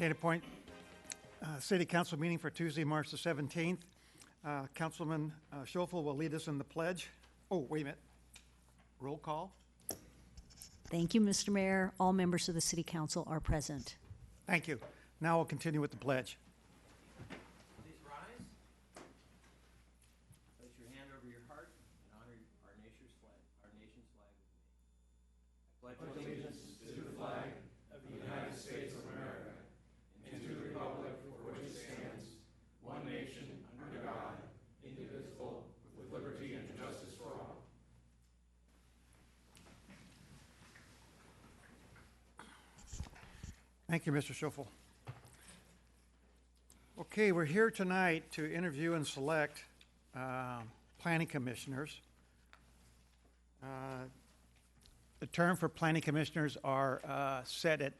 Data Point City Council meeting for Tuesday, March the 17th. Councilman Schoeffel will lead us in the pledge. Oh, wait a minute. Roll call. Thank you, Mr. Mayor. All members of the City Council are present. Thank you. Now we'll continue with the pledge. Please rise. Place your hand over your heart and honor our nation's flag with me. I pledge allegiance to the flag of the United States of America and to the republic for which it stands, one nation, under God, indivisible, with liberty and justice for all. Thank you, Mr. Schoeffel. Okay, we're here tonight to interview and select planning commissioners. The term for planning commissioners are set at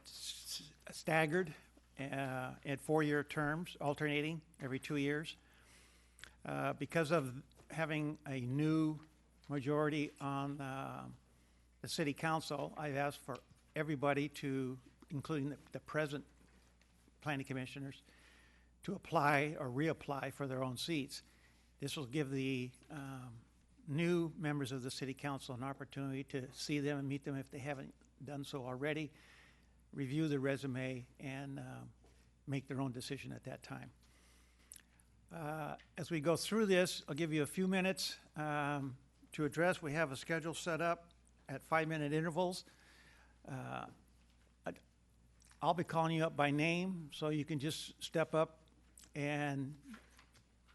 staggered at 4-year terms, alternating every 2 years. Because of having a new majority on the city council, I've asked for everybody to, including the present planning commissioners, to apply or reapply for their own seats. This will give the new members of the city council an opportunity to see them and meet them if they haven't done so already, review the resume, and make their own decision at that time. As we go through this, I'll give you a few minutes to address. We have a schedule set up at 5-minute intervals. I'll be calling you up by name, so you can just step up and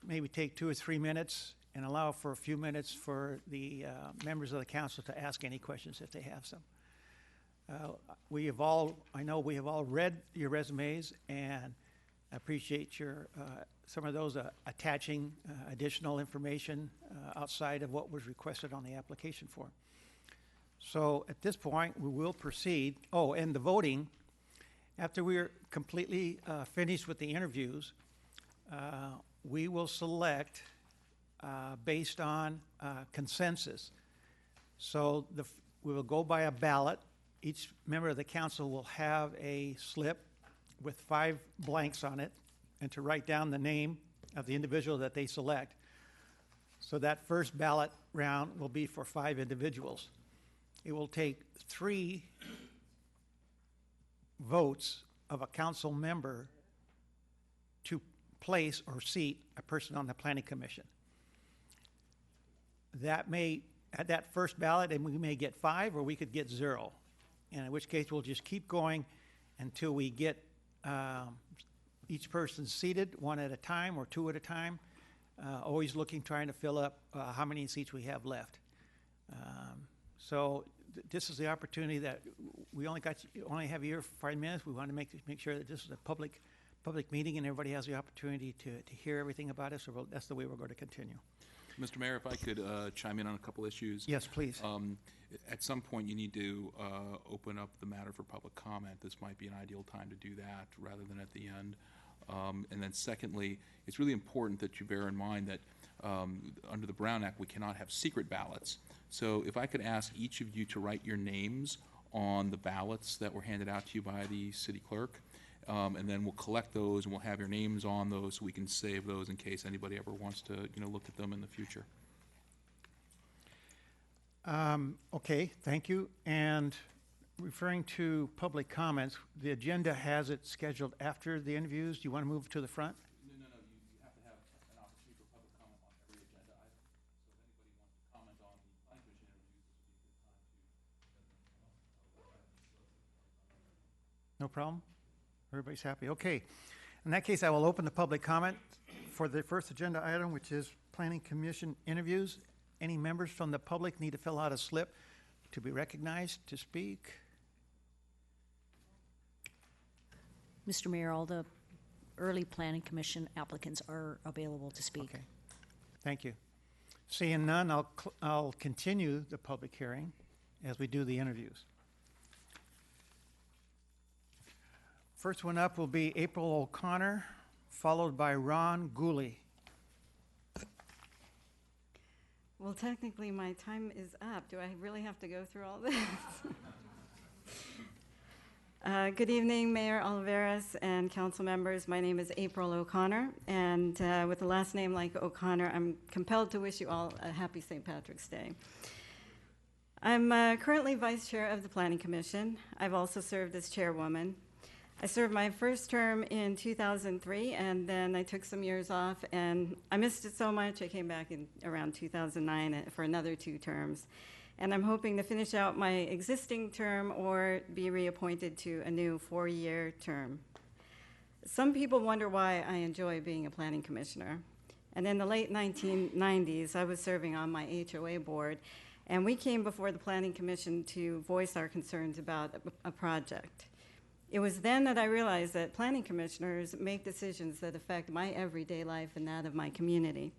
maybe take 2 or 3 minutes and allow for a few minutes for the members of the council to ask any questions if they have some. I know we have all read your resumes and appreciate your, some of those attaching additional information outside of what was requested on the application form. So at this point, we will proceed. Oh, and the voting, after we're completely finished with the interviews, we will select based on consensus. So we will go by a ballot. Each member of the council will have a slip with 5 blanks on it and to write down the name of the individual that they select. So that first ballot round will be for 5 individuals. It will take 3 votes of a council member to place or seat a person on the planning commission. That may, at that first ballot, and we may get 5 or we could get 0. And in which case we'll just keep going until we get each person seated 1 at a time or 2 at a time, always trying to fill up how many seats we have left. So this is the opportunity that we only have here for 5 minutes. We want to make sure that this is a public meeting and everybody has the opportunity to hear everything about it. So that's the way we're going to continue. Mr. Mayor, if I could chime in on a couple issues. Yes, please. At some point, you need to open up the matter for public comment. This might be an ideal time to do that rather than at the end. And then secondly, it's really important that you bear in mind that under the Brown Act, we cannot have secret ballots. So if I could ask each of you to write your names on the ballots that were handed out to you by the city clerk, and then we'll collect those and we'll have your names on those so we can save those in case anybody ever wants to look at them in the future. Okay, thank you. And referring to public comments, the agenda has it scheduled after the interviews. Do you want to move to the front? No. You have to have an opportunity for public comment on every agenda item. So if anybody wants to comment on the planning commission interviews, this would be a good time to. No problem? Everybody's happy? Okay. In that case, I will open the public comment for the first agenda item, which is Planning Commission interviews. Any members from the public need to fill out a slip to be recognized to speak. Mr. Mayor, all the early Planning Commission applicants are available to speak. Okay. Thank you. Seeing none, I'll continue the public hearing as we do the interviews. First one up will be April O'Connor, followed by Ron Gooley. Well, technically, my time is up. Do I really have to go through all this? Good evening, Mayor Oliveras and council members. My name is April O'Connor, and with a last name like O'Connor, I'm compelled to wish you all a happy St. Patrick's Day. I'm currently vice chair of the Planning Commission. I've also served as chairwoman. I served my first term in 2003, and then I took some years off, and I missed it so much, I came back in around 2009 for another 2 terms. And I'm hoping to finish out my existing term or be reappointed to a new 4-year term. Some people wonder why I enjoy being a planning commissioner. And in the late 1990s, I was serving on my HOA board, and we came before the Planning Commission to voice our concerns about a project. It was then that I realized that planning commissioners make decisions that affect my everyday life and that of my community.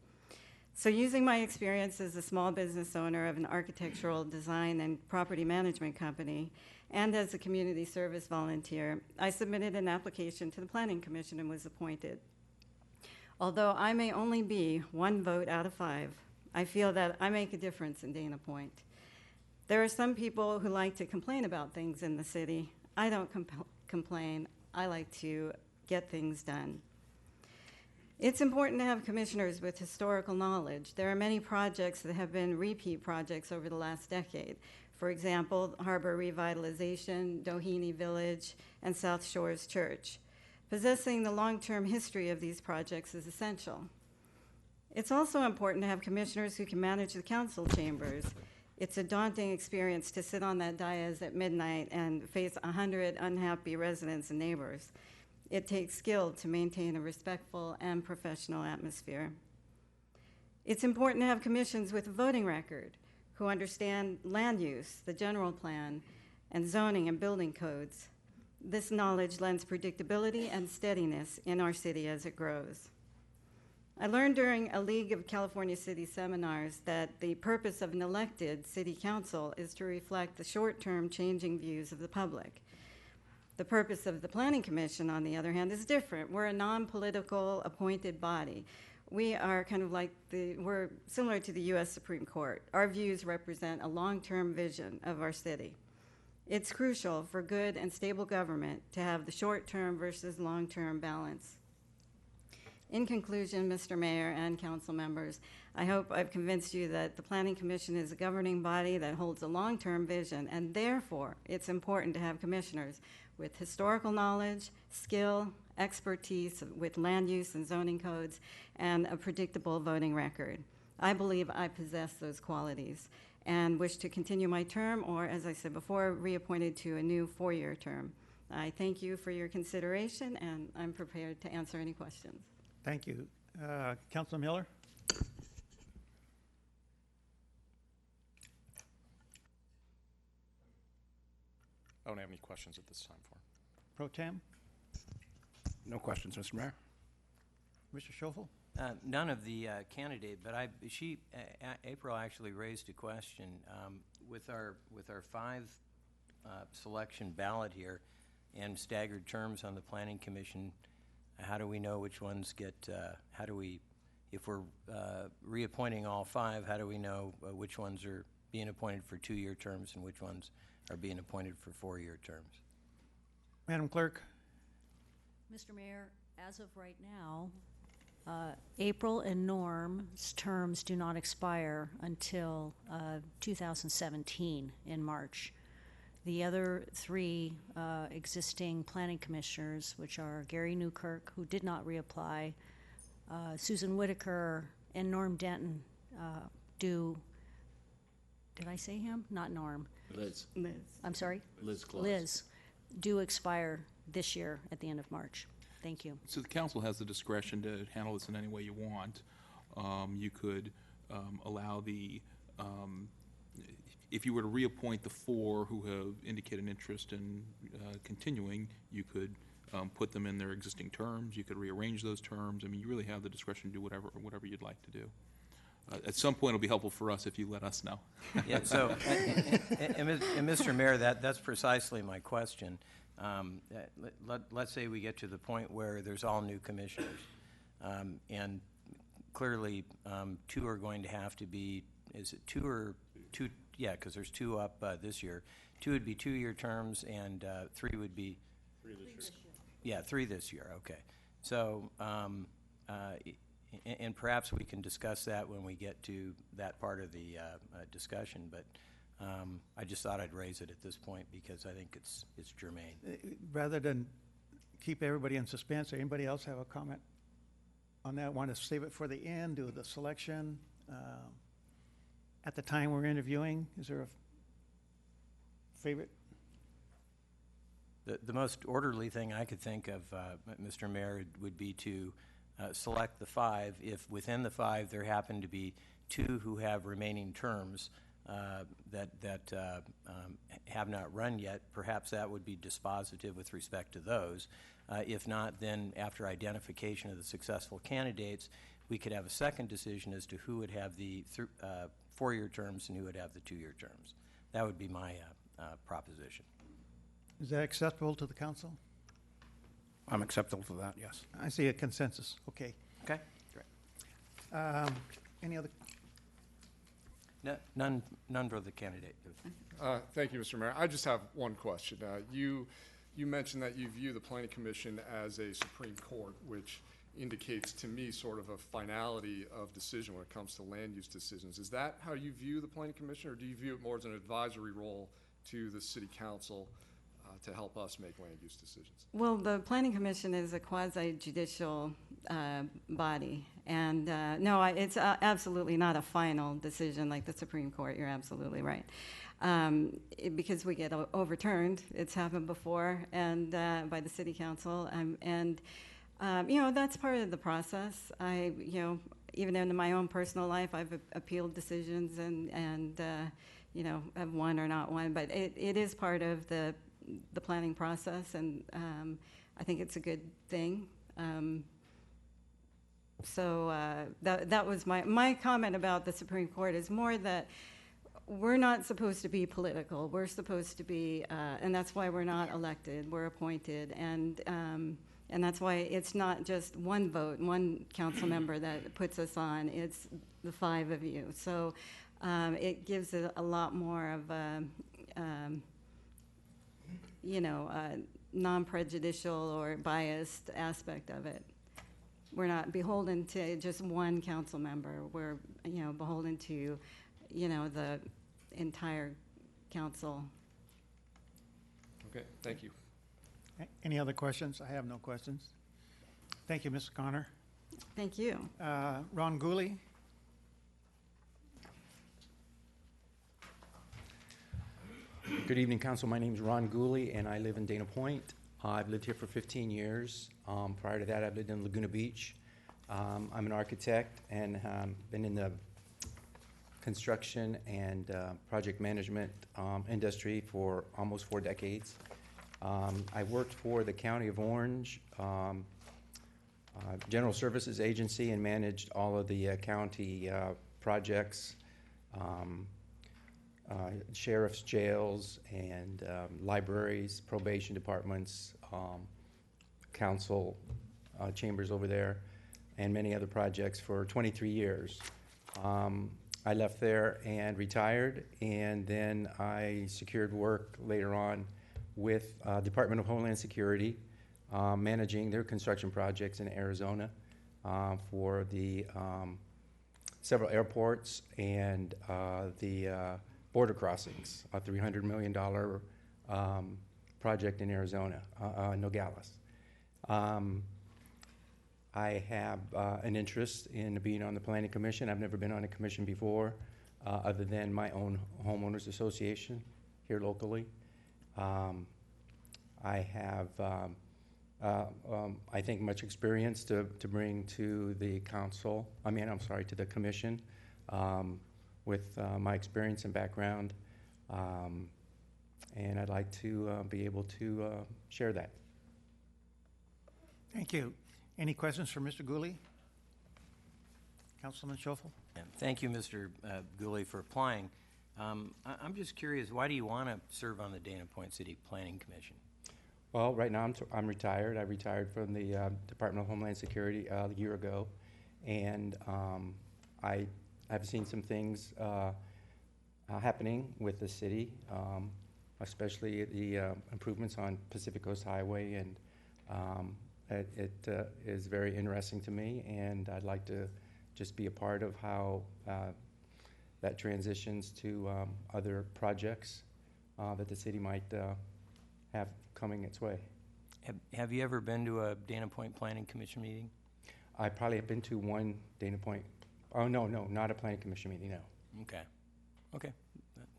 So using my experience as a small business owner of an architectural design and property management company, and as a community service volunteer, I submitted an application to the Planning Commission and was appointed. Although I may only be 1 vote out of 5, I feel that I make a difference in Dana Point. There are some people who like to complain about things in the city. I don't complain. I like to get things done. It's important to have commissioners with historical knowledge. There are many projects that have been repeat projects over the last decade. For example, Harbor Revitalization, Doheny Village, and South Shores Church. Possessing the long-term history of these projects is essential. It's also important to have commissioners who can manage the council chambers. It's a daunting experience to sit on that dais at midnight and face 100 unhappy residents and neighbors. It takes skill to maintain a respectful and professional atmosphere. It's important to have commissions with a voting record who understand land use, the general plan, and zoning and building codes. This knowledge lends predictability and steadiness in our city as it grows. I learned during a League of California City seminars that the purpose of an elected city council is to reflect the short-term changing views of the public. The purpose of the Planning Commission, on the other hand, is different. We're a non-political appointed body. We are kind of like we're similar to the U.S. Supreme Court. Our views represent a long-term vision of our city. It's crucial for good and stable government to have the short-term versus long-term balance. In conclusion, Mr. Mayor and council members, I hope I've convinced you that the Planning Commission is a governing body that holds a long-term vision, and therefore it's important to have commissioners with historical knowledge, skill, expertise with land use and zoning codes, and a predictable voting record. I believe I possess those qualities and wish to continue my term, or as I said before, reappointed to a new 4-year term. I thank you for your consideration, and I'm prepared to answer any questions. Thank you. Councilor Miller? I don't have any questions at this time for him. Pro Tem? No questions, Mr. Mayor. Mr. Schoeffel? None of the candidate, but April actually raised a question with our 5 selection ballot here and staggered terms on the Planning Commission. How do we know which ones get? If we're reappointing all 5, how do we know which ones are being appointed for 2-year terms and which ones are being appointed for 4-year terms? Madam Clerk? Mr. Mayor, as of right now, April and Norm's terms do not expire until 2017 in March. The other 3 existing planning commissioners, which are Gary Newkirk, who did not reapply, Susan Whitaker, and Norm Denton, did I say him? Not Norm. Liz. I'm sorry? Liz Claus. Liz, do expire this year at the end of March. Thank you. So the council has the discretion to handle this in any way you want. You could allow if you were to reappoint the 4 who have indicated an interest in continuing, you could put them in their existing terms. You could rearrange those terms. I mean, you really have the discretion to do whatever you'd like to do. At some point, it'll be helpful for us if you let us know. Yeah. So, and Mr. Mayor, that's precisely my question. Let's say we get to the point where there's all new commissioners, and clearly 2 are going to have to be. Is it 2 or 2? Yeah, because there's 2 up this year. 2 would be 2-year terms, and 3 would be Yeah, 3 this year, okay. So, and perhaps we can discuss that when we get to that part of the discussion, but I just thought I'd raise it at this point because I think it's germane. Rather than keep everybody in suspense, anybody else have a comment on that? Want to save it for the end, do the selection at the time we're interviewing? Is there a favorite? The most orderly thing I could think of, Mr. Mayor, would be to select the 5. If within the 5 there happen to be 2 who have remaining terms that have not run yet, perhaps that would be dispositive with respect to those. If not, then after identification of the successful candidates, we could have a second decision as to who would have the 4-year terms and who would have the 2-year terms. That would be my proposition. Is that acceptable to the council? I'm acceptable to that, yes. I see a consensus. Okay. Okay, great. Any other? None for the candidate. Thank you, Mr. Mayor. I just have one question. You mentioned that you view the Planning Commission as a Supreme Court, which indicates to me sort of a finality of decision when it comes to land use decisions. Is that how you view the Planning Commission, or do you view it more as an advisory role to the City Council to help us make land use decisions? Well, the Planning Commission is a quasi-judicial body, and no, it's absolutely not a final decision like the Supreme Court. You're absolutely right. Because we get overturned. It's happened before, and by the City Council, and that's part of the process. Even in my own personal life, I've appealed decisions and have won or not won, but it is part of the planning process, and I think it's a good thing. That was my comment about the Supreme Court is more that we're not supposed to be political. We're supposed to be, and that's why we're not elected. We're appointed, and that's why it's not just one vote, one council member that puts us on. It's the 5 of you. So it gives it a lot more of a non-prejudicial or biased aspect of it. We're not beholden to just one council member. We're, beholden to, the entire council. Okay, thank you. Any other questions? I have no questions. Thank you, Mr. Connor. Thank you. Ron Gooley? Good evening, Council. My name is Ron Gooley, and I live in Dana Point. I've lived here for 15 years. Prior to that, I've lived in Laguna Beach. I'm an architect and been in the construction and project management industry for almost 4 decades. I worked for the County of Orange General Services Agency and managed all of the county projects, sheriff's jails and libraries, probation departments, council chambers over there, and many other projects for 23 years. I left there and retired, and then I secured work later on with Department of Homeland Security, managing their construction projects in Arizona for the several airports and the border crossings, a $300 million project in Arizona, Nogales. I have an interest in being on the Planning Commission. I've never been on a commission before, other than my own homeowners association here locally. I have, I think, much experience to bring to the council, to the commission, with my experience and background, and I'd like to be able to share that. Thank you. Any questions for Mr. Gooley? Councilman Schoeffel? And thank you, Mr. Gooley, for applying. I'm just curious, why do you want to serve on the Dana Point City Planning Commission? Well, right now I'm retired. I retired from the Department of Homeland Security a year ago, and I've seen some things happening with the city, especially the improvements on Pacific Coast Highway, and it is very interesting to me, and I'd like to just be a part of how that transitions to other projects that the city might have coming its way. Have you ever been to a Dana Point Planning Commission meeting? I probably have been to one Dana Point, oh, no, not a planning commission meeting, no. Okay. Okay.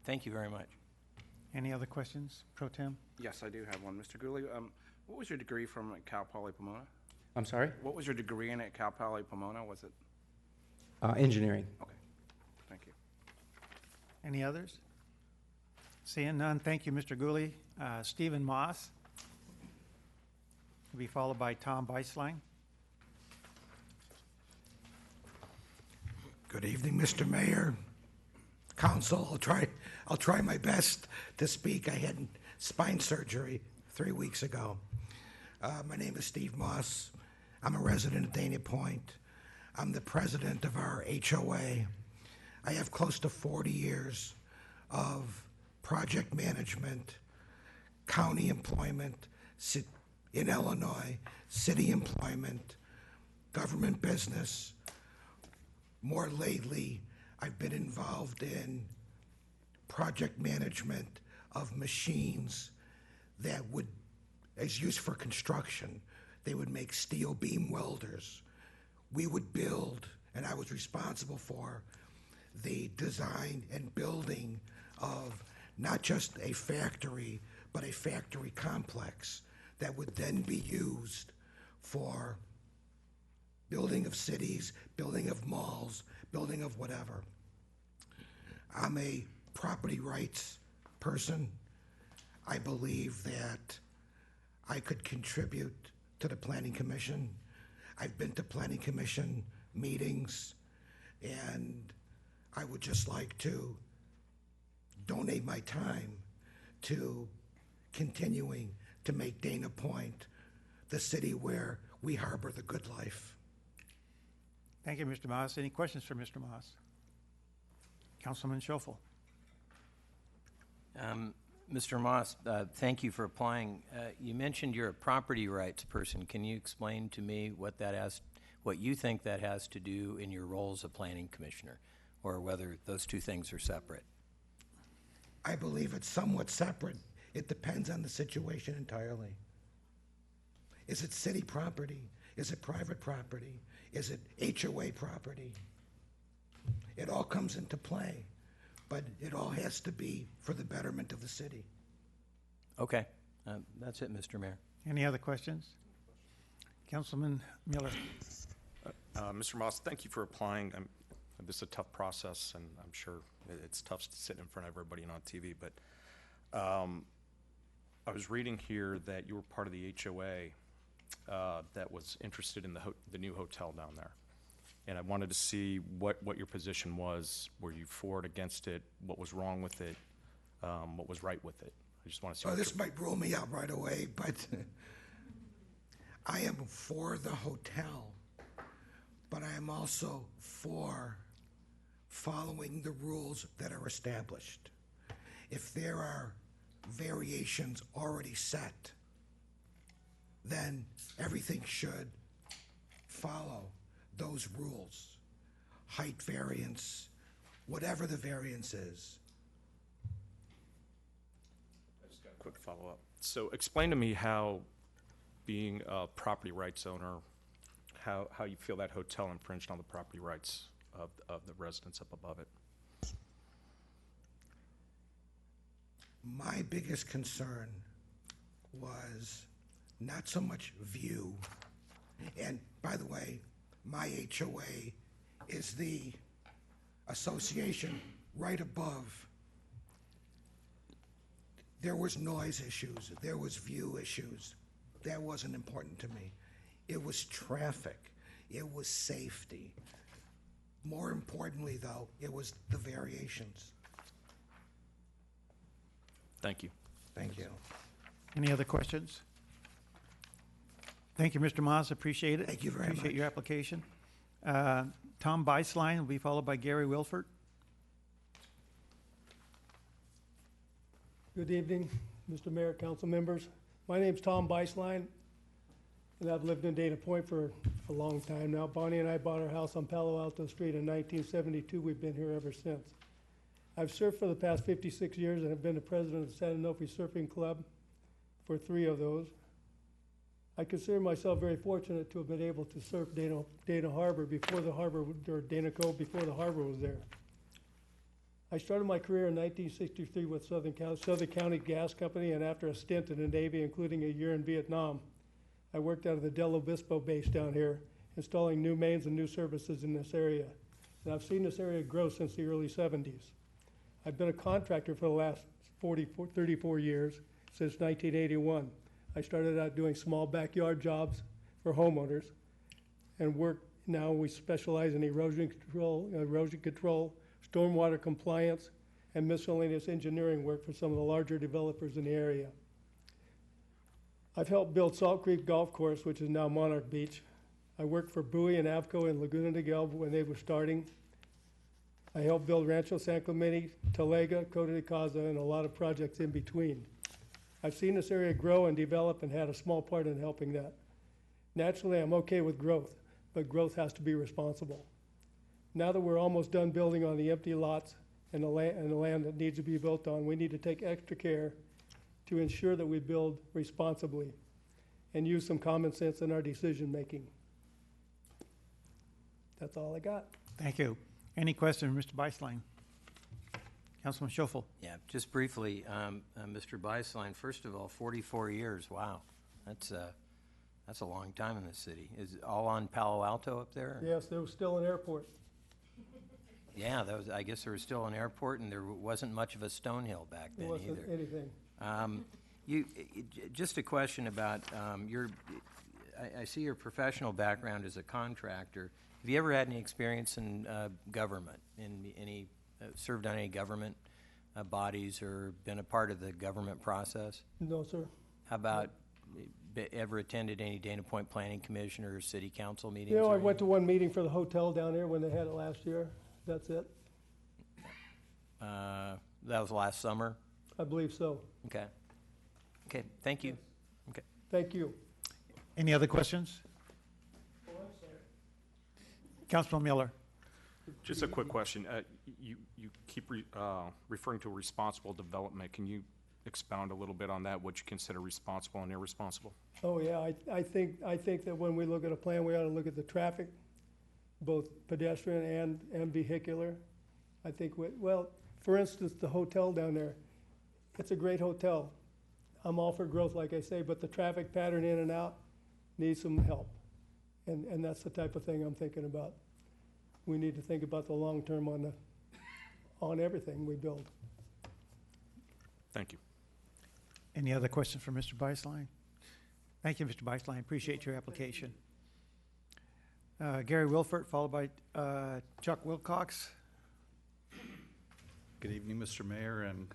Thank you very much. Any other questions, Pro Tem? Yes, I do have one. Mr. Gooley, what was your degree from at Cal Poly Pomona? I'm sorry? What was your degree in at Cal Poly Pomona? Was it? Engineering. Okay, thank you. Any others? Seeing none, thank you, Mr. Gooley. Stephen Moss will be followed by Tom Beisling. Good evening, Mr. Mayor, Council. I'll try my best to speak. I had spine surgery 3 weeks ago. My name is Steve Moss. I'm a resident of Dana Point. I'm the president of our HOA. I have close to 40 years of project management, county employment in Illinois, city employment, government business. More lately, I've been involved in project management of machines that as used for construction. They would make steel beam welders. We would build, and I was responsible for the design and building of not just a factory, but a factory complex that would then be used for building of cities, building of malls, building of whatever. I'm a property rights person. I believe that I could contribute to the Planning Commission. I've been to Planning Commission meetings, and I would just like to donate my time to continuing to make Dana Point the city where we harbor the good life. Thank you, Mr. Moss. Any questions for Mr. Moss? Councilman Schoeffel. Mr. Moss, thank you for applying. You mentioned you're a property rights person. Can you explain to me what you think that has to do in your role as a planning commissioner, or whether those two things are separate? I believe it's somewhat separate. It depends on the situation entirely. Is it city property? Is it private property? Is it HOA property? It all comes into play, but it all has to be for the betterment of the city. Okay. That's it, Mr. Mayor. Any other questions? Councilman Miller. Mr. Moss, thank you for applying. This is a tough process, and I'm sure it's tough to sit in front of everybody and on TV, but I was reading here that you were part of the HOA that was interested in the new hotel down there. And I wanted to see what your position was. Were you for it, against it? What was wrong with it? What was right with it? I just want to see. Oh, this might rule me out right away, but I am for the hotel, but I am also for following the rules that are established. If there are variations already set, then everything should follow those rules. Height variance, whatever the variance is. I just got a quick follow-up. So explain to me how, being a property rights owner, how you feel that hotel infringed on the property rights of the residents up above it. My biggest concern was not so much view, and by the way, my HOA is the association right above. There was noise issues, there was view issues. That wasn't important to me. It was traffic, it was safety. More importantly, though, it was the variations. Thank you. Thank you. Any other questions? Thank you, Mr. Moss. Appreciate it. Thank you very Appreciate much. your application. Tom Beisline will be followed by Gary Wilford. Good evening, Mr. Mayor, council members. My name's Tom Beislein, and I've lived in Dana Point for a long time now. Bonnie and I bought our house on Palo Alto Street in 1972. We've been here ever since. I've surfed for the past 56 years and have been the president of the San Onofre Surfing Club for 3 of those. I consider myself very fortunate to have been able to surf Dana Harbor before the harbor, or Dana Cove before the harbor was there. I started my career in 1963 with Southern County Gas Company, and after a stint in the Navy, including a year in Vietnam, I worked out of the Del Obispo base down here, installing new mains and new services in this area. And I've seen this area grow since the early 70s. I've been a contractor for the last 34 years, since 1981. I started out doing small backyard jobs for homeowners, and now we specialize in erosion control, stormwater compliance, and miscellaneous engineering work for some of the larger developers in the area. I've helped build Salt Creek Golf Course, which is now Monarch Beach. I worked for Bowie and Avco in Laguna de Gelb when they were starting. I helped build Rancho San Clemente, Talega, Coto de Caza, and a lot of projects in between. I've seen this area grow and develop and had a small part in helping that. Naturally, I'm okay with growth, but growth has to be responsible. Now that we're almost done building on the empty lots and the land that needs to be built on, we need to take extra care to ensure that we build responsibly and use some common sense in our decision making. That's all I got. Thank you. Any questions, Mr. Beislein? Councilman Schoeffel. Yeah, just briefly, Mr. Beislein, first of all, 44 years, wow. That's a long time in the city. Is it all on Palo Alto up there? Yes, there was still an airport. Yeah, I guess there was still an airport, and there wasn't much of a Stonehill back then There either. wasn't anything. Just a question about I see your professional background as a contractor. Have you ever had any experience in government, served on any government bodies or been a part of the government process? No, sir. How about ever attended any Dana Point Planning Commission or city council meetings? You know, or I went to one meeting for the hotel down there when they had it last year. That's it. That was last summer? I believe so. Okay. Okay, thank you. Okay. Thank you. Any other questions? Councilman Miller. Just a quick question. You keep referring to responsible development. Can you expound a little bit on that, what you consider responsible and irresponsible? Oh, yeah, I think that when we look at a plan, we ought to look at the traffic, both pedestrian and vehicular. I think, well, for instance, the hotel down there, it's a great hotel. I'm all for growth, like I say, but the traffic pattern in and out needs some help. And that's the type of thing I'm thinking about. We need to think about the long term on everything we build. Thank you. Any other questions for Mr. Beislein? Thank you, Mr. Beislein. Appreciate your application. Gary Wilford, followed by Chuck Wilcox. Good evening, Mr. Mayor and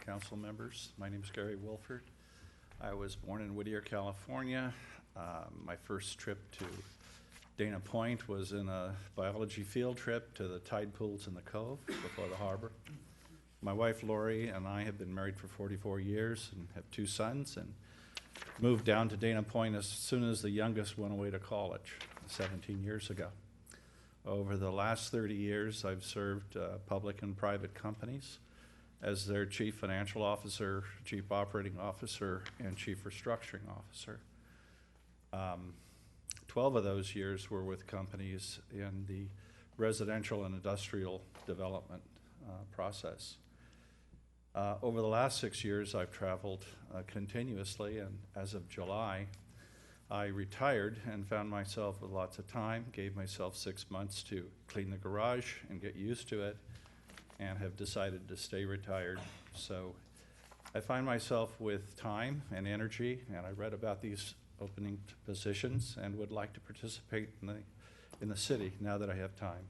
council members. My name is Gary Wilford. I was born in Whittier, California. My first trip to Dana Point was in a biology field trip to the tide pools in the cove before the harbor. My wife Lori and I have been married for 44 years and have 2 sons, and moved down to Dana Point as soon as the youngest went away to college 17 years ago. Over the last 30 years, I've served public and private companies as their chief financial officer, chief operating officer, and chief restructuring officer. 12 of those years were with companies in the residential and industrial development process. Over the last 6 years, I've traveled continuously, and as of July, I retired and found myself with lots of time, gave myself 6 months to clean the garage and get used to it, and have decided to stay retired. So I find myself with time and energy, and I read about these opening positions and would like to participate in the city now that I have time.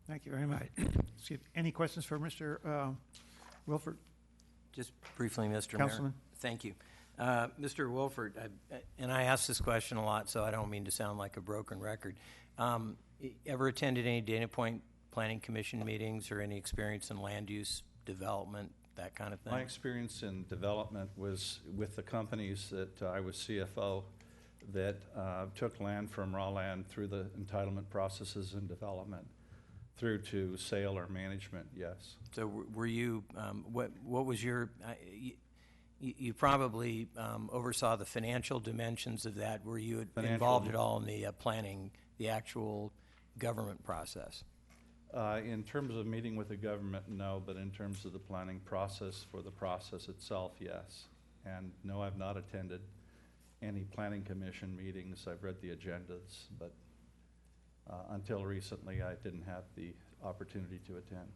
Thank you very much. Any questions for Mr. Wilford? Just briefly, Mr. Councilman. Mayor. Thank you. Mr. Wilford, and I ask this question a lot, so I don't mean to sound like a broken record. Ever attended any Dana Point Planning Commission meetings or any experience in land use development, that kind of thing? My experience in development was with the companies that I was CFO that took land from raw land through the entitlement processes and development through to sale or management, yes. So were you, what was your, you probably oversaw the financial dimensions of that. Were you involved at all in the planning, the actual government process? In terms of meeting with the government, no, but in terms of the planning process for the process itself, yes. And no, I've not attended any planning commission meetings. I've read the agendas, but until recently, I didn't have the opportunity to attend.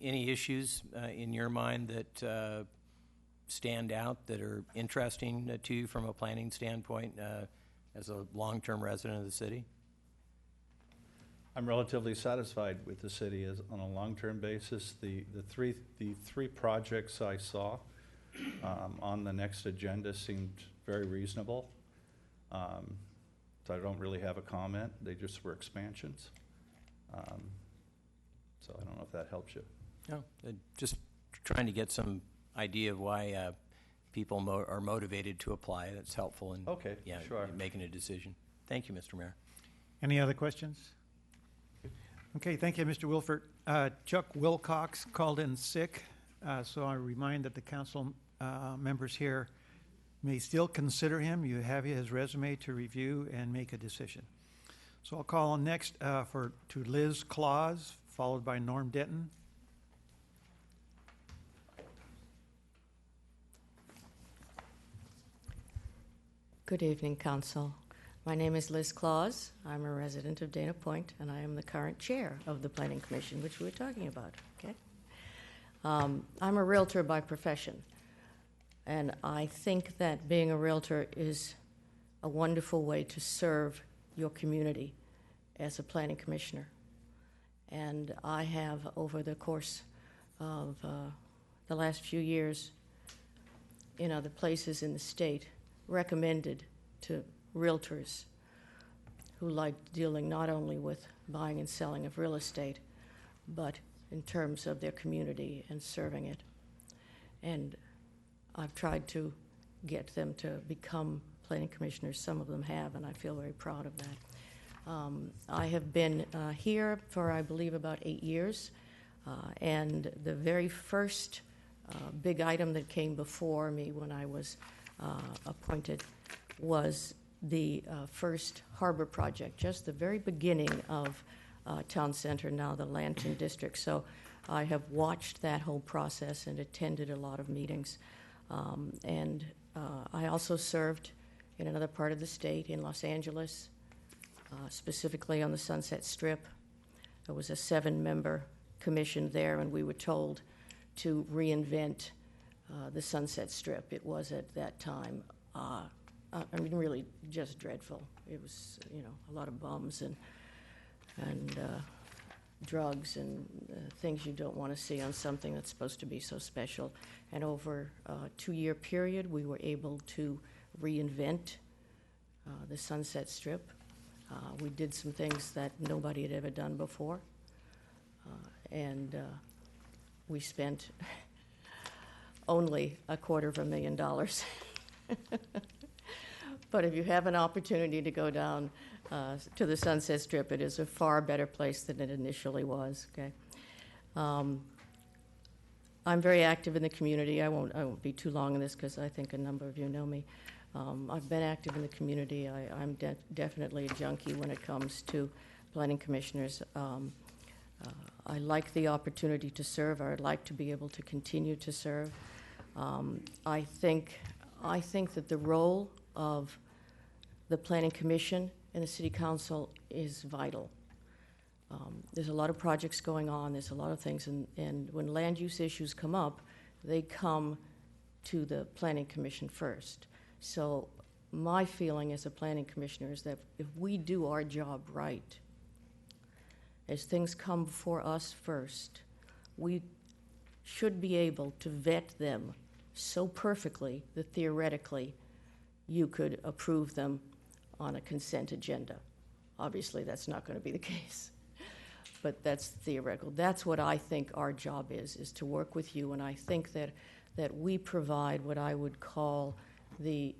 Any issues in your mind that stand out that are interesting to you from a planning standpoint as a long-term resident of the city? I'm relatively satisfied with the city as on a long-term basis. The three projects I saw on the next agenda seemed very reasonable. So I don't really have a comment. They just were expansions. So I don't know if that helps you. No, just trying to get some idea of why people are motivated to apply. That's helpful in Okay, sure. making a decision. Thank you, Mr. Mayor. Any other questions? Okay, thank you, Mr. Wilford. Chuck Wilcox called in sick, so I remind that the council members here may still consider him. You have his resume to review and make a decision. So I'll call on next to Liz Claus, followed by Norm Denton. Good evening, Council. My name is Liz Claus. I'm a resident of Dana Point, and I am the current chair of the Planning Commission, which we were talking about. Okay. I'm a realtor by profession, and I think that being a realtor is a wonderful way to serve your community as a planning commissioner. And I have, over the course of the last few years, in other places in the state, recommended to realtors who like dealing not only with buying and selling of real estate, but in terms of their community and serving it. And I've tried to get them to become planning commissioners. Some of them have, and I feel very proud of that. I have been here for, I believe, about 8 years, and the very first big item that came before me when I was appointed was the first harbor project, just the very beginning of Town Center, now the Lantern District. So I have watched that whole process and attended a lot of meetings. And I also served in another part of the state, in Los Angeles, specifically on the Sunset Strip. There was a 7-member commission there, and we were told to reinvent the Sunset Strip. It was at that time, I mean, really just dreadful. It was, you know, a lot of bums and drugs and things you don't want to see on something that's supposed to be so special. And over a 2-year period, we were able to reinvent the Sunset Strip. We did some things that nobody had ever done before. And we spent only $250,000. But if you have an opportunity to go down to the Sunset Strip, it is a far better place than it initially was. Okay, I'm very active in the community. I won't be too long in this because I think a number of you know me. I've been active in the community. I'm definitely a junkie when it comes to planning commissioners. I like the opportunity to serve. I would like to be able to continue to serve. I think that the role of the Planning Commission and the City Council is vital. There's a lot of projects going on, there's a lot of things, and when land use issues come up, they come to the Planning Commission first. So my feeling as a Planning Commissioner is that if we do our job right, as things come before us first, we should be able to vet them so perfectly that theoretically you could approve them on a consent agenda. Obviously, that's not going to be the case. but that's theoretical. That's what I think our job is to work with you, and I think that we provide what I would call the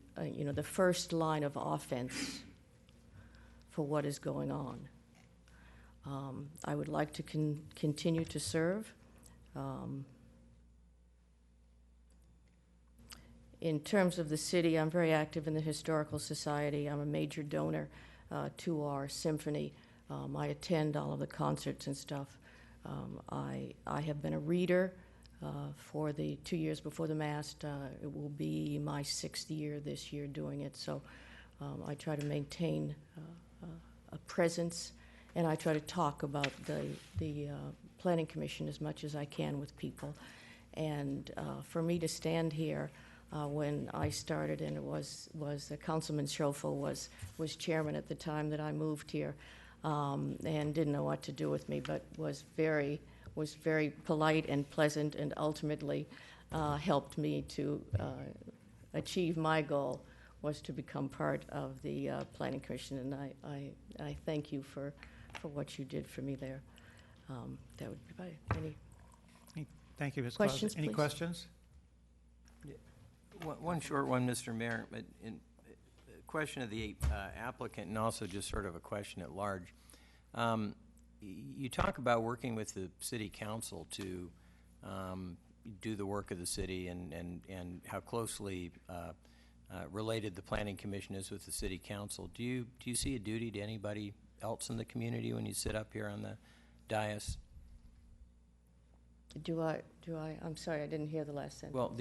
first line of offense for what is going on. I would like to continue to serve. In terms of the city, I'm very active in the Historical Society. I'm a major donor to our symphony. I attend all of the concerts and stuff. I have been a reader for the 2 years before the mast. It will be my 6th year this year doing it, so I try to maintain a presence, and I try to talk about the Planning Commission as much as I can with people. And for me to stand here when I started, and it was Councilman Schofel was chairman at the time that I moved here, and didn't know what to do with me, but was very polite and pleasant, and ultimately helped me to achieve my goal, was to become part of the Planning Commission, and I thank you for what you did for me there. That would be about it. Any Thank you, Ms. Claus. questions, Any please? questions? One short one, Mr. Mayor, but in question of the applicant, and also just sort of a question at large. You talk about working with the city council to do the work of the city, and how closely related the Planning Commission is with the city council. Do you see a duty to anybody else in the community when you sit up here on the dais? I'm sorry, I didn't hear the last sentence. Well,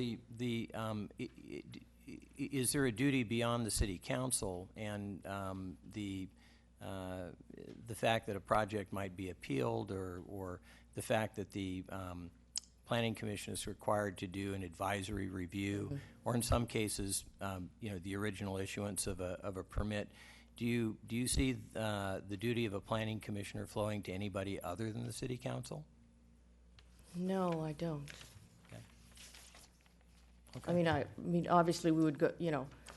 is there a duty beyond the city council and the fact that a project might be appealed, or the fact that the Planning Commission is required to do an advisory review, Mm-hmm. or in some cases, the original issuance of a permit? Do you see the duty of a planning commissioner flowing to anybody other than the city council? No, I don't. Okay. I mean, obviously, we would go,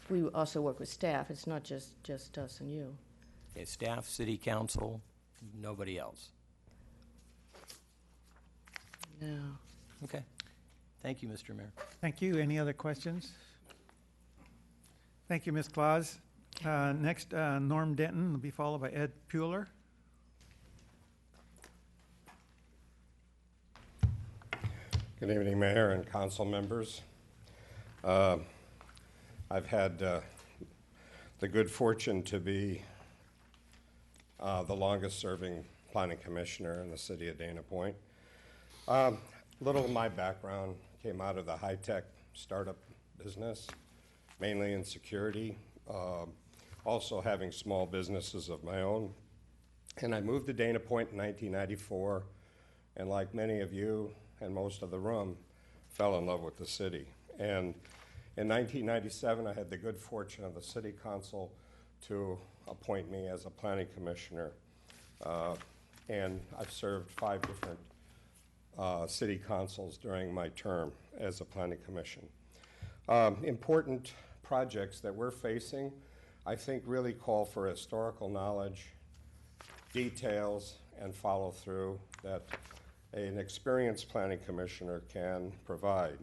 we also work with staff. It's not just us and you. Okay, staff, city council, nobody else. No. Okay. Thank you, Mr. Mayor. Thank you. Any other questions? Thank you, Ms. Claus. Next, Norm Denton will be followed by Ed Pueller. Good evening, Mayor and council members. I've had the good fortune to be the longest-serving planning commissioner in the city of Dana Point. Little of my background came out of the high-tech startup business, mainly in security, also having small businesses of my own. And I moved to Dana Point in 1994, and like many of you and most of the room, fell in love with the city. And in 1997, I had the good fortune of the city council to appoint me as a planning commissioner. And I've served 5 different city councils during my term as a planning commission. Important projects that we're facing, I think, really call for historical knowledge, details, and follow through that an experienced planning commissioner can provide.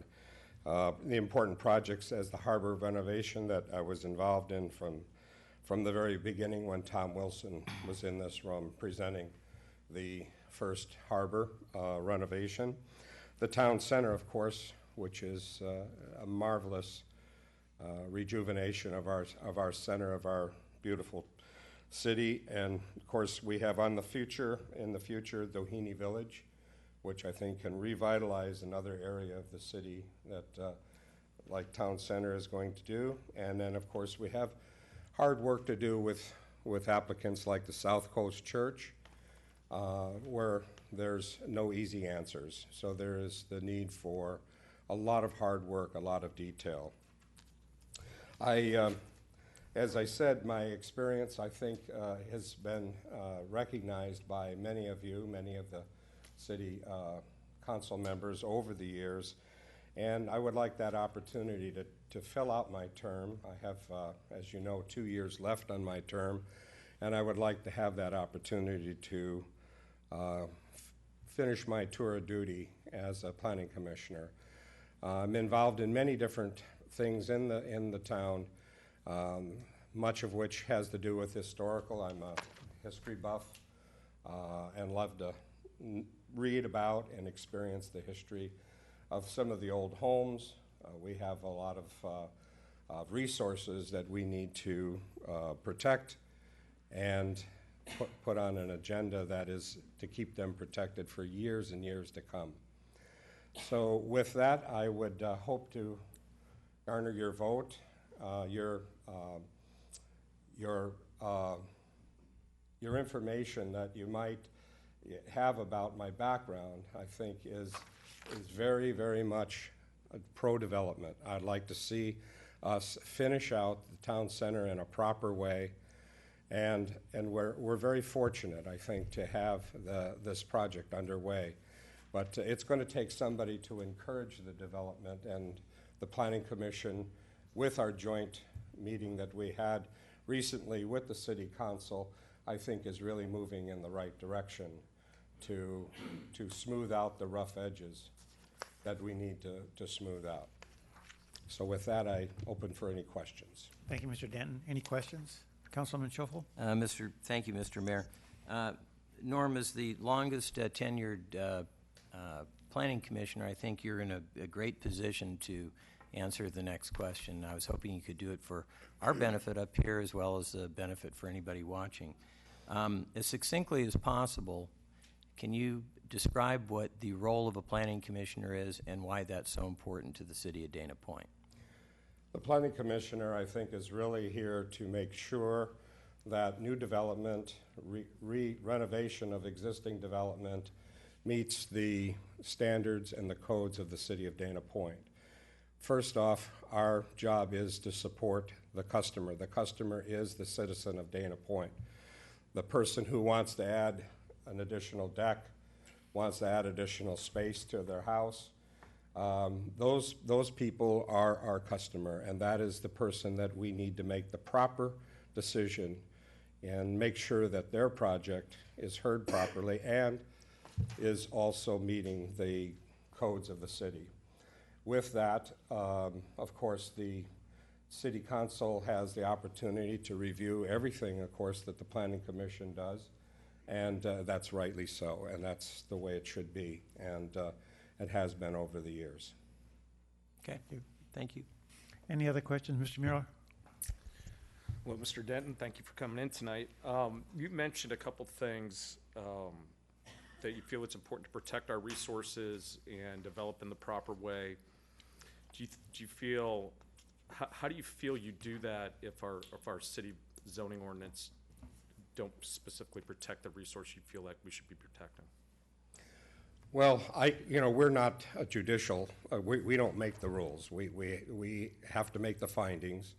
The important projects as the harbor renovation that I was involved in from the very beginning when Tom Wilson was in this room presenting the first harbor renovation. The town center, of course, which is a marvelous rejuvenation of our center of our beautiful city. And of course, we have in the future, Doheny Village, which I think can revitalize another area of the city that, like Town Center is going to do. And then, of course, we have hard work to do with applicants like the South Coast Church, where there's no easy answers. So there is the need for a lot of hard work, a lot of detail. As I said, my experience, I think, has been recognized by many of you, many of the city council members over the years, and I would like that opportunity to fill out my term. I have, as you know, 2 years left on my term, and I would like to have that opportunity to finish my tour of duty as a planning commissioner. I'm involved in many different things in the town, much of which has to do with historical. I'm a history buff and love to read about and experience the history of some of the old homes. We have a lot of resources that we need to protect and put on an agenda that is to keep them protected for years and years to come. So with that, I would hope to garner your vote. Your information that you might have about my background, I think, is very, very much pro-development. I'd like to see us finish out the town center in a proper way, and we're very fortunate, I think, to have this project underway. But it's going to take somebody to encourage the development, and the Planning Commission, with our joint meeting that we had recently with the City Council, I think is really moving in the right direction to smooth out the rough edges that we need to smooth out. So with that, I open for any questions. Thank you, Mr. Denton. Any questions? Councilman Schoeffel? Thank you, Mr. Mayor. Norm, as the longest tenured planning commissioner, I think you're in a great position to answer the next question. I was hoping you could do it for our benefit up here as well as the benefit for anybody watching. As succinctly as possible, can you describe what the role of a planning commissioner is and why that's so important to the city of Dana Point? The planning commissioner, I think, is really here to make sure that new development, renovation of existing development meets the standards and the codes of the city of Dana Point. First off, our job is to support the customer. The customer is the citizen of Dana Point. The person who wants to add an additional deck, wants to add additional space to their house, those people are our customer, and that is the person that we need to make the proper decision and make sure that their project is heard properly and is also meeting the codes of the city. With that, of course, the City Council has the opportunity to review everything, of course, that the Planning Commission does, and that's rightly so, and that's the way it should be, and it has been over the years. Okay, thank you. Any other questions, Mr. Mueller? Well, Mr. Denton, thank you for coming in tonight. You mentioned a couple things that you feel it's important to protect our resources and develop in the proper way. Do you feel, how do you feel you do that if our city zoning ordinance don't specifically protect the resource you feel like we should be protecting? Well, we're not a judicial, we don't make the rules. We have to make the findings,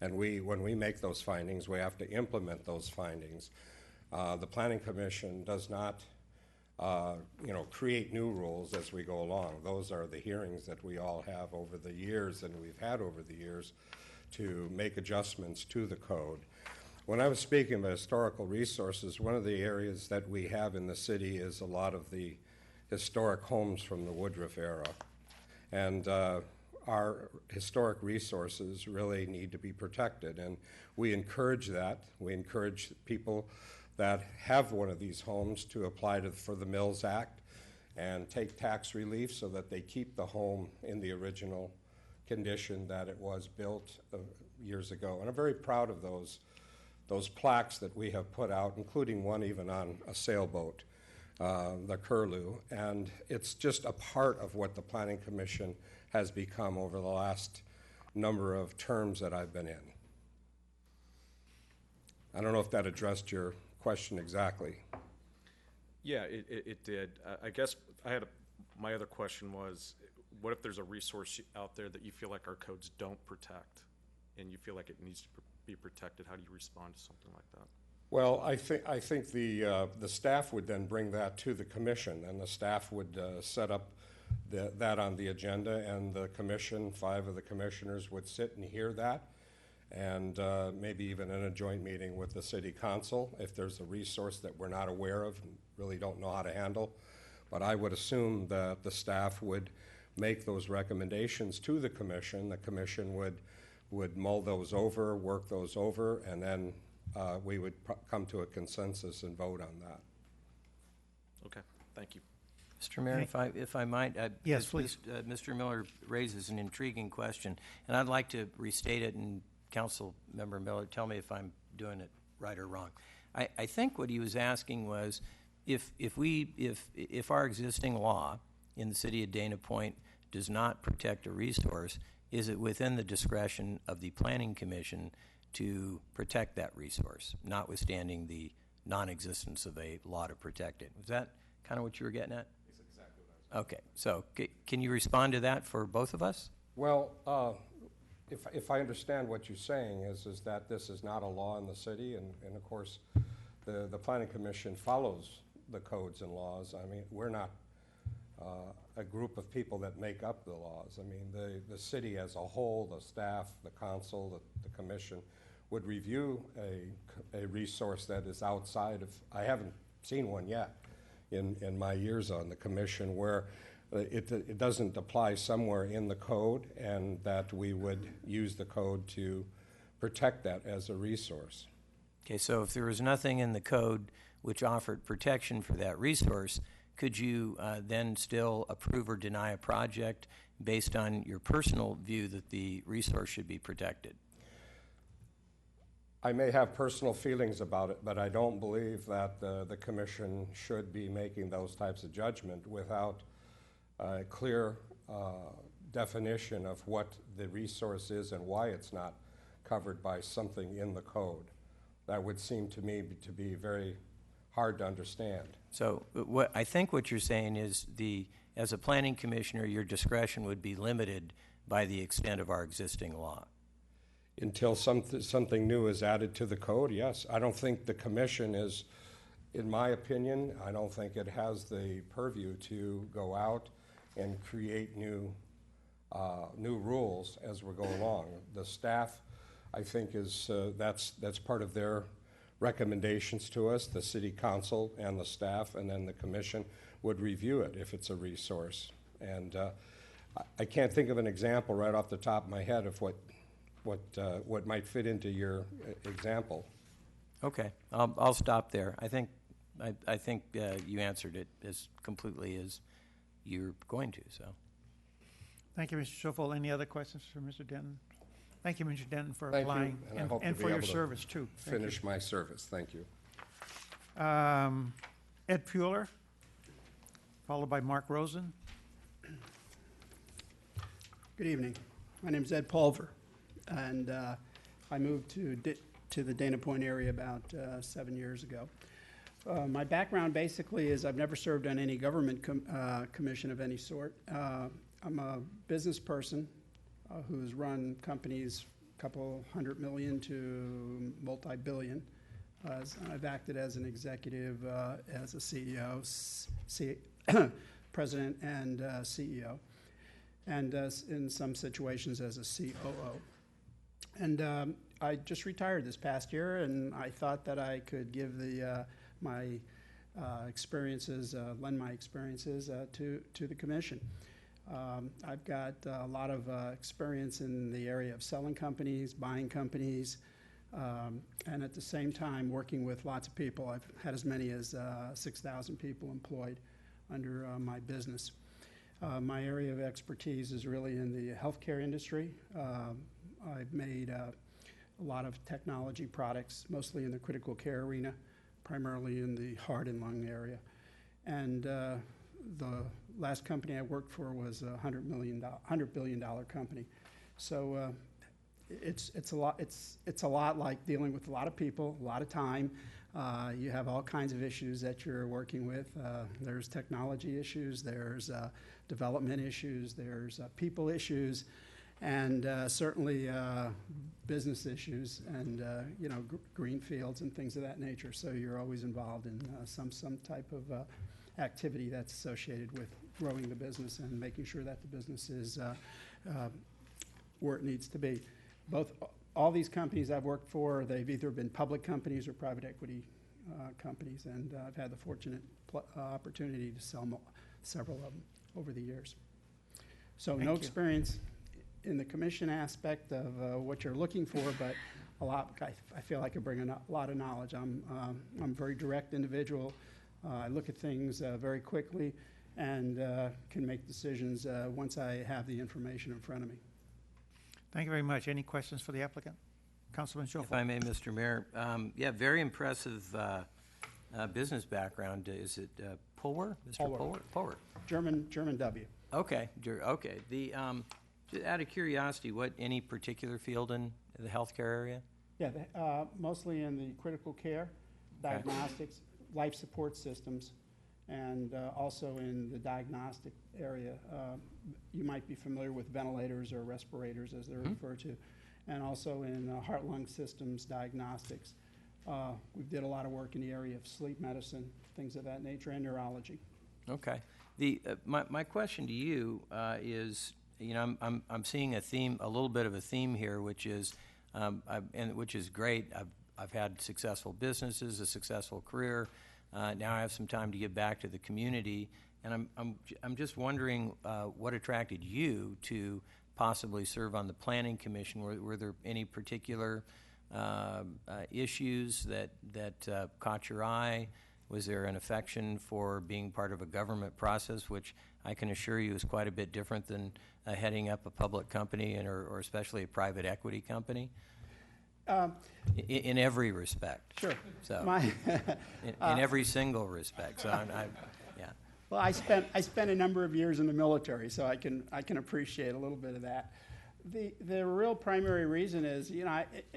and when we make those findings, we have to implement those findings. The Planning Commission does not create new rules as we go along. Those are the hearings that we all have over the years and we've had over the years to make adjustments to the code. When I was speaking about historical resources, one of the areas that we have in the city is a lot of the historic homes from the Woodruff era. And our historic resources really need to be protected, and we encourage that. We encourage people that have one of these homes to apply for the Mills Act and take tax relief so that they keep the home in the original condition that it was built years ago. And I'm very proud of those plaques that we have put out, including one even on a sailboat, the Curlew. And it's just a part of what the Planning Commission has become over the last number of terms that I've been in. I don't know if that addressed your question exactly. Yeah, it did. I guess my other question was, what if there's a resource out there that you feel like our codes don't protect and you feel like it needs to be protected? How do you respond to something like that? Well, I think the staff would then bring that to the commission, and the staff would set up that on the agenda, and the commission, 5 of the commissioners would sit and hear that and maybe even in a joint meeting with the city council, if there's a resource that we're not aware of and really don't know how to handle. But I would assume that the staff would make those recommendations to the commission. The commission would mull those over, work those over, and then we would come to a consensus and vote on that. Okay, thank you. Mr. Mayor, if I might. Yes, please. Mr. Miller raises an intriguing question, and I'd like to restate it, and Council Member Miller, tell me if I'm doing it right or wrong. I think what he was asking was, if our existing law in the city of Dana Point does not protect a resource, is it within the discretion of the Planning Commission to protect that resource, notwithstanding the non-existence of a law to protect it? Was that kind of what you were getting at? That's exactly what I was. Okay, so can you respond to that for both of us? Well, if I understand what you're saying is that this is not a law in the city, and of course, the Planning Commission follows the codes and laws. I mean, we're not a group of people that make up the laws. I mean, the city as a whole, the staff, the council, the commission would review a resource that is outside of, I haven't seen one yet in my years on the commission where it doesn't apply somewhere in the code, and that we would use the code to protect that as a resource. Okay, so if there was nothing in the code which offered protection for that resource, could you then still approve or deny a project based on your personal view that the resource should be protected? I may have personal feelings about it, but I don't believe that the commission should be making those types of judgment without a clear definition of what the resource is and why it's not covered by something in the code. That would seem to me to be very hard to understand. So I think what you're saying is as a planning commissioner, your discretion would be limited by the extent of our existing law. Until something new is added to the code, yes. I don't think the commission is, in my opinion, I don't think it has the purview to go out and create new rules as we go along. The staff, I think, is that's part of their recommendations to us. The city council and the staff, and then the commission would review it if it's a resource. And I can't think of an example right off the top of my head of what might fit into your example. Okay, I'll stop there. I think you answered it as completely as you're going to. So, Thank you, Mr. Schoffel. Any other questions for Mr. Denton? Thank you, Mr. Denton, for Thank you, applying and I hope to and be for your able to service too. Thank you. Finish my service. Thank you. Ed Pueller, followed by Mark Rosen. Good evening. My name is Ed Pulver, and I moved to the Dana Point area about 7 years ago. My background basically is I've never served on any government commission of any sort. I'm a business person who's run companies a couple $100 million to multi-billion. I've acted as an executive, as a CEO, president and CEO, and in some situations as a COO. And I just retired this past year, and I thought that I could give my experiences, lend my experiences to the commission. I've got a lot of experience in the area of selling companies, buying companies, and at the same time working with lots of people. I've had as many as 6,000 people employed under my business. My area of expertise is really in the healthcare industry. I've made a lot of technology products, mostly in the critical care arena, primarily in the heart and lung area. And the last company I worked for was a $100 billion company. So it's a lot like dealing with a lot of people, a lot of time. You have all kinds of issues that you're working with. There's technology issues, there's development issues, there's people issues, and certainly business issues, and green fields and things of that nature. So you're always involved in some type of activity that's associated with growing the business and making sure that the business is where it needs to be. all these companies I've worked for, they've either been public companies or private equity companies, and I've had the fortunate opportunity to sell several of them over the years. So Thank no you. experience in the commission aspect of what you're looking for, but a lot. I feel I can bring a lot of knowledge. I'm a very direct individual. I look at things very quickly and can make decisions once I have the information in front of me. Thank you very much. Any questions for the applicant? Councilman If Schofield. I may, Mr. Mayor, yeah, very impressive business background. Is it Power? Mr. Power. Power. German W. Okay, okay. Just out of curiosity, any particular field in the healthcare area? Yeah, mostly in the critical care, Okay. diagnostics, life support systems, and also in the diagnostic area. You might be familiar with ventilators or respirators, as they're referred to, and also in heart-lung systems diagnostics. We did a lot of work in the area of sleep medicine, things of that nature, and neurology. Okay. My question to you is, I'm seeing a little bit of a theme here, which is, which is great. I've had successful businesses, a successful career. Now I have some time to give back to the community, and I'm just wondering what attracted you to possibly serve on the Planning Commission. Were there any particular issues that caught your eye? Was there an affection for being part of a government process, which I can assure you is quite a bit different than heading up a public company or especially a private equity company? In every respect. Sure. So, My in every single respect. So, yeah. Well, I spent a number of years in the military, so I can appreciate a little bit of that. The real primary reason is,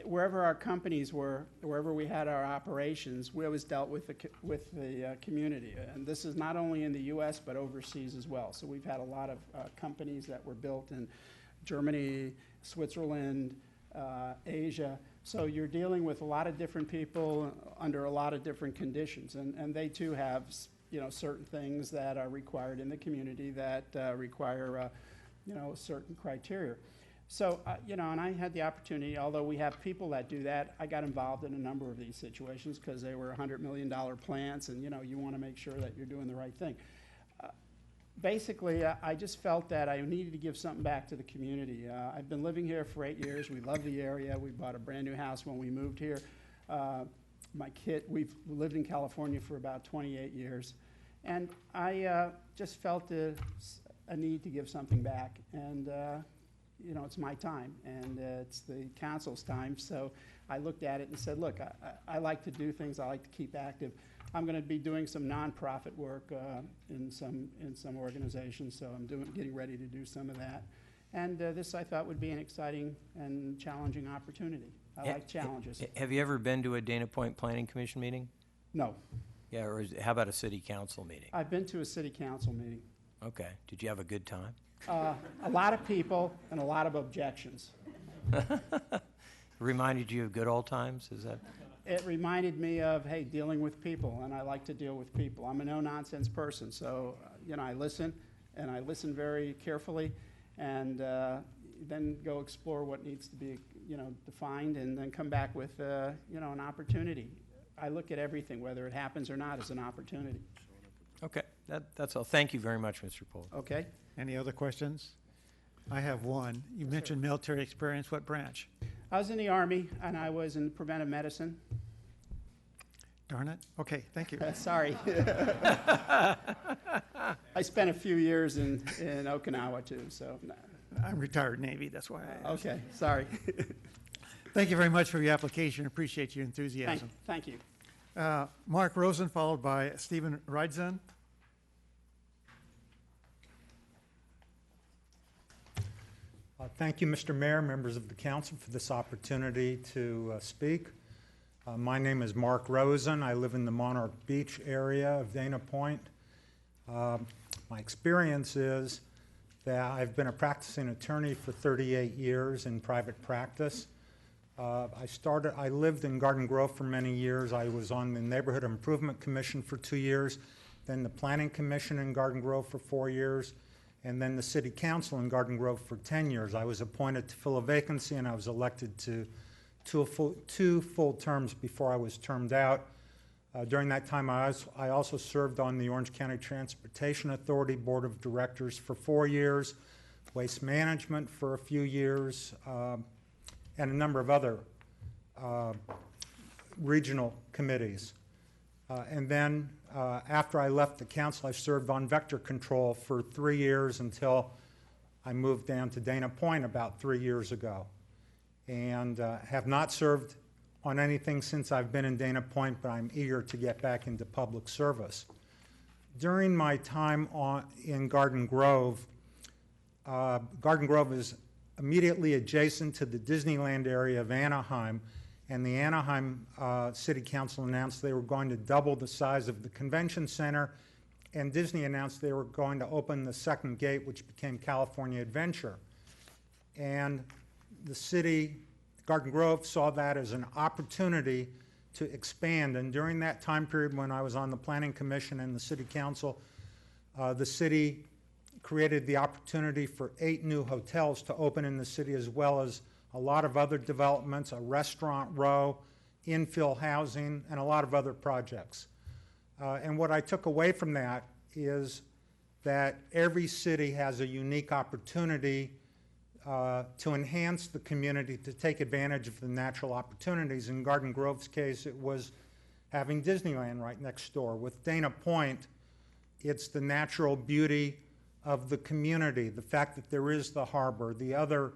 wherever our companies were, wherever we had our operations, we always dealt with the community, and this is not only in the U.S. but overseas as well. So we've had a lot of companies that were built in Germany, Switzerland, Asia. So you're dealing with a lot of different people under a lot of different conditions, and they too have certain things that are required in the community that require certain criteria. So, and I had the opportunity, although we have people that do that, I got involved in a number of these situations because they were $100 million plants, and, you want to make sure that you're doing the right thing. Basically, I just felt that I needed to give something back to the community. I've been living here for 8 years. We love the area. We bought a brand new house when we moved here. We've lived in California for about 28 years. And I just felt a need to give something back. And, it's my time, and it's the council's time. So I looked at it and said, look, I like to do things. I like to keep active. I'm going to be doing some nonprofit work in some organizations, so I'm getting ready to do some of that. And this, I thought, would be an exciting and challenging opportunity. I like challenges. Have you ever been to a Dana Point Planning Commission meeting? No. Yeah, or how about a city council meeting? I've been to a city council meeting. Okay. Did you have a good time? A lot of people and a lot of objections. Reminded you of good old times? Is that? It reminded me of, hey, dealing with people, and I like to deal with people. I'm a no-nonsense person, so, I listen, and I listen very carefully, and then go explore what needs to be, defined, and then come back with, an opportunity. I look at everything, whether it happens or not, as an opportunity. Okay, that's all. Thank you very much, Mr. Pohl. Okay. Any other questions? I have one. You mentioned military experience. What branch? I was in the Army, and I was in preventive medicine. Darn it. Okay, thank you. Sorry. I spent a few years in Okinawa, too, so. I'm retired Navy, that's why I asked. Okay, sorry. Thank you very much for your application. Appreciate your enthusiasm. Thank you. Mark Rosen, followed by Stephen Ridzen. Thank you, Mr. Mayor, members of the council, for this opportunity to speak. My name is Mark Rosen. I live in the Monarch Beach area of Dana Point. My experience is that I've been a practicing attorney for 38 years in private practice. I lived in Garden Grove for many years. I was on the Neighborhood Improvement Commission for 2 years, then the Planning Commission in Garden Grove for 4 years, and then the City Council in Garden Grove for 10 years. I was appointed to fill a vacancy, and I was elected to two full terms before I was termed out. During that time, I also served on the Orange County Transportation Authority Board of Directors for 4 years, Waste Management for a few years, and a number of other regional committees. And then after I left the council, I served on Vector Control for 3 years until I moved down to Dana Point about 3 years ago. And have not served on anything since I've been in Dana Point, but I'm eager to get back into public service. During my time in Garden Grove is immediately adjacent to the Disneyland area of Anaheim, and the Anaheim City Council announced they were going to double the size of the convention center, and Disney announced they were going to open the second gate, which became California Adventure. And the city, Garden Grove, saw that as an opportunity to expand. And during that time period when I was on the Planning Commission and the City Council, the city created the opportunity for 8 new hotels to open in the city, as well as a lot of other developments, a restaurant row, infill housing, and a lot of other projects. And what I took away from that is that every city has a unique opportunity to enhance the community, to take advantage of the natural opportunities. In Garden Grove's case, it was having Disneyland right next door. With Dana Point, it's the natural beauty of the community, the fact that there is the harbor, the other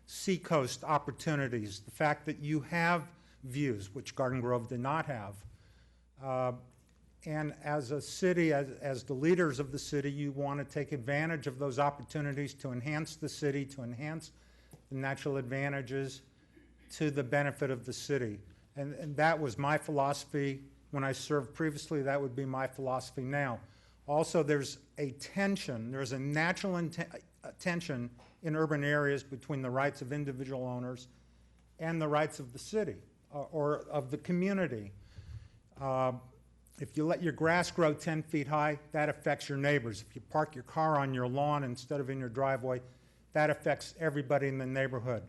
seacoast opportunities, the fact that you have views, which Garden Grove did not have. And as a city, as the leaders of the city, you want to take advantage of those opportunities to enhance the city, to enhance the natural advantages to the benefit of the city. And that was my philosophy when I served previously. That would be my philosophy now. Also, there's a tension, there's a natural tension in urban areas between the rights of individual owners and the rights of the city or of the community. If you let your grass grow 10 feet high, that affects your neighbors. If you park your car on your lawn instead of in your driveway, that affects everybody in the neighborhood.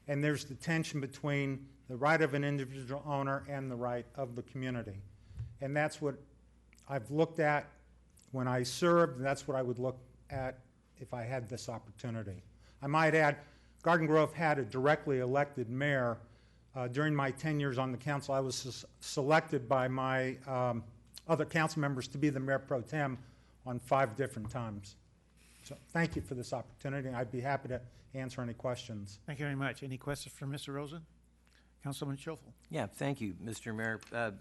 And there's the tension between the right of an individual owner and the right of the community. And that's what I've looked at when I served, and that's what I would look at if I had this opportunity. I might add, Garden Grove had a directly elected mayor. During my 10 years on the council, I was selected by my other council members to be the mayor pro tem on 5 different times. So thank you for this opportunity. I'd be happy to answer any questions. Thank you very much. Any questions for Mr. Rosen? Councilman Schoeffel. Yeah, thank you, Mr. Mayor. A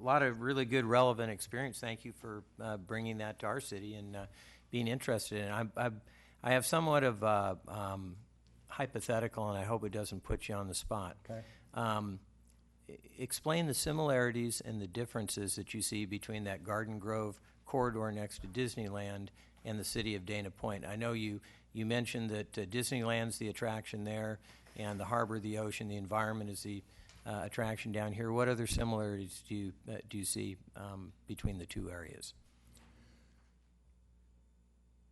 lot of really good, relevant experience. Thank you for bringing that to our city and being interested in it. I have somewhat of hypothetical, and I hope it doesn't put you on the spot. Okay. Explain the similarities and the differences that you see between that Garden Grove corridor next to Disneyland and the city of Dana Point. I know you mentioned that Disneyland's the attraction there, and the harbor, the ocean, the environment is the attraction down here. What other similarities do you see between the two areas?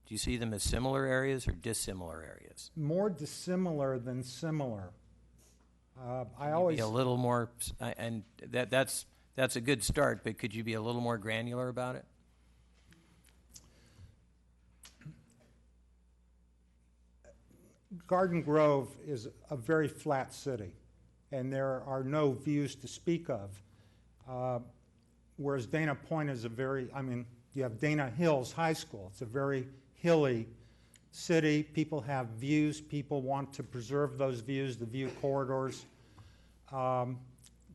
Do you see them as similar areas or dissimilar areas? More dissimilar than similar. I Be always a little more, and that's a good start, but could you be a little more granular about it? Garden Grove is a very flat city, and there are no views to speak of. Whereas Dana Point is you have Dana Hills High School. It's a very hilly city. People have views. People want to preserve those views, the view corridors.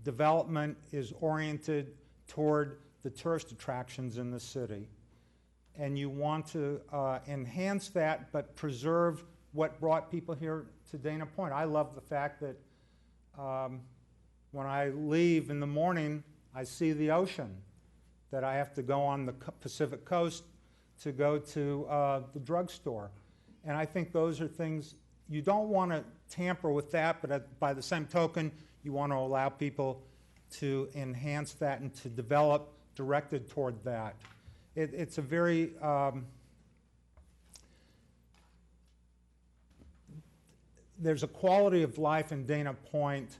Development is oriented toward the tourist attractions in the city. And you want to enhance that, but preserve what brought people here to Dana Point. I love the fact that when I leave in the morning, I see the ocean, that I have to go on the Pacific coast to go to the drugstore. And I think those are things, you don't want to tamper with that, but by the same token, you want to allow people to enhance that and to develop directed toward that. It's a very there's a quality of life in Dana Point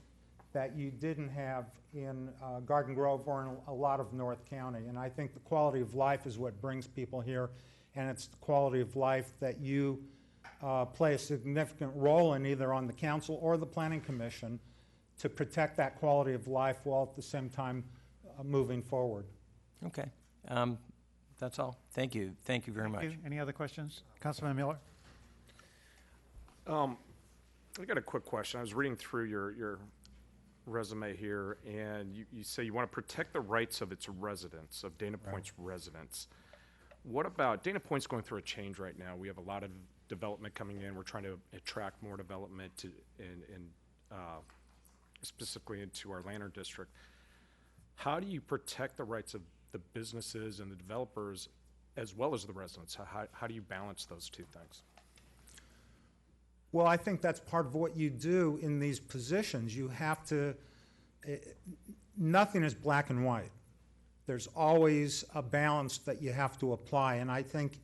that you didn't have in Garden Grove or in a lot of North County. And I think the quality of life is what brings people here, and it's the quality of life that you play a significant role in, either on the council or the planning commission, to protect that quality of life while at the same time moving forward. Okay. That's all. Thank you. Thank you very much. Any other questions? Councilman Miller? I got a quick question. I was reading through your resume here, and you say you want to protect the rights of its residents, of Dana Point's residents. What about, Dana Point's going through a change right now. We have a lot of development coming in. We're trying to attract more development specifically into our Lantern District. How do you protect the rights of the businesses and the developers as well as the residents? How do you balance those two things? Well, I think that's part of what you do in these positions. You have to, nothing is black and white. There's always a balance that you have to apply. And I think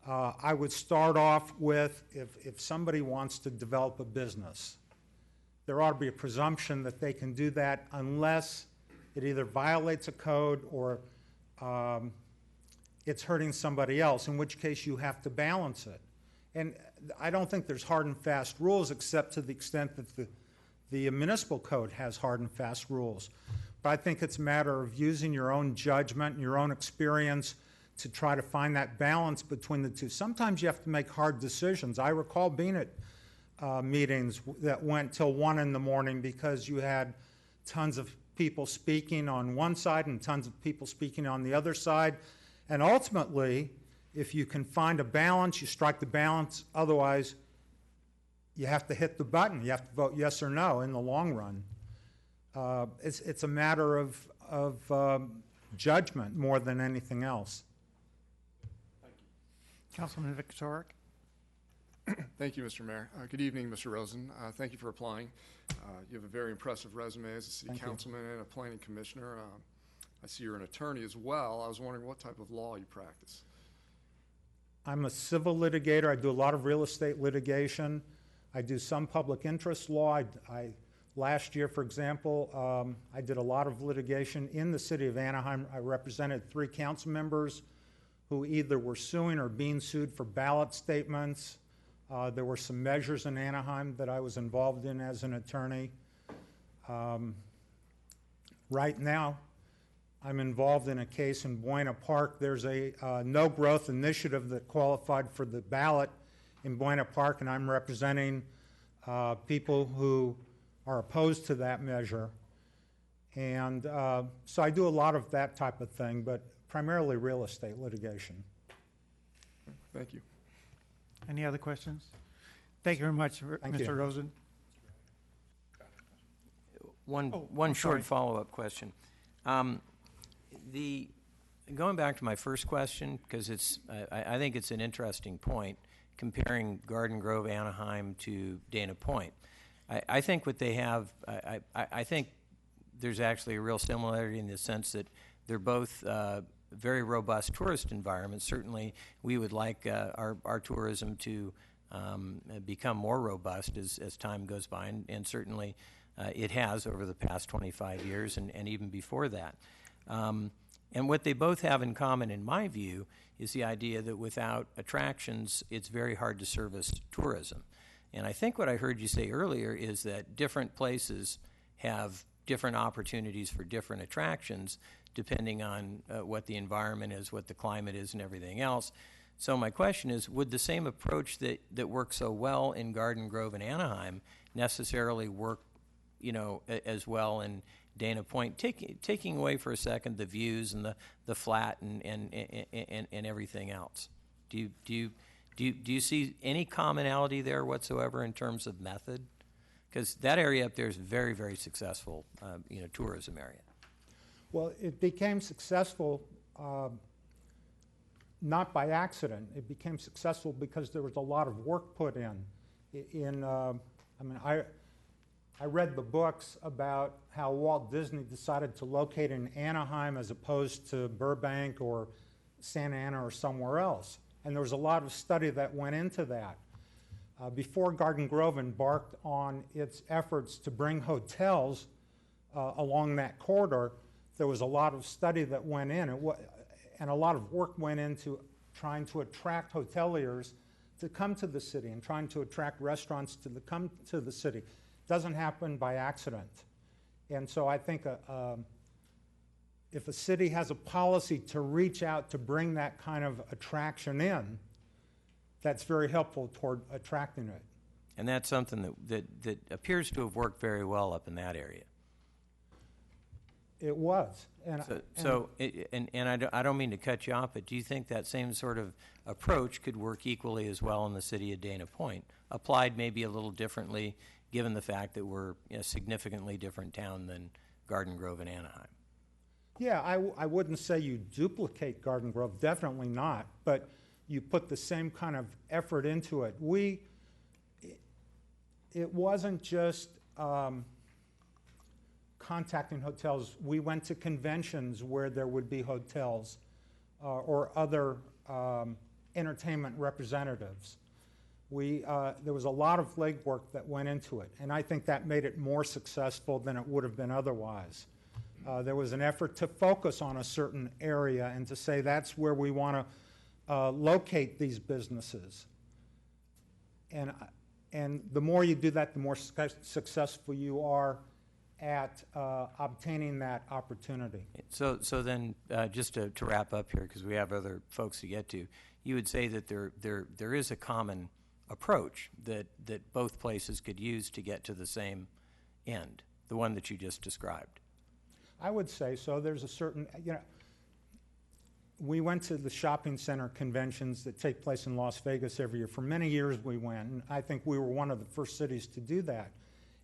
I would start off with, if somebody wants to develop a business, there ought to be a presumption that they can do that unless it either violates a code or it's hurting somebody else, in which case you have to balance it. And I don't think there's hard and fast rules, except to the extent that the municipal code has hard and fast rules. But I think it's a matter of using your own judgment and your own experience to try to find that balance between the two. Sometimes you have to make hard decisions. I recall being at meetings that went till 1 in the morning because you had tons of people speaking on one side and tons of people speaking on the other side. And ultimately, if you can find a balance, you strike the balance. Otherwise, you have to hit the button. You have to vote yes or no in the long run. It's a matter of judgment more than anything else. Thank you. Councilman Victoric? Thank you, Mr. Mayor. Good evening, Mr. Rosen. Thank you for applying. You have a very impressive resume as a city councilman and a planning commissioner. I see you're an attorney as well. I was wondering what type of law you practice. I'm a civil litigator. I do a lot of real estate litigation. I do some public interest law. Last year, for example, I did a lot of litigation in the city of Anaheim. I represented 3 council members who either were suing or being sued for ballot statements. There were some measures in Anaheim that I was involved in as an attorney. Right now, I'm involved in a case in Buena Park. There's a no-growth initiative that qualified for the ballot in Buena Park, and I'm representing people who are opposed to that measure. And so I do a lot of that type of thing, but primarily real estate litigation. Thank you. Any other questions? Thank you very much, Mr. Rosen. One short follow-up question. Going back to my first question, because I think it's an interesting point, comparing Garden Grove, Anaheim to Dana Point. I think what they have, I think there's actually a real similarity in the sense that they're both very robust tourist environments. Certainly, we would like our tourism to become more robust as time goes by, and certainly it has over the past 25 years and even before that. And what they both have in common, in my view, is the idea that without attractions, it's very hard to service tourism. And I think what I heard you say earlier is that different places have different opportunities for different attractions depending on what the environment is, what the climate is, and everything else. So my question is, would the same approach that works so well in Garden Grove and Anaheim necessarily work, as well in Dana Point, taking away for a second the views and the flat and everything else? Do you see any commonality there whatsoever in terms of method? Because that area up there is very, very successful, tourism area. Well, it became successful not by accident. It became successful because there was a lot of work put in. I read the books about how Walt Disney decided to locate in Anaheim as opposed to Burbank or Santa Ana or somewhere else. And there was a lot of study that went into that. Before Garden Grove embarked on its efforts to bring hotels along that corridor, there was a lot of study that went in, and a lot of work went into trying to attract hoteliers to come to the city and trying to attract restaurants to come to the city. It doesn't happen by accident. And so I think if a city has a policy to reach out to bring that kind of attraction in, that's very helpful toward attracting it. And that's something that appears to have worked very well up in that area. It was. I don't mean to cut you off, but do you think that same sort of approach could work equally as well in the city of Dana Point, applied maybe a little differently, given the fact that we're a significantly different town than Garden Grove and Anaheim? Yeah, I wouldn't say you duplicate Garden Grove, definitely not, but you put the same kind of effort into it. It wasn't just contacting hotels. We went to conventions where there would be hotels or other entertainment representatives. There was a lot of legwork that went into it, and I think that made it more successful than it would have been otherwise. There was an effort to focus on a certain area and to say that's where we want to locate these businesses. And the more you do that, the more successful you are at obtaining that opportunity. So then, just to wrap up here, because we have other folks to get to, you would say that there is a common approach that both places could use to get to the same end, the one that you just described. I would say so. There's a certain, we went to the shopping center conventions that take place in Las Vegas every year. For many years we went, and I think we were one of the first cities to do that.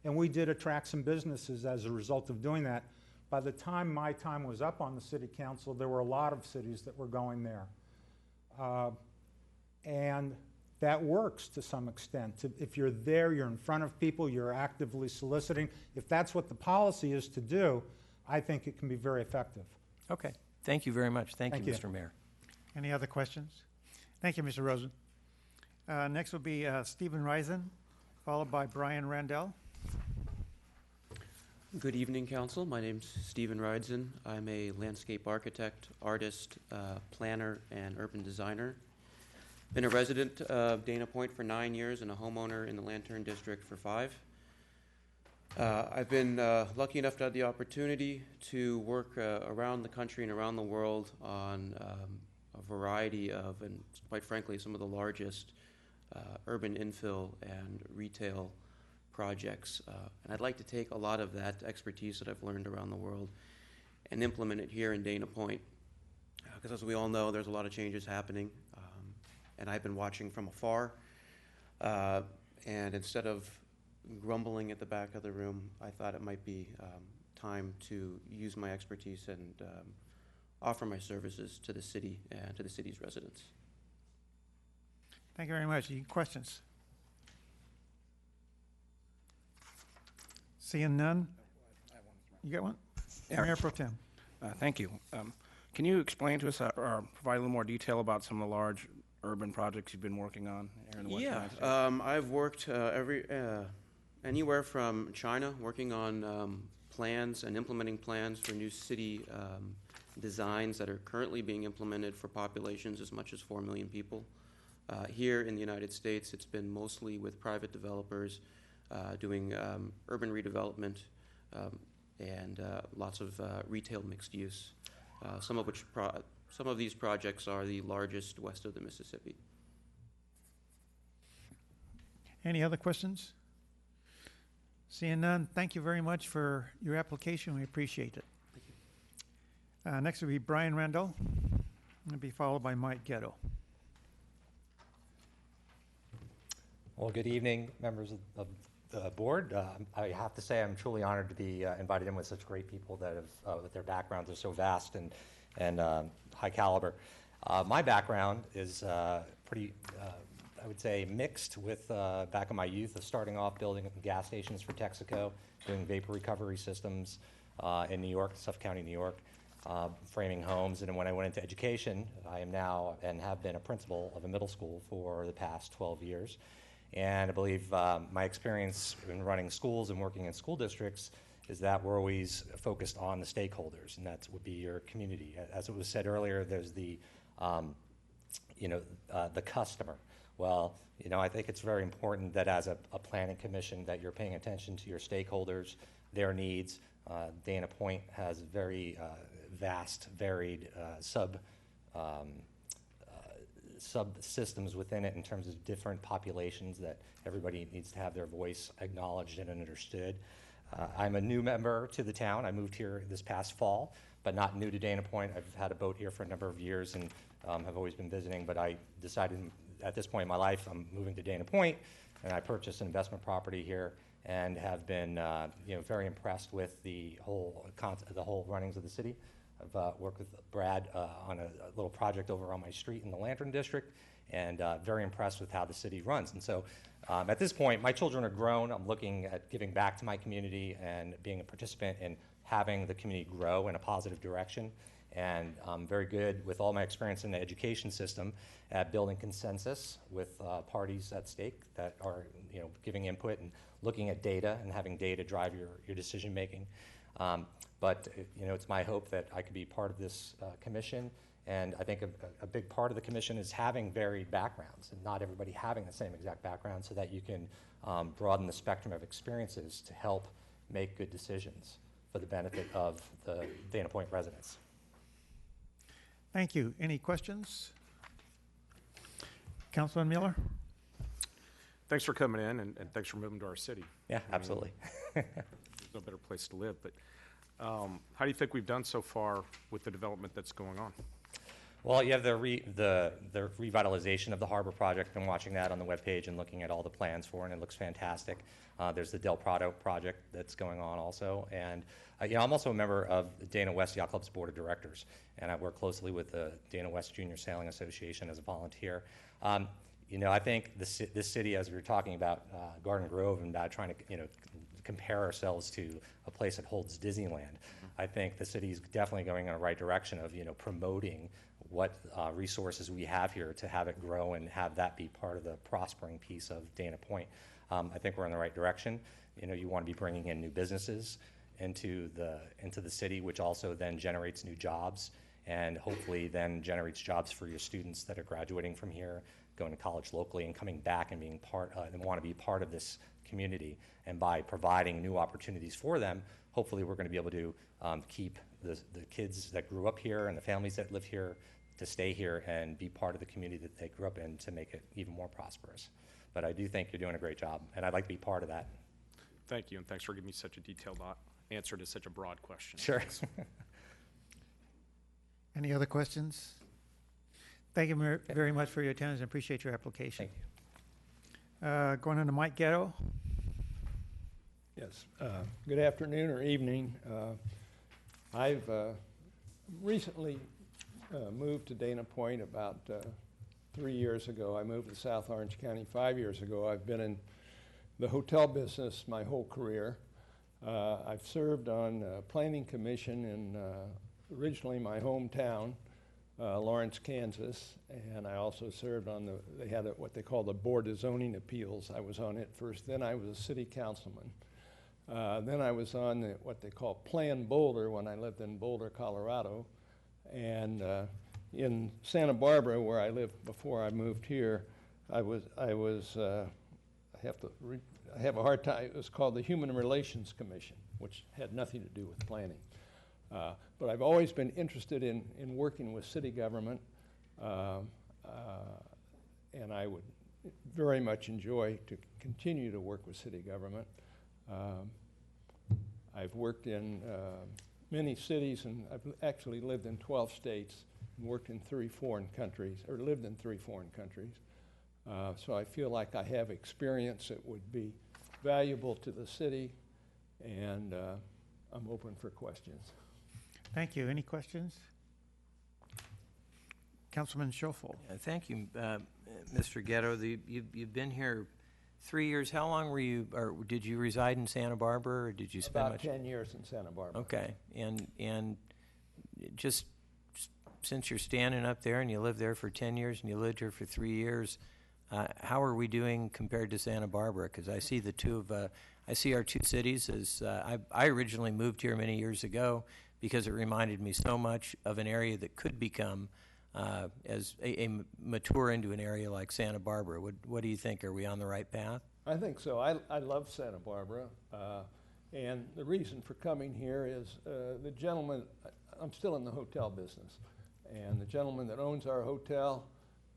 And we did attract some businesses as a result of doing that. By the time my time was up on the city council, there were a lot of cities that were going there. And that works to some extent. If you're there, you're in front of people, you're actively soliciting. If that's what the policy is to do, I think it can be very effective. Okay. Thank you very much. Thank you, Mr. Mayor. Any other questions? Thank you, Mr. Rosen. Next will be Stephen Reisen, followed by Brian Randell. Good evening, Council. My name's Stephen Reisen. I'm a landscape architect, artist, planner, and urban designer. Been a resident of Dana Point for 9 years and a homeowner in the Lantern District for 5. I've been lucky enough to have the opportunity to work around the country and around the world on a variety of, and quite frankly, some of the largest urban infill and retail projects. And I'd like to take a lot of that expertise that I've learned around the world and implement it here in Dana Point. Because as we all know, there's a lot of changes happening. And I've been watching from afar. And instead of grumbling at the back of the room, I thought it might be time to use my expertise and offer my services to the city and to the city's residents. Thank you very much. Any questions? Seeing none? You got one? Yeah. Mayor Pro Tem. Thank you. Can you explain to us or provide a little more detail about some of the large urban projects you've been working on here in the Western United States? I've worked anywhere from China, working on plans and implementing plans for new city designs that are currently being implemented for populations as much as 4 million people. Here in the United States, it's been mostly with private developers doing urban redevelopment and lots of retail mixed use. Some of these projects are the largest west of the Mississippi. Any other questions? Seeing none, thank you very much for your application. We appreciate it. Thank you. Next will be Brian Randall, and be followed by Mike Ghetto. Well, good evening, members of the board. I have to say I'm truly honored to be invited in with such great people that have, that their backgrounds are so vast and high caliber. My background is pretty, I would say, mixed with back in my youth of starting off building gas stations for Texaco, doing vapor recovery systems in New York, Suffolk County, New York, framing homes. And then when I went into education, I am now and have been a principal of a middle school for the past 12 years. And I believe my experience in running schools and working in school districts is that we're always focused on the stakeholders, and that would be your community. As it was said earlier, there's the customer. Well, I think it's very important that as a planning commission that you're paying attention to your stakeholders, their needs. Dana Point has very vast, varied subsystems within it in terms of different populations that everybody needs to have their voice acknowledged and understood. I'm a new member to the town. I moved here this past fall, but not new to Dana Point. I've had a boat here for a number of years and have always been visiting, but I decided at this point in my life I'm moving to Dana Point, and I purchased an investment property here and have been very impressed with the whole runnings of the city. I've worked with Brad on a little project over on my street in the Lantern District, and very impressed with how the city runs. And so at this point, my children are grown. I'm looking at giving back to my community and being a participant in having the community grow in a positive direction. And I'm very good with all my experience in the education system at building consensus with parties at stake that are giving input and looking at data and having data drive your decision making. But it's my hope that I could be part of this commission, and I think a big part of the commission is having varied backgrounds and not everybody having the same exact background, so that you can broaden the spectrum of experiences to help make good decisions for the benefit of the Dana Point residents. Thank you. Any questions? Councilman Mueller? Thanks for coming in, and thanks for moving to our city. Yeah, absolutely. There's no better place to live. But how do you think we've done so far with the development that's going on? Well, you have the revitalization of the harbor project. Been watching that on the webpage and looking at all the plans for it, and it looks fantastic. There's the Del Prado project that's going on also. And I'm also a member of the Dana West Yacht Club's board of directors, and I work closely with the Dana West Junior Sailing Association as a volunteer. I think this city, as we were talking about Garden Grove and about trying to compare ourselves to a place that holds Disneyland, I think the city is definitely going in the right direction of promoting what resources we have here to have it grow and have that be part of the prospering piece of Dana Point. I think we're in the right direction. You want to be bringing in new businesses into the city, which also then generates new jobs, and hopefully then generates jobs for your students that are graduating from here, going to college locally and coming back and being and want to be part of this community. And by providing new opportunities for them, hopefully we're going to be able to keep the kids that grew up here and the families that live here to stay here and be part of the community that they grew up in, to make it even more prosperous. But I do think you're doing a great job, and I'd like to be part of that. Thank you, and thanks for giving me such a detailed answer to such a broad question. Sure. Any other questions? Thank you very much for your attendance. I appreciate your application. Thank you. Going on to Mike Ghetto. Yes. Good afternoon or evening. I've recently moved to Dana Point about 3 years ago. I moved to South Orange County 5 years ago. I've been in the hotel business my whole career. I've served on planning commission in originally my hometown, Lawrence, Kansas, and I also served on they had what they call the Board of Zoning Appeals. I was on it first. Then I was a city councilman. Then I was on what they call Plan Boulder when I lived in Boulder, Colorado. And in Santa Barbara, where I lived before I moved here, I have a hard time. It was called the Human Relations Commission, which had nothing to do with planning. But I've always been interested in working with city government, and I would very much enjoy to continue to work with city government. I've worked in many cities, and I've actually lived in 12 states and worked in 3 foreign countries, or lived in 3 foreign countries. So I feel like I have experience that would be valuable to the city, and I'm open for questions. Thank you. Any questions? Councilman Schoeffel. Thank you, Mr. Ghetto. You've been here 3 years. How long were you, or did you reside in Santa Barbara, or did you spend about 10 years in Santa Barbara? Okay, and just since you're standing up there and you lived there for 10 years and you lived here for 3 years, how are we doing compared to Santa Barbara? Because I see I see our two cities as, I originally moved here many years ago because it reminded me so much of an area that could become as mature into an area like Santa Barbara. What do you think? Are we on the right path? I think so. I love Santa Barbara. And the reason for coming here is the gentleman, I'm still in the hotel business, and the gentleman that owns our hotel,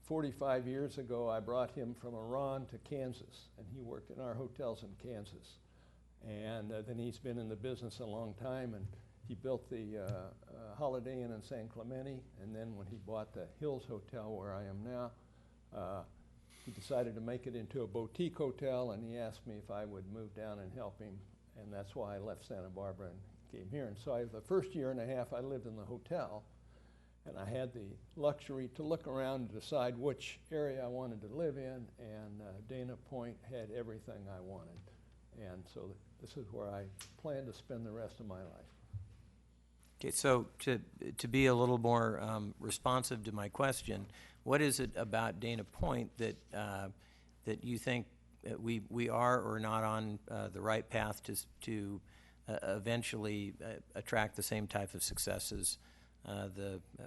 45 years ago, I brought him from Iran to Kansas, and he worked in our hotels in Kansas. And then he's been in the business a long time, and he built the Holiday Inn in San Clemente, and then when he bought the Hills Hotel where I am now, he decided to make it into a boutique hotel, and he asked me if I would move down and help him, and that's why I left Santa Barbara and came here. And so the first year and a half I lived in the hotel, and I had the luxury to look around and decide which area I wanted to live in, and Dana Point had everything I wanted. And so this is where I plan to spend the rest of my life. Okay, so to be a little more responsive to my question, what is it about Dana Point that that you think we are or not on the right path to eventually attract the same type of success as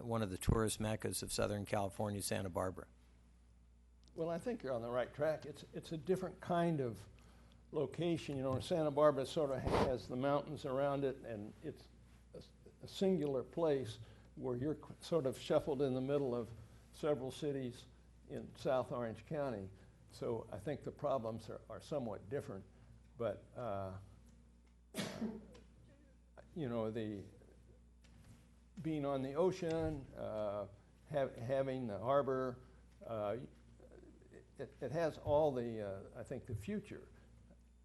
one of the tourist meccas of Southern California, Santa Barbara? Well, I think you're on the right track. It's a different kind of location. You know, Santa Barbara sort of has the mountains around it, and it's a singular place where you're sort of shuffled in the middle of several cities in South Orange County. So I think the problems are somewhat different, but you know, being on the ocean, having the harbor, it has all the, I think, the future.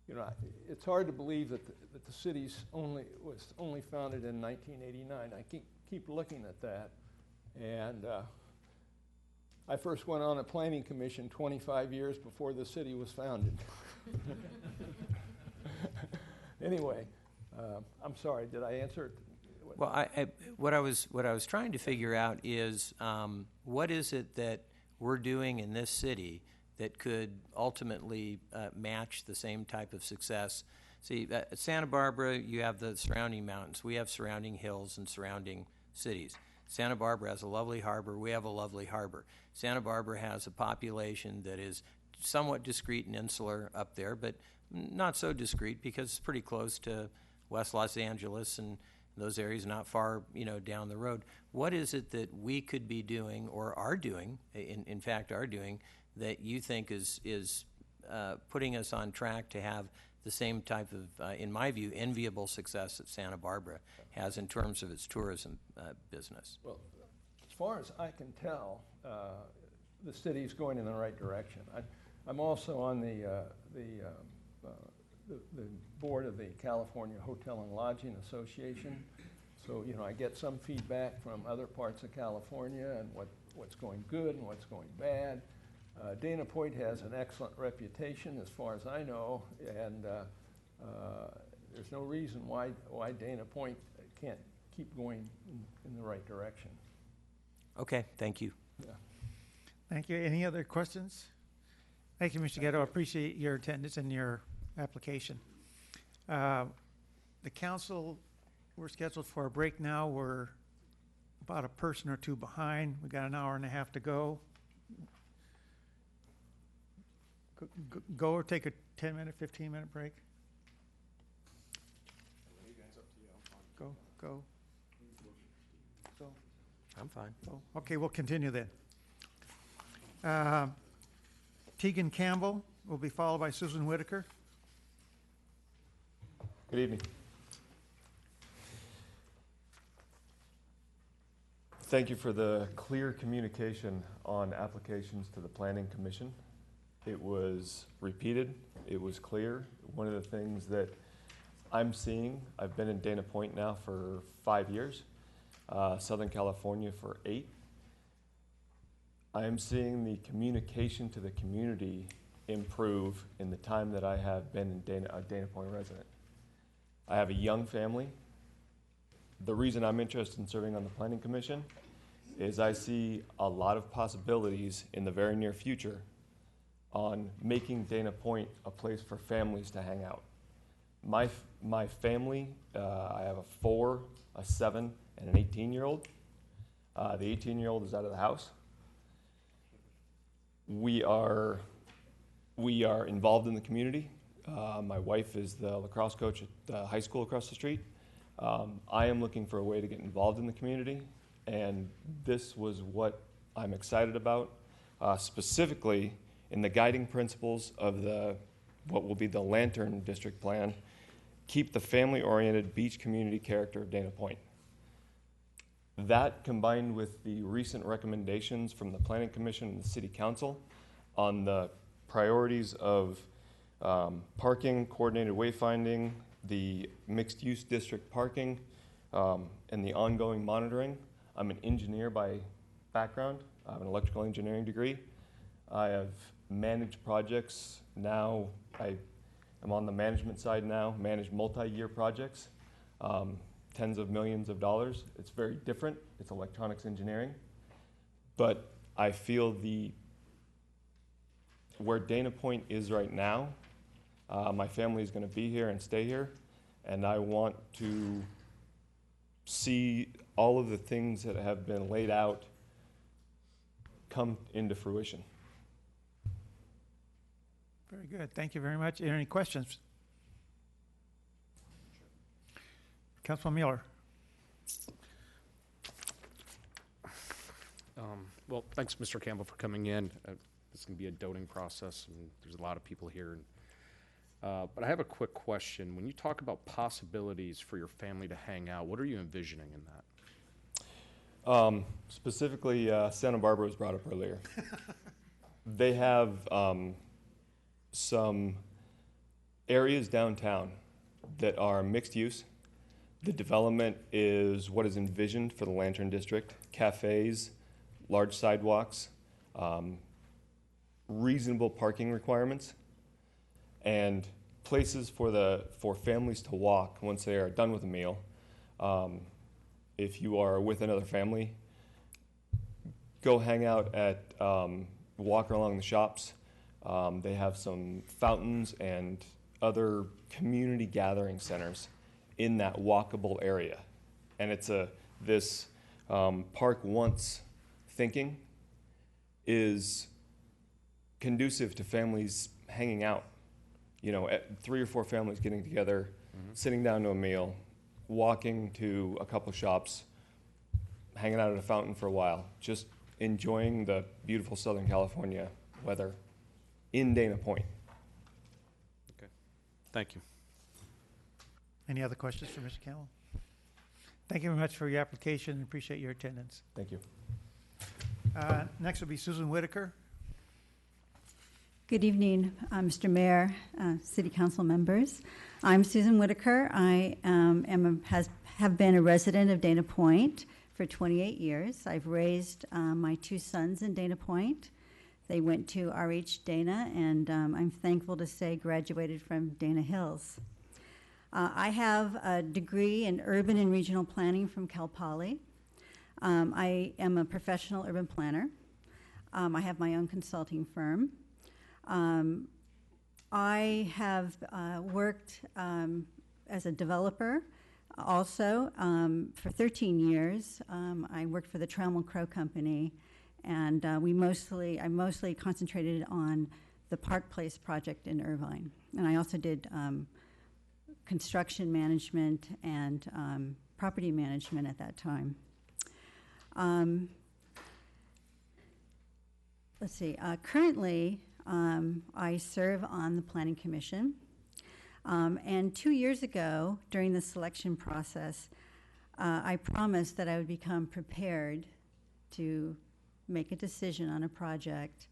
You know, it's hard to believe that the city's was only founded in 1989. I keep looking at that, and I first went on a planning commission 25 years before the city was founded. Anyway, I'm sorry. Did I answer it? Well, what I was trying to figure out is what is it that we're doing in this city that could ultimately match the same type of success. See, at Santa Barbara, you have the surrounding mountains. We have surrounding hills and surrounding cities. Santa Barbara has a lovely harbor. We have a lovely harbor. Santa Barbara has a population that is somewhat discreet and insular up there, but not so discreet because it's pretty close to West Los Angeles and those areas not far, you know, down the road. What is it that we could be doing or are doing, in fact are doing, that you think is putting us on track to have the same type of, in my view, enviable success that Santa Barbara has in terms of its tourism business? Well, as far as I can tell, the city's going in the right direction. I'm also on the board of the California Hotel and Lodging Association. So, you know, I get some feedback from other parts of California and what's going good and what's going bad. Dana Point has an excellent reputation as far as I know, and there's no reason why Dana Point can't keep going in the right direction. Okay, thank you. Yeah. Thank you. Any other questions? Thank you, Mr. Ghetto. I appreciate your attendance and your application. The council, we're scheduled for a break now. We're about a person or two behind. We got an hour and a half to go. Go or take a 10-minute, 15-minute break? Go. I'm fine. Okay, we'll continue then. Tegan Campbell will be followed by Susan Whitaker. Good evening. Thank you for the clear communication on applications to the Planning Commission. It was repeated, it was clear. One of the things that I'm seeing, I've been in Dana Point now for 5 years, Southern California for 8. I am seeing the communication to the community improve in the time that I have been a Dana Point resident. I have a young family. The reason I'm interested in serving on the Planning Commission is I see a lot of possibilities in the very near future on making Dana Point a place for families to hang out. My family, I have a 4, a 7, and an 18-year-old. The 18-year-old is out of the house. We are involved in the community. My wife is the lacrosse coach at the high school across the street. I am looking for a way to get involved in the community, and this was what I'm excited about, specifically in the guiding principles of what will be the Lantern District Plan. Keep the family-oriented beach community character of Dana Point. That, combined with the recent recommendations from the Planning Commission and the City Council on the priorities of parking, coordinated wayfinding, the mixed-use district parking, and the ongoing monitoring. I'm an engineer by background. I have an electrical engineering degree. I have managed projects now. I am on the management side now, manage multi-year projects, tens of millions of dollars. It's very different. It's electronics engineering. But I feel where Dana Point is right now, my family is going to be here and stay here, and I want to see all of the things that have been laid out come into fruition. Very good. Thank you very much. Are there any questions? Councilman Mueller. Well, thanks, Mr. Campbell, for coming in. This can be a doting process, and there's a lot of people here. But I have a quick question. When you talk about possibilities for your family to hang out, what are you envisioning in that? Specifically, Santa Barbara was brought up earlier. They have some areas downtown that are mixed use. The development is what is envisioned for the Lantern District: cafes, large sidewalks, reasonable parking requirements, and places for families to walk once they are done with a meal. If you are with another family, go hang out at, walk along the shops. They have some fountains and other community gathering centers in that walkable area. And it's this park once thinking is conducive to families hanging out. You know, 3 or 4 families getting together, sitting down to a meal, walking to a couple shops, hanging out at a fountain for a while, just enjoying the beautiful Southern California weather in Dana Point. Okay. Thank you. Any other questions for Mr. Campbell? Thank you very much for your application and appreciate your attendance. Thank you. Next will be Susan Whitaker. Good evening, Mr. Mayor, City Council members. I'm Susan Whitaker. I have been a resident of Dana Point for 28 years. I've raised my 2 sons in Dana Point. They went to RH Dana, and I'm thankful to say graduated from Dana Hills. I have a degree in urban and regional planning from Cal Poly. I am a professional urban planner. I have my own consulting firm. I have worked as a developer also for 13 years. I worked for the Trammell Crow Company, and I mostly concentrated on the Park Place project in Irvine. And I also did construction management and property management at that time. Let's see, currently I serve on the Planning Commission. And 2 years ago, during the selection process, I promised that I would become prepared to make a decision on a project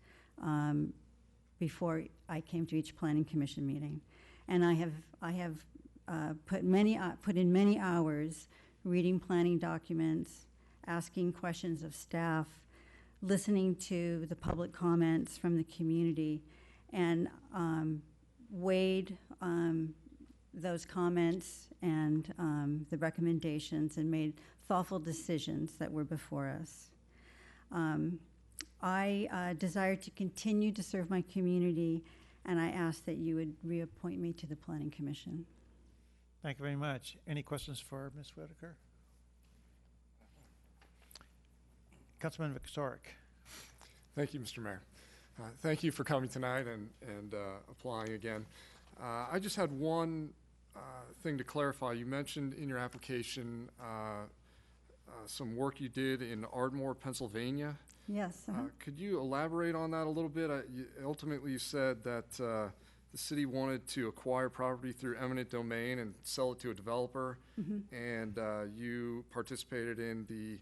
before I came to each Planning Commission meeting. And I have put in many hours reading planning documents, asking questions of staff, listening to the public comments from the community, and weighed those comments and the recommendations and made thoughtful decisions that were before us. I desire to continue to serve my community, and I ask that you would reappoint me to the Planning Commission. Thank you very much. Any questions for Ms. Whitaker? Councilman Victoric. Thank you, Mr. Mayor. Thank you for coming tonight and applying again. I just had one thing to clarify. You mentioned in your application some work you did in Ardmore, Pennsylvania. Yes. Could you elaborate on that a little bit? Ultimately, you said that the city wanted to acquire property through eminent domain and sell it to a developer, and you participated in the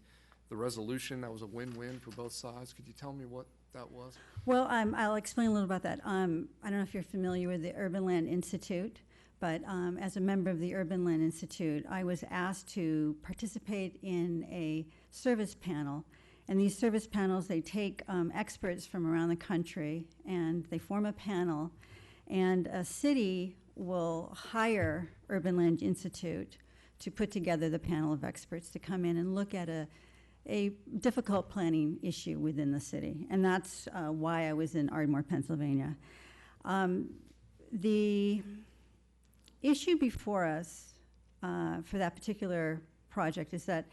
resolution that was a win-win for both sides. Could you tell me what that was? Well, I'll explain a little about that. I don't know if you're familiar with the Urban Land Institute, but as a member of the Urban Land Institute, I was asked to participate in a service panel. And these service panels, they take experts from around the country, and they form a panel, and a city will hire Urban Land Institute to put together the panel of experts to come in and look at a difficult planning issue within the city. And that's why I was in Ardmore, Pennsylvania. The issue before us for that particular project is that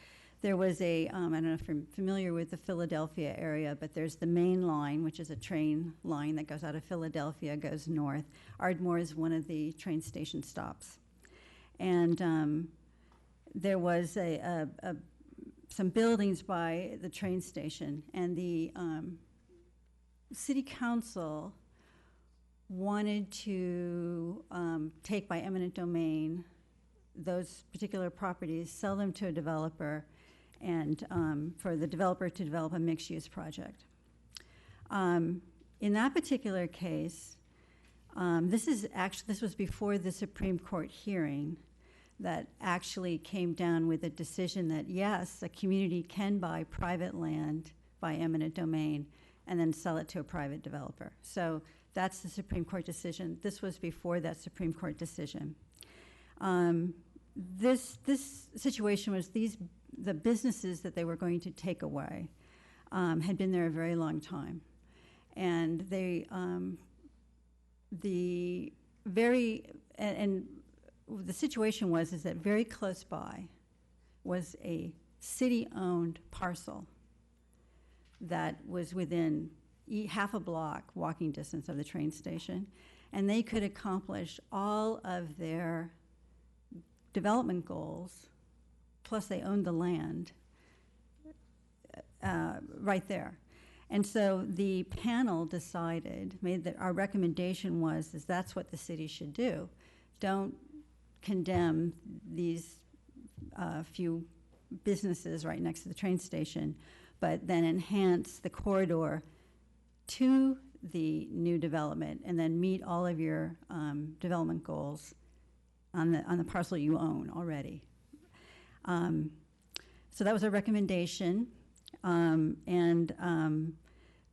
there was I don't know if you're familiar with the Philadelphia area, but there's the main line, which is a train line that goes out of Philadelphia, goes north. Ardmore is one of the train station stops. And there was some buildings by the train station, and the city council wanted to take by eminent domain those particular properties, sell them to a developer, and for the developer to develop a mixed-use project. In that particular case, this was before the Supreme Court hearing that actually came down with a decision that, yes, a community can buy private land by eminent domain and then sell it to a private developer. So that's the Supreme Court decision. This was before that Supreme Court decision. This situation was the businesses that they were going to take away had been there a very long time. And the situation was that very close by was a city-owned parcel that was within half a block walking distance of the train station, and they could accomplish all of their development goals, plus they owned the land right there. And so the panel made that our recommendation was that's what the city should do. Don't condemn these few businesses right next to the train station, but then enhance the corridor to the new development, and then meet all of your development goals on the parcel you own already. So that was a recommendation, and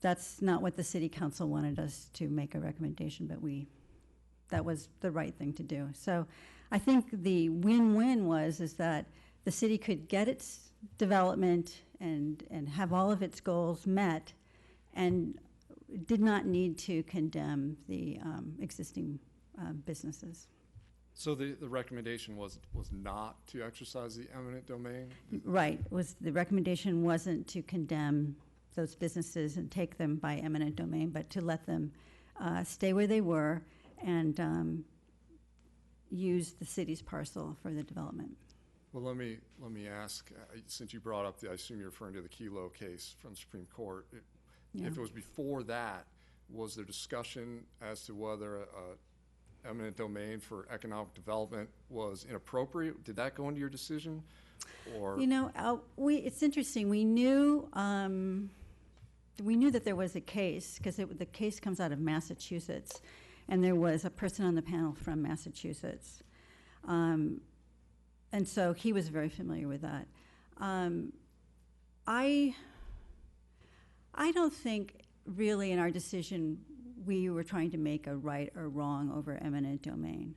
that's not what the city council wanted us to make a recommendation, but that was the right thing to do. So I think the win-win is that the city could get its development and have all of its goals met, and did not need to condemn the existing businesses. So the recommendation was not to exercise the eminent domain? Right. The recommendation wasn't to condemn those businesses and take them by eminent domain, but to let them stay where they were and use the city's parcel for the development. Well, let me ask, since you brought up I assume you're referring to the Kelo case from the Supreme Court. Yeah. If it was before that, was there discussion as to whether eminent domain for economic development was inappropriate? Did that go into your decision? Or it's interesting. We knew that there was a case because the case comes out of Massachusetts, and there was a person on the panel from Massachusetts, and so he was very familiar with that. I don't think really in our decision we were trying to make a right or wrong over eminent domain.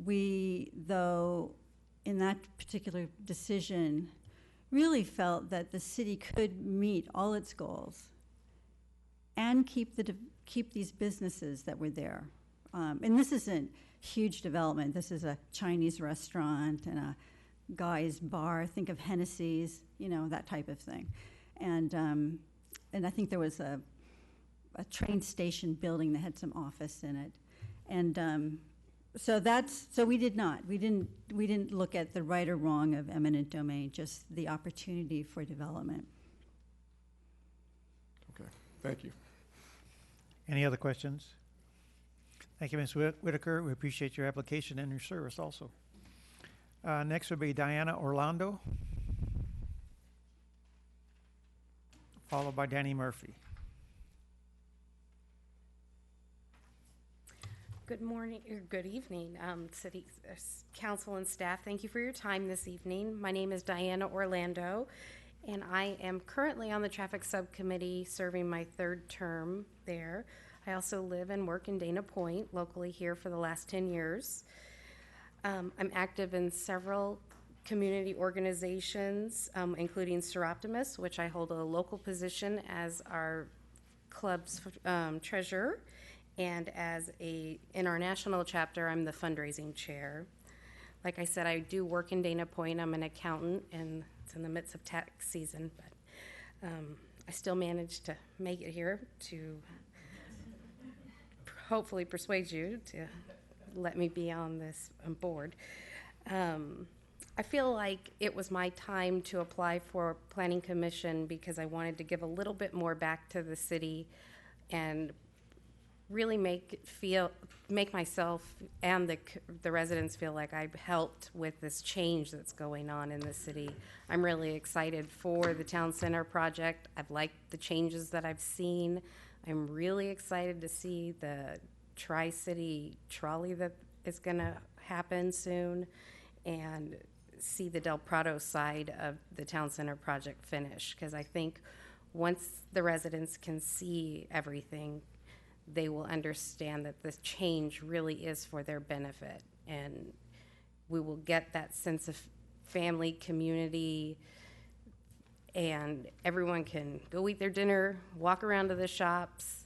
We, though, in that particular decision, really felt that the city could meet all its goals and keep these businesses that were there. And this isn't huge development. This is a Chinese restaurant and a guy's bar. Think of Hennessy's, that type of thing. And I think there was a train station building that had some office in it. And so we didn't look at the right or wrong of eminent domain, just the opportunity for development. Okay, thank you. Any other questions? Thank you, Ms. Whitaker. We appreciate your application and your service also. Next would be Diana Orlando, followed by Danny Murphy. Good morning, or good evening, City Council and staff. Thank you for your time this evening. My name is Diana Orlando, and I am currently on the Traffic Subcommittee serving my third term there. I also live and work in Dana Point, locally here for the last 10 years. I'm active in several community organizations, including Seroptimus, which I hold a local position as our club's treasurer. And in our national chapter, I'm the fundraising chair. Like I said, I do work in Dana Point. I'm an accountant, and it's in the midst of tax season, but I still managed to make it here to hopefully persuade you to let me be on this board. I feel like it was my time to apply for Planning Commission because I wanted to give a little bit more back to the city and really make myself and the residents feel like I've helped with this change that's going on in the city. I'm really excited for the Town Center project. I've liked the changes that I've seen. I'm really excited to see the Tri-City trolley that is going to happen soon and see the Del Prado side of the Town Center project finish, because I think once the residents can see everything, they will understand that this change really is for their benefit, and we will get that sense of family, community, and everyone can go eat their dinner, walk around to the shops,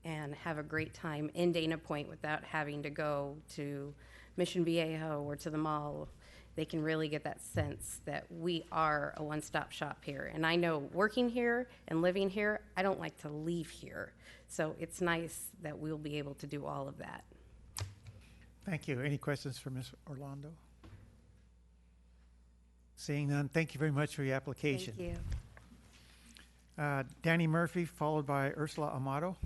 and have a great time in Dana Point without having to go to Mission Viejo or to the mall. They can really get that sense that we are a one-stop shop here. And I know working here and living here, I don't like to leave here. So it's nice that we'll be able to do all of that. Thank you. Any questions for Ms. Orlando? Seeing none, thank you very much for your application. Thank you. Danny Murphy, followed by Ursula Amato.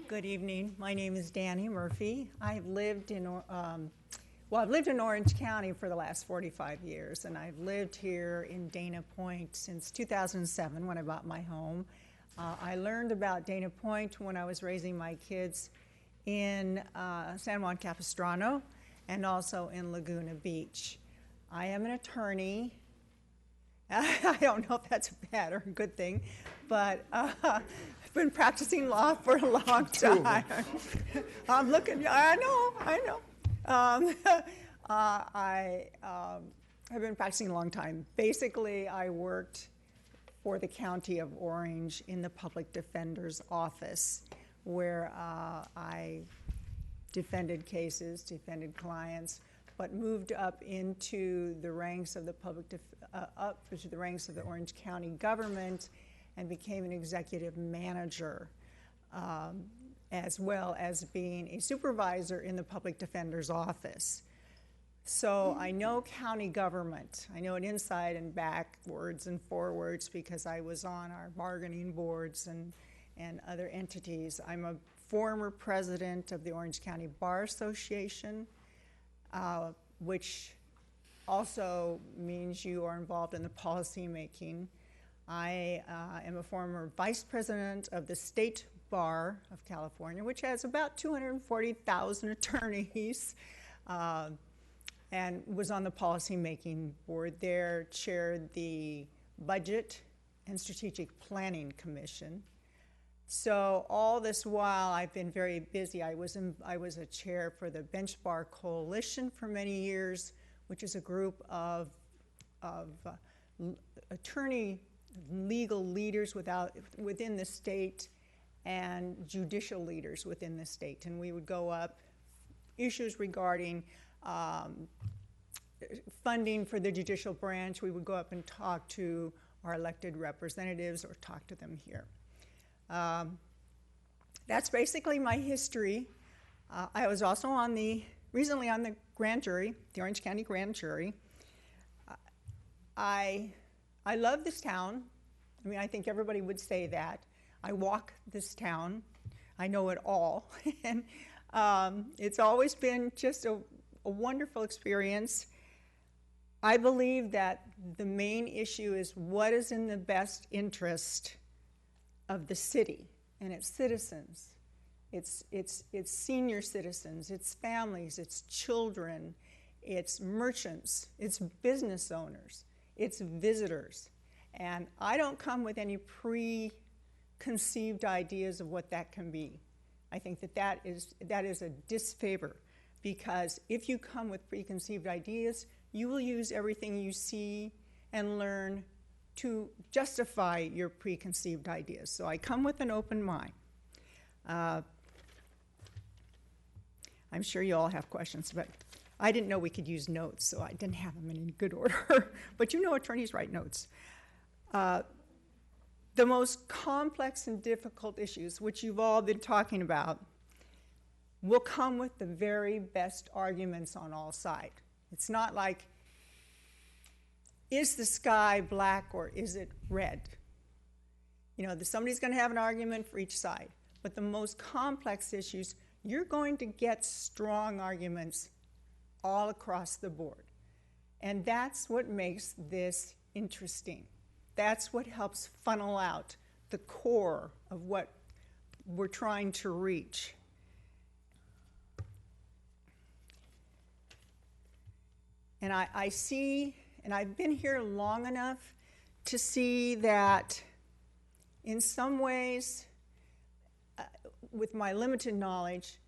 Good evening. My name is Danny Murphy. I've lived in Orange County for the last 45 years, and I've lived here in Dana Point since 2007 when I bought my home. I learned about Dana Point when I was raising my kids in San Juan Capistrano and also in Laguna Beach. I am an attorney. I don't know if that's a bad or a good thing, but I've been practicing law for a long time. I'm looking, I know. I have been practicing a long time. Basically, I worked for the County of Orange in the Public Defender's Office, where I defended cases, defended clients, but moved up into the ranks of the the Orange County government and became an executive manager, as well as being a supervisor in the Public Defender's Office. So I know county government. I know it inside and backwards and forwards because I was on our bargaining boards and other entities. I'm a former president of the Orange County Bar Association, which also means you are involved in the policy making. I am a former vice president of the State Bar of California, which has about 240,000 attorneys, and was on the policy making board there, chaired the Budget and Strategic Planning Commission. So all this while, I've been very busy. I was a chair for the Bench Bar Coalition for many years, which is a group of attorney legal leaders within the state and judicial leaders within the state. And we would go up issues regarding funding for the judicial branch. We would go up and talk to our elected representatives or talk to them here. That's basically my history. I was also recently on the grand jury, the Orange County grand jury. I love this town. I mean, I think everybody would say that. I walk this town. I know it all. And it's always been just a wonderful experience. I believe that the main issue is what is in the best interest of the city and its citizens. It's senior citizens, it's families, it's children, it's merchants, it's business owners, it's visitors. And I don't come with any preconceived ideas of what that can be. I think that is a disfavor, because if you come with preconceived ideas, you will use everything you see and learn to justify your preconceived ideas. So I come with an open mind. I'm sure you all have questions, but I didn't know we could use notes, so I didn't have them in any good order. But you know attorneys write notes. The most complex and difficult issues, which you've all been talking about, will come with the very best arguments on all sides. It's not like, is the sky black or is it red? You know, somebody's going to have an argument for each side. But the most complex issues, you're going to get strong arguments all across the board. And that's what makes this interesting. That's what helps funnel out the core of what we're trying to reach. And I see, and I've been here long enough to see that in some ways, with my limited knowledge,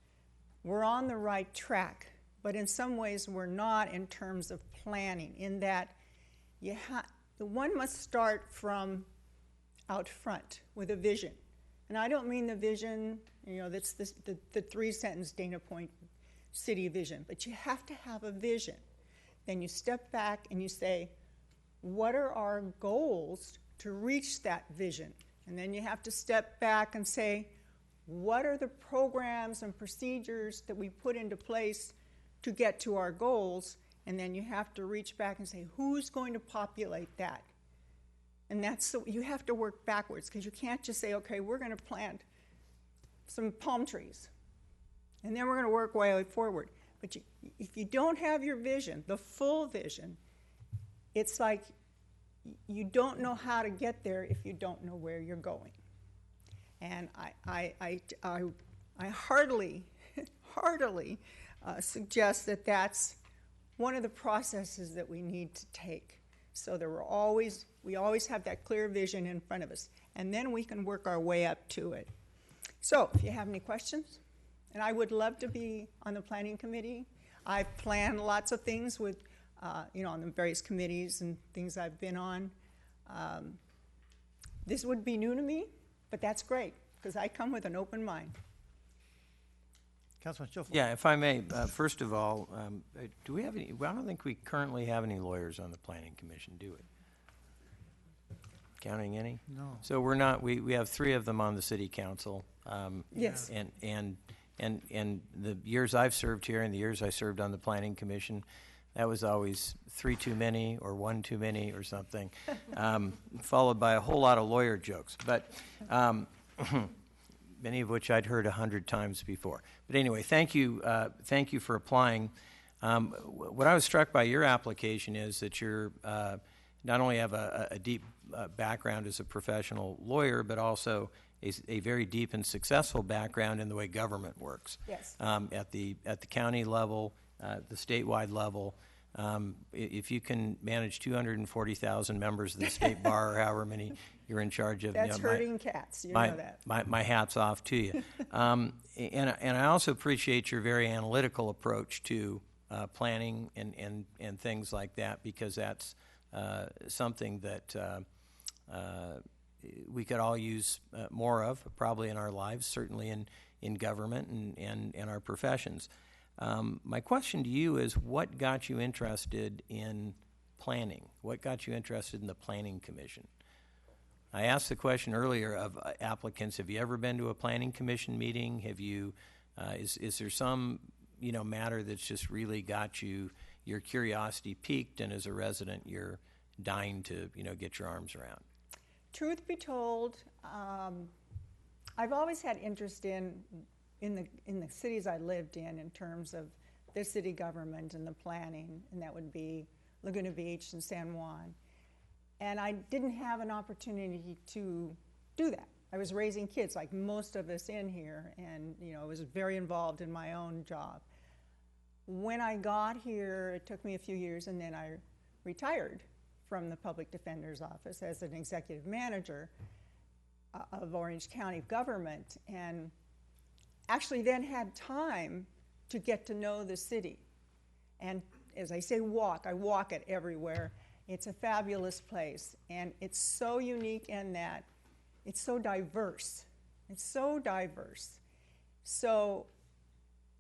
we're on the right track, but in some ways we're not in terms of planning, in that one must start from out front with a vision. And I don't mean the vision, that's the three-sentence Dana Point city vision, but you have to have a vision. Then you step back and you say, what are our goals to reach that vision? And then you have to step back and say, what are the programs and procedures that we put into place to get to our goals? And then you have to reach back and say, who's going to populate that? And you have to work backwards, because you can't just say, okay, we're going to plant some palm trees, and then we're going to work way forward. But if you don't have your vision, the full vision, it's like you don't know how to get there if you don't know where you're going. And I heartily suggest that that's one of the processes that we need to take, so that we always have that clear vision in front of us, and then we can work our way up to it. So if you have any questions, and I would love to be on the planning committee. I've planned lots of things with, on the various committees and things I've been on. This would be new to me, but that's great, because I come with an open mind. Councilman Schofel. Yeah, if I may, first of all, do we have any? Well, I don't think we currently have any lawyers on the Planning Commission, do we? Counting any? No. So we're not. We have 3 of them on the City Council. Yes. And the years I've served here and the years I served on the Planning Commission, that was always 3 too many or 1 too many or something, followed by a whole lot of lawyer jokes. But many of which I'd heard 100 times before. But anyway, thank you for applying. What I was struck by your application is that you're not only have a deep background as a professional lawyer, but also a very deep and successful background in the way government works. Yes. At the county level, the statewide level. If you can manage 240,000 members of the state bar, or however many you're in charge of, that's herding cats. You know that. My hat's off to you. And I also appreciate your very analytical approach to planning and things like that, because that's something that we could all use more of, probably in our lives, certainly in government and in our professions. My question to you is, what got you interested in planning? What got you interested in the Planning Commission? I asked the question earlier of applicants, have you ever been to a Planning Commission meeting? Have you, is there some, matter that's just really got your curiosity piqued, and as a resident, you're dying to, get your arms around? Truth be told, I've always had interest in the cities I lived in terms of their city government and the planning, and that would be Laguna Beach and San Juan. And I didn't have an opportunity to do that. I was raising kids like most of us in here, and I was very involved in my own job. When I got here, it took me a few years, and then I retired from the Public Defender's Office as an executive manager of Orange County government, and actually then had time to get to know the city. And as I say walk, I walk it everywhere. It's a fabulous place, and it's so unique in that it's so diverse. It's so diverse. So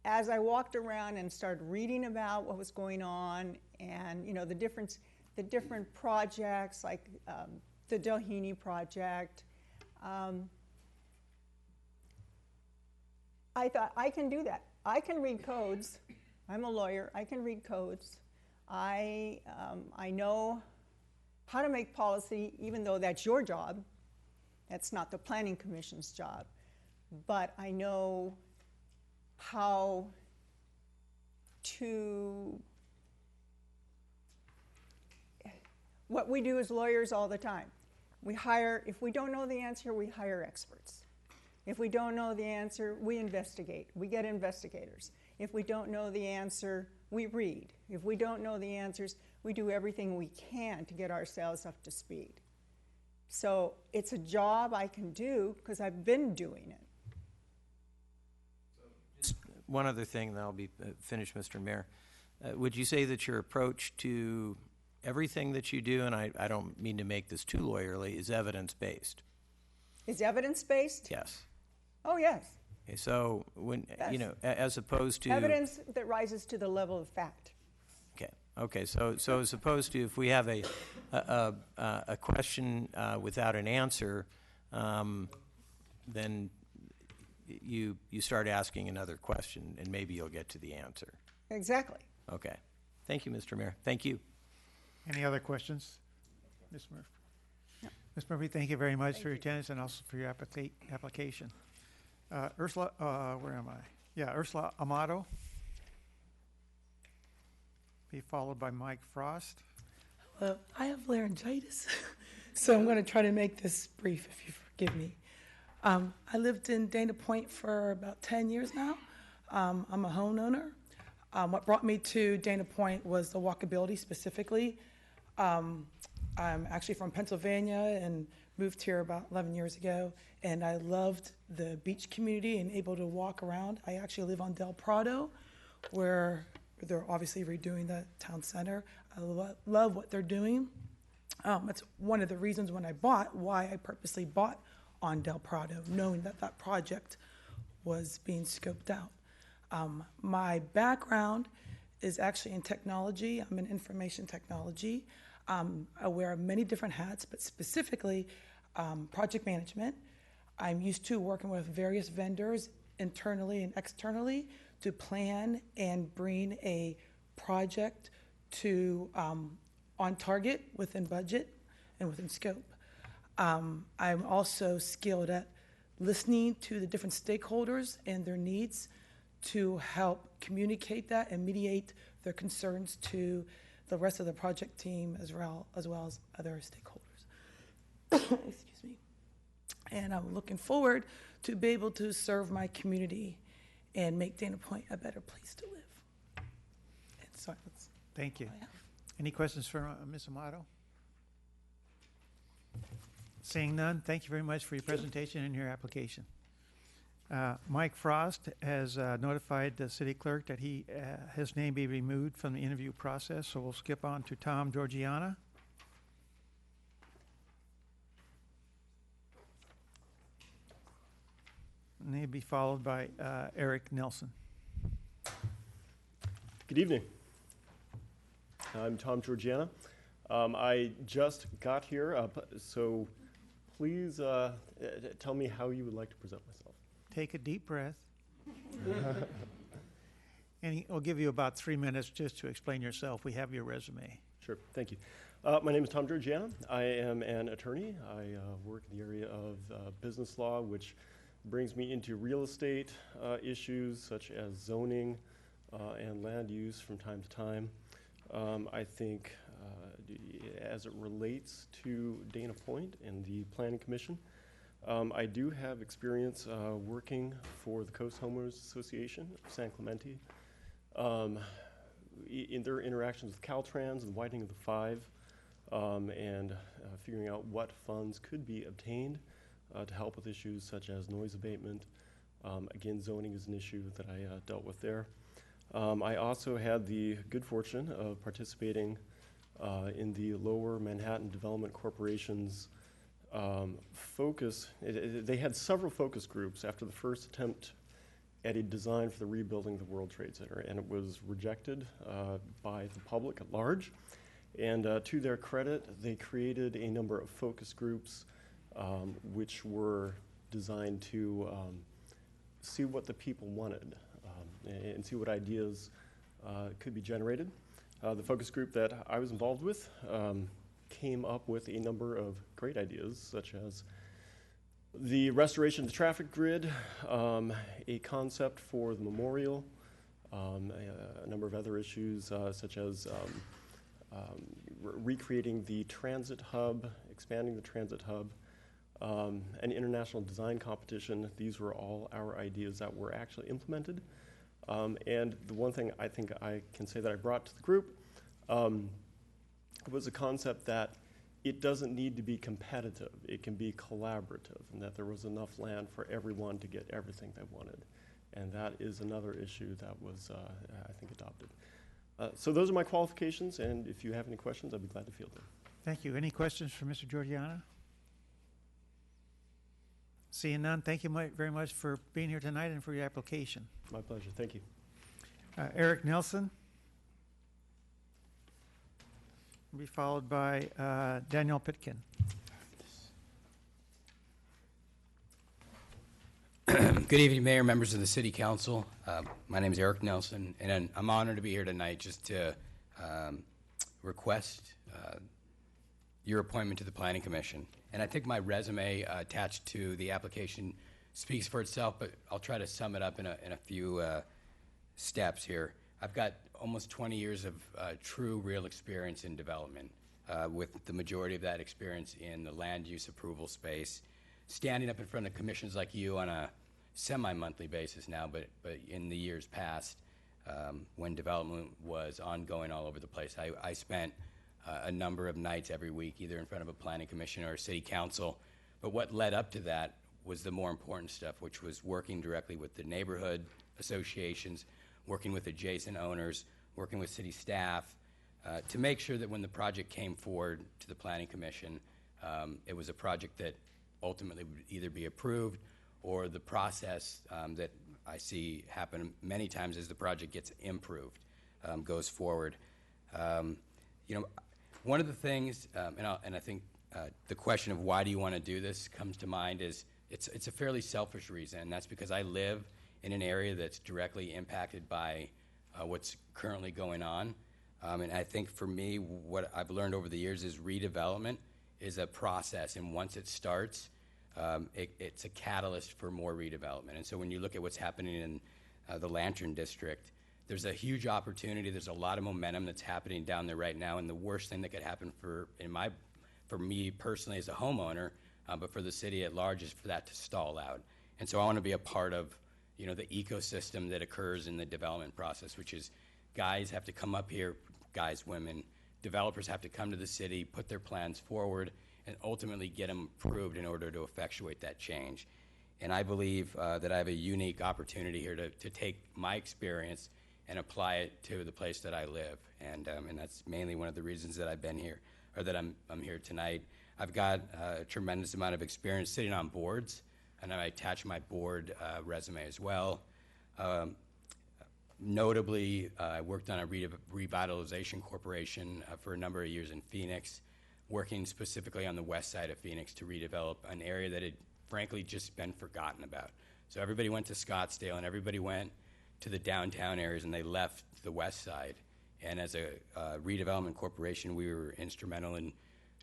as I walked around and started reading about what was going on, and the different projects like the Delhini project, I thought, I can do that. I can read codes. I'm a lawyer. I can read codes. I know how to make policy, even though that's your job. That's not the Planning Commission's job. But I know how to... What we do as lawyers all the time. We hire, if we don't know the answer, we hire experts. If we don't know the answer, we investigate. We get investigators. If we don't know the answer, we read. If we don't know the answers, we do everything we can to get ourselves up to speed. So it's a job I can do because I've been doing it. Just one other thing, then I'll be finished, Mr. Mayor. Would you say that your approach to everything that you do, and I don't mean to make this too lawyerly, is evidence-based? Is evidence-based? Yes. Oh, yes. Okay, so when, Yes. as opposed to... Evidence that rises to the level of fact. Okay, so as opposed to if we have a question without an answer, then you start asking another question, and maybe you'll get to the answer. Exactly. Okay. Thank you, Mr. Mayor. Thank you. Any other questions? Ms. Murphy? No. Ms. Murphy, thank you very much for your attendance and also for your application. Ursula, where am I? Yeah, Ursula Amato. Be followed by Mike Frost. Hello, I have laryngitis, so I'm going to try to make this brief, if you forgive me. I lived in Dana Point for about 10 years now. I'm a homeowner. What brought me to Dana Point was the walkability specifically. I'm actually from Pennsylvania and moved here about 11 years ago, and I loved the beach community and able to walk around. I actually live on Del Prado, where they're obviously redoing the town center. I love what they're doing. That's one of the reasons why I purposely bought on Del Prado, knowing that that project was being scoped out. My background is actually in technology. I'm in information technology. I wear many different hats, but specifically project management. I'm used to working with various vendors internally and externally to plan and bring a project to on target, within budget, and within scope. I'm also skilled at listening to the different stakeholders and their needs to help communicate that and mediate their concerns to the rest of the project team as well as other stakeholders. Excuse me. And I'm looking forward to be able to serve my community and make Dana Point a better place to live. And so that's Thank you. all I have. Any questions for Ms. Amato? Seeing none, thank you very much for your presentation and your application. Mike Frost has notified the city clerk that his name be removed from the interview process, so we'll skip on to Tom Georgiana. And he'll be followed by Eric Nelson. Good evening. I'm Tom Georgiana. I just got here, so please tell me how you would like to present myself. Take a deep breath. And we'll give you about 3 minutes just to explain yourself. We have your resume. Sure, thank you. My name is Tom Georgiana. I am an attorney. I work in the area of business law, which brings me into real estate issues such as zoning and land use from time to time. I think as it relates to Dana Point and the Planning Commission, I do have experience working for the Coast Homeowners Association of San Clemente in their interactions with Caltrans and widening of the 5 and figuring out what funds could be obtained to help with issues such as noise abatement. Again, zoning is an issue that I dealt with there. I also had the good fortune of participating in the Lower Manhattan Development Corporation's focus. They had several focus groups after the first attempt at a design for the rebuilding of the World Trade Center, and it was rejected by the public at large. And to their credit, they created a number of focus groups which were designed to see what the people wanted and see what ideas could be generated. The focus group that I was involved with came up with a number of great ideas, such as the restoration of the traffic grid, a concept for the memorial, a number of other issues such as recreating the transit hub, expanding the transit hub, an international design competition. These were all our ideas that were actually implemented. And the one thing I think I can say that I brought to the group was a concept that it doesn't need to be competitive. It can be collaborative, and that there was enough land for everyone to get everything they wanted. And that is another issue that was, I think, adopted. So those are my qualifications, and if you have any questions, I'd be glad to field them. Thank you. Any questions for Mr. Georgiana? Seeing none, thank you very much for being here tonight and for your application. My pleasure. Thank you. Eric Nelson will be followed by Daniel Pitkin. Good evening, Mayor, members of the City Council. My name is Eric Nelson, and I'm honored to be here tonight just to request your appointment to the Planning Commission. And I think my resume attached to the application speaks for itself, but I'll try to sum it up in a few steps here. I've got almost 20 years of true, real experience in development, with the majority of that experience in the land use approval space, standing up in front of commissions like you on a semi-monthly basis now, but in the years past, when development was ongoing all over the place. I spent a number of nights every week, either in front of a planning commission or a city council. But what led up to that was the more important stuff, which was working directly with the neighborhood associations, working with adjacent owners, working with city staff, to make sure that when the project came forward to the planning commission, it was a project that ultimately would either be approved, or the process that I see happen many times as the project gets improved, goes forward. One of the things, and I think the question of why do you want to do this comes to mind, is it's a fairly selfish reason, and that's because I live in an area that's directly impacted by what's currently going on. And I think for me, what I've learned over the years is redevelopment is a process, and once it starts, it's a catalyst for more redevelopment. And so when you look at what's happening in the Lantern District, there's a huge opportunity. There's a lot of momentum that's happening down there right now, and the worst thing that could happen for me personally as a homeowner, but for the city at large, is for that to stall out. And so I want to be a part of, the ecosystem that occurs in the development process, which is guys have to come up here, guys, women, developers have to come to the city, put their plans forward, and ultimately get them approved in order to effectuate that change. And I believe that I have a unique opportunity here to take my experience and apply it to the place that I live. And that's mainly one of the reasons that I've been here, or that I'm here tonight. I've got a tremendous amount of experience sitting on boards, and I attached my board resume as well. Notably, I worked on a revitalization corporation for a number of years in Phoenix, working specifically on the west side of Phoenix to redevelop an area that had frankly just been forgotten about. So everybody went to Scottsdale and everybody went to the downtown areas and they left the west side. And as a redevelopment corporation, we were instrumental in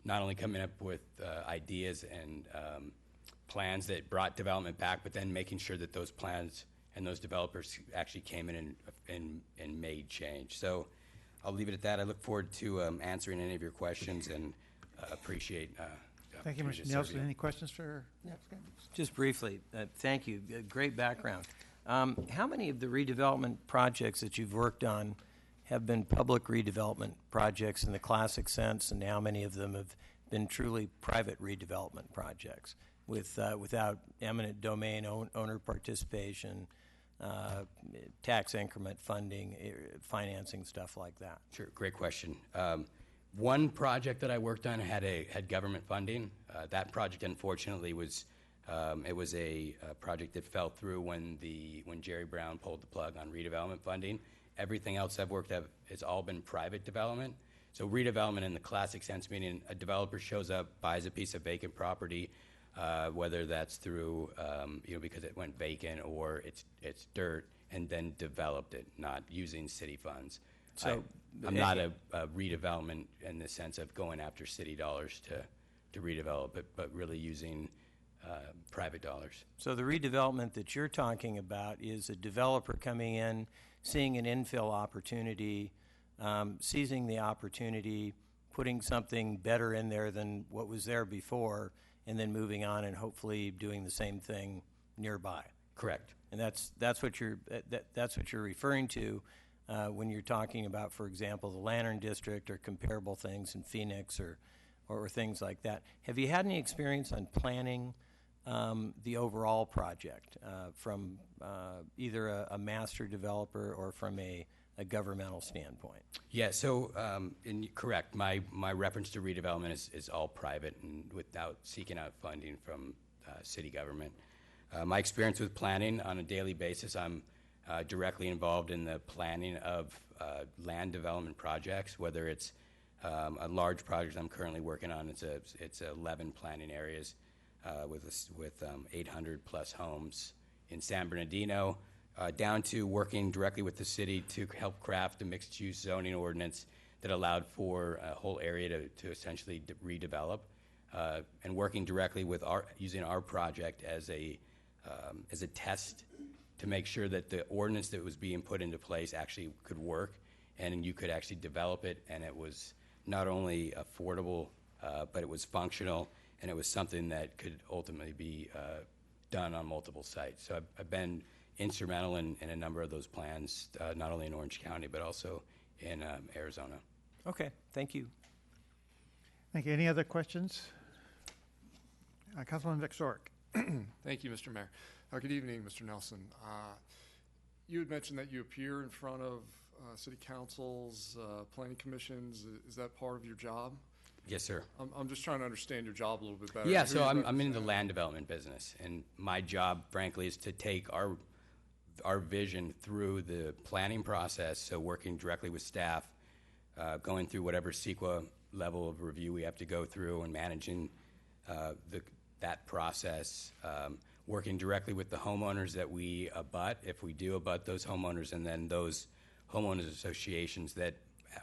not only coming up with ideas and plans that brought development back, but then making sure that those plans and those developers actually came in and made change. So I'll leave it at that. I look forward to answering any of your questions and appreciate the Thank you, opportunity Mr. to serve Nelson. you. Any questions for the applicant? Just briefly, thank you. Great background. How many of the redevelopment projects that you've worked on have been public redevelopment projects in the classic sense, and how many of them have been truly private redevelopment projects without eminent domain owner participation, tax increment funding, financing, stuff like that? Sure, great question. One project that I worked on had government funding. That project, unfortunately, was a project that fell through when Jerry Brown pulled the plug on redevelopment funding. Everything else I've worked at has all been private development. So redevelopment in the classic sense, meaning a developer shows up, buys a piece of vacant property, whether that's through because it went vacant or it's dirt, and then developed it, not using city funds. So I'm not a redevelopment in the sense of going after city dollars to redevelop it, but really using private dollars. So the redevelopment that you're talking about is a developer coming in, seeing an infill opportunity, seizing the opportunity, putting something better in there than what was there before, and then moving on and hopefully doing the same thing nearby. Correct. And that's what you're referring to when you're talking about, for example, the Lantern District or comparable things in Phoenix or things like that. Have you had any experience on planning the overall project from either a master developer or from a governmental standpoint? Yeah, so correct. My reference to redevelopment is all private and without seeking out funding from city government. My experience with planning on a daily basis, I'm directly involved in the planning of land development projects, whether it's a large project I'm currently working on. It's 11 planning areas with 800 plus homes in San Bernardino, down to working directly with the city to help craft a mixed-use zoning ordinance that allowed for a whole area to essentially redevelop, and working directly with using our project as a test to make sure that the ordinance that was being put into place actually could work, and you could actually develop it, and it was not only affordable, but it was functional, and it was something that could ultimately be done on multiple sites. So I've been instrumental in a number of those plans, not only in Orange County, but also in Arizona. Okay, thank you. Thank you. Any other questions? Councilman Vic-Sork. Thank you, Mr. Mayor. Good evening, Mr. Nelson. You had mentioned that you appear in front of city councils, planning commissions. Is that part of your job? Yes, sir. I'm just trying to understand your job a little bit better. Yeah, so I'm in the land development business, and my job, frankly, is to take our vision through the planning process, so working directly with staff, going through whatever CEQA level of review we have to go through and managing that process, working directly with the homeowners that we abut, if we do abut those homeowners, and then those homeowners associations that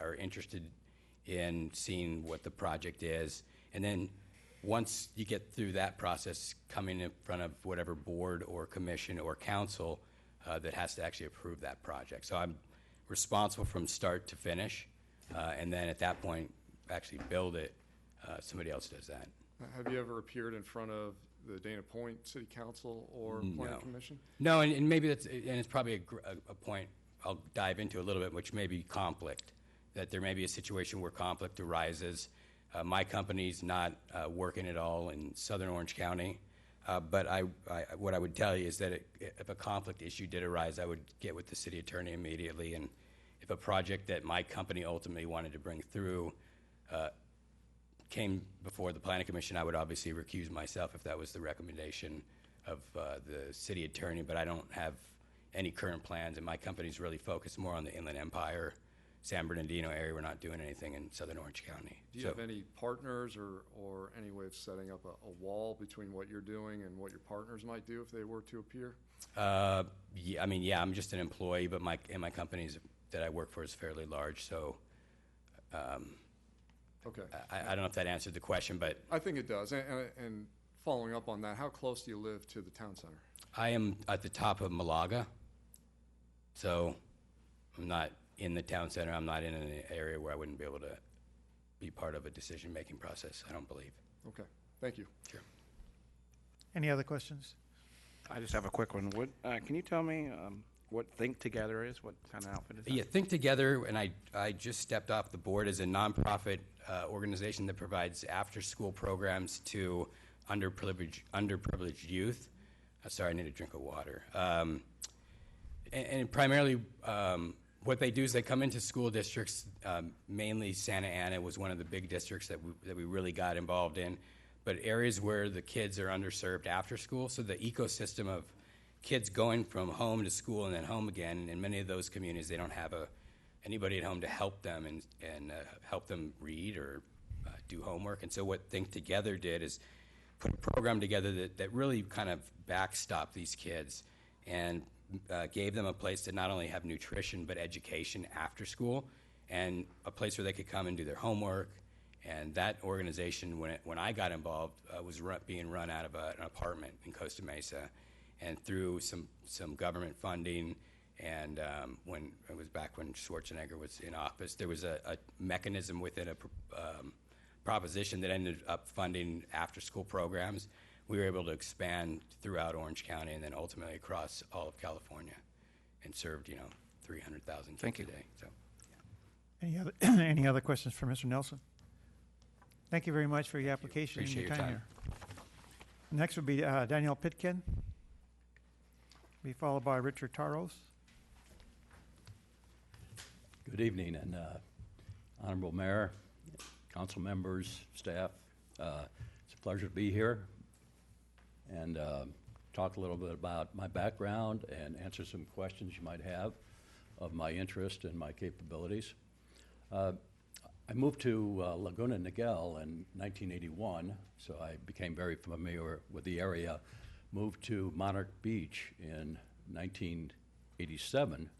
are interested in seeing what the project is. And then once you get through that process, coming in front of whatever board or commission or council that has to actually approve that project. So I'm responsible from start to finish, and then at that point, actually build it. Somebody else does that. Have you ever appeared in front of the Dana Point City Council or Planning Commission? No, and maybe it's probably a point I'll dive into a little bit, which may be conflict, that there may be a situation where conflict arises. My company's not working at all in Southern Orange County, but what I would tell you is that if a conflict issue did arise, I would get with the city attorney immediately, and if a project that my company ultimately wanted to bring through came before the Planning Commission, I would obviously recuse myself if that was the recommendation the city attorney, but I don't have any current plans, and my company's really focused more on the Inland Empire, San Bernardino area. We're not doing anything in southern Orange County. Do you have any partners or any way of setting up a wall between what you're doing and what your partners might do if they were to appear? Yeah, I mean, yeah, I'm just an employee, but my company's that I work for is fairly large, so Okay. I don't know if that answered the question, but I think it does. And following up on that, how close do you live to the town center? I am at the top of Malaga, so I'm not in the town center. I'm not in an area where I wouldn't be able to be part of a decision-making process, I don't believe. Okay, thank you. Sure. Any other questions? I just have a quick one. What, can you tell me what Think Together is? What kind of outfit is that? Yeah, Think Together, and I just stepped off the board as a nonprofit organization that provides after-school programs to underprivileged youth. Sorry, I need a drink of water. And primarily, what they do is they come into school districts, mainly Santa Ana was one of the big districts that we really got involved in, but areas where the kids are underserved after school, so the ecosystem of kids going from home to school and then home again, in many of those communities, they don't have anybody at home to help them and help them read or do homework. And so what Think Together did is put a program together that really kind of backstopped these kids and gave them a place to not only have nutrition but education after school, and a place where they could come and do their homework. And that organization, when I got involved, was being run out of an apartment in Costa Mesa. And through some government funding, and when it was back when Schwarzenegger was in office, there was a mechanism within a proposition that ended up funding after-school programs. We were able to expand throughout Orange County and then ultimately across all of California, and served 300,000 kids a day. So, Any other any other questions for Mr. Nelson? Thank you very much for your application and Appreciate your your time time. here. Next would be Danielle Pitkin, be followed by Richard Taros. Good evening, and Honorable Mayor, council members, staff. It's a pleasure to be here and talk a little bit about my background and answer some questions you might have of my interest and my capabilities. I moved to Laguna Niguel in 1981, so I became very familiar with the area. Moved to Monarch Beach in 1987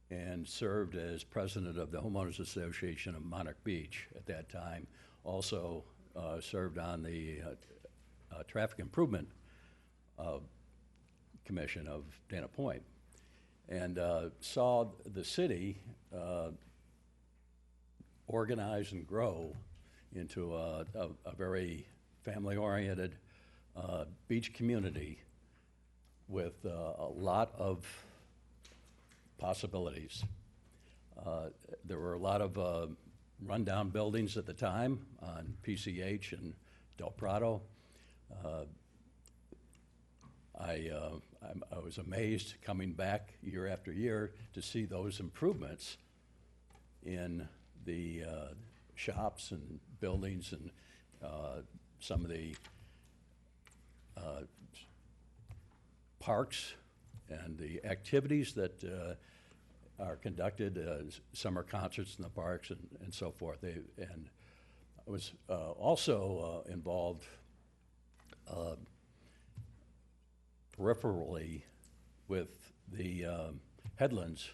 and served as president of the Homeowners Association of Monarch Beach at that time. Also served on the Traffic Improvement Commission of Dana Point, and saw the city organize and grow into a very family-oriented beach community with a lot of possibilities. There were a lot of rundown buildings at the time on PCH and Del Prado. I was amazed coming back year after year to see those improvements in the shops and buildings and some of the parks and the activities that are conducted, summer concerts in the parks and so forth. And I was also involved peripherally with the Headlands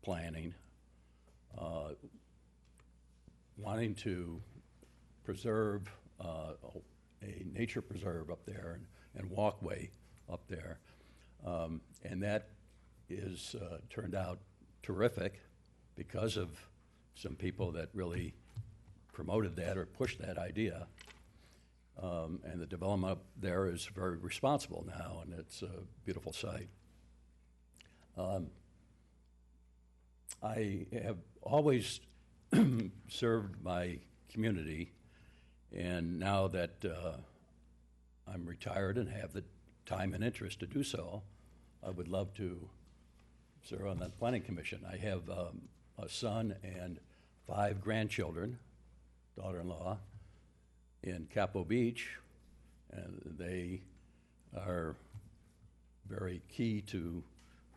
planning, wanting to preserve a nature preserve up there and walkway up there. And that is turned out terrific because of some people that really promoted that or pushed that idea. And the development up there is very responsible now, and it's a beautiful site. I have always served my community, and now that I'm retired and have the time and interest to do so, I would love to serve on that planning commission. I have a son and 5 grandchildren, daughter-in-law, in Capo Beach, and they are very key to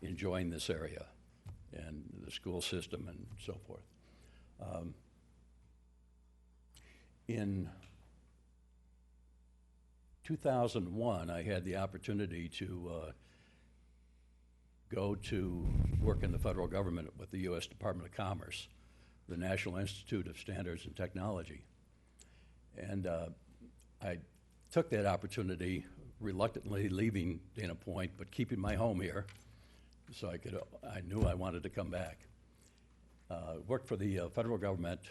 enjoying this area and the school system and so forth. In 2001, I had the opportunity to go to work in the federal government with the U.S. Department of Commerce, the National Institute of Standards and Technology. And I took that opportunity, reluctantly leaving Dana Point, but keeping my home here, so I knew I wanted to come back. Worked for the federal government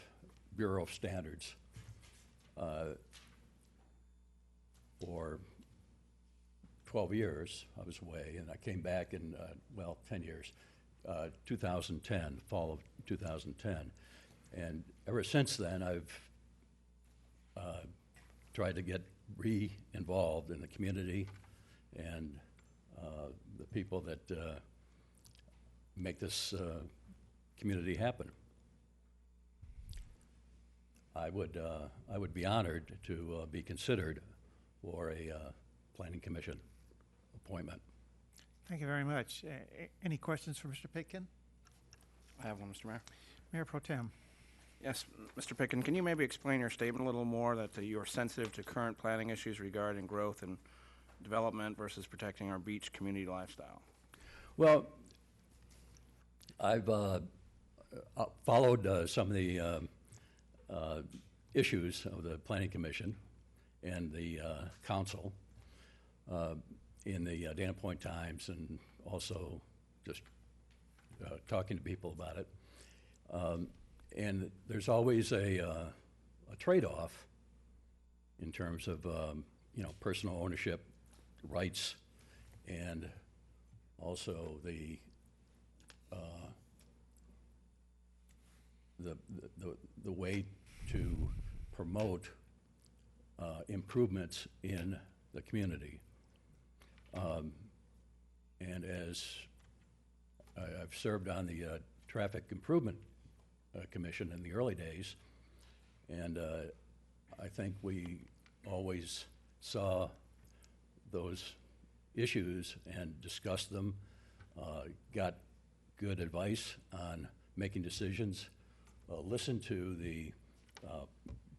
Bureau of Standards for 12 years. I was away, and I came back in, 10 years, 2010, fall of 2010. And ever since then, I've tried to get re-involved in the community and the people that make this community happen. I would be honored to be considered for a planning commission appointment. Thank you very much. Any questions for Mr. Pitkin? I have one, Mr. Mayor. Mayor Pro Tem. Yes, Mr. Pitkin, can you maybe explain your statement a little more, that you are sensitive to current planning issues regarding growth and development versus protecting our beach community lifestyle? Well, I've followed some of the issues of the Planning Commission and the council in the Dana Point Times, and also just talking to people about it. And there's always a trade-off in terms of personal ownership rights, and also the way to promote improvements in the community. And as I've served on the Traffic Improvement Commission in the early days, and I think we always saw those issues and discussed them, got good advice on making decisions, listened to the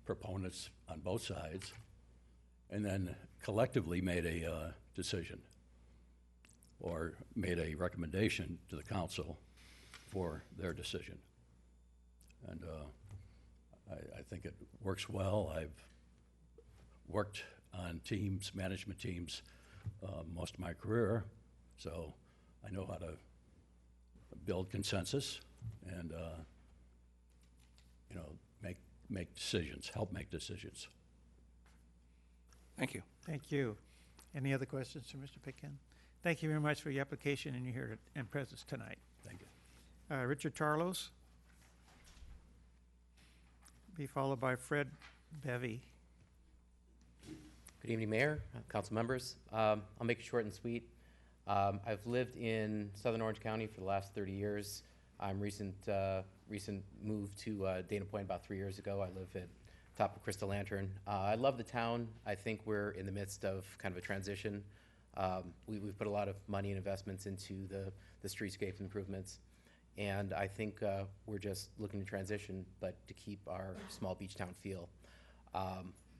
proponents on both sides, and then collectively made a decision or made a recommendation to the council for their decision. And I think it works well. I've worked on teams, management teams, most of my career, so I know how to build consensus and make decisions, help make decisions. Thank you. Thank you. Any other questions for Mr. Pitkin? Thank you very much for your application and your here and presence tonight. Thank you. Richard Tarlos, be followed by Fred Bevy. Good evening, Mayor, council members. I'll make it short and sweet. I've lived in Southern Orange County for the last 30 years. I'm recent move to Dana Point about 3 years ago. I live at top of Crystal Lantern. I love the town. I think we're in the midst of kind of a transition. We've put a lot of money and investments into the streetscape improvements, and I think we're just looking to transition, but to keep our small beach town feel.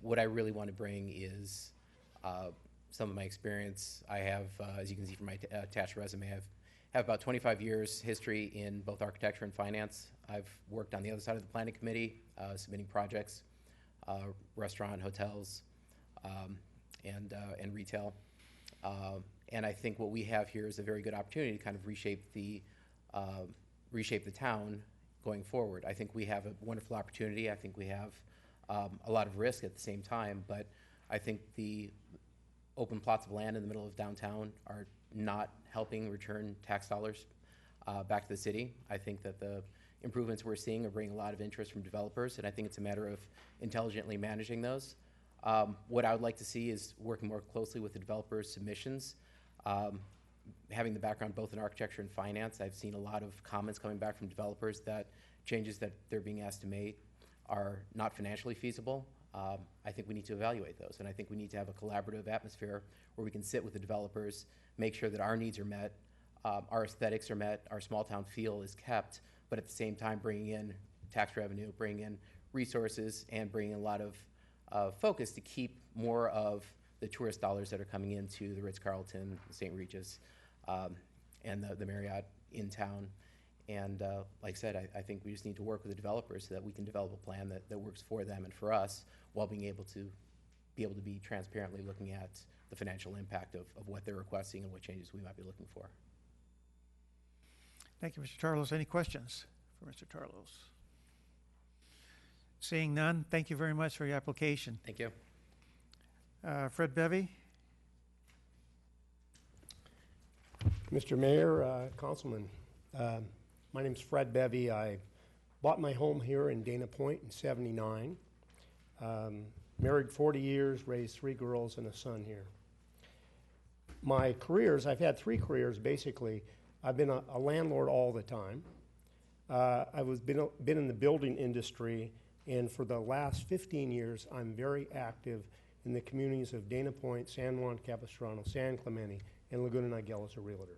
What I really want to bring is some of my experience. I have, as you can see from my attached resume, I have about 25 years history in both architecture and finance. I've worked on the other side of the planning committee, submitting projects, restaurant, hotels, and retail. And I think what we have here is a very good opportunity to kind of reshape the town going forward. I think we have a wonderful opportunity. I think we have a lot of risk at the same time, but I think the open plots of land in the middle of downtown are not helping return tax dollars back to the city. I think that the improvements we're seeing are bringing a lot of interest from developers, and I think it's a matter of intelligently managing those. What I would like to see is working more closely with the developers' submissions. Having the background both in architecture and finance, I've seen a lot of comments coming back from developers that changes that they're being asked to make are not financially feasible. I think we need to evaluate those. And I think we need to have a collaborative atmosphere where we can sit with the developers, make sure that our needs are met, our aesthetics are met, our small town feel is kept, but at the same time bringing in tax revenue, bringing in resources, and bringing in a lot of focus to keep more of the tourist dollars that are coming into the Ritz-Carlton, St. Regis, and the Marriott in town. And like I said, I think we just need to work with the developers so that we can develop a plan that works for them and for us, while being able to be transparently looking at the financial impact of what they're requesting and what changes we might be looking for. Thank you, Mr. Tarlos. Any questions for Mr. Tarlos? Seeing none, thank you very much for your application. Thank you. Fred Bevy? Mr. Mayor, Councilman, my name's Fred Bevy. I bought my home here in Dana Point in '79. Married 40 years, raised 3 girls and a son here. My careers, I've had 3 careers basically. I've been a landlord all the time. I've been in the building industry, and for the last 15 years, I'm very active in the communities of Dana Point, San Juan Capistrano, San Clemente, and Laguna Niguel as a realtor.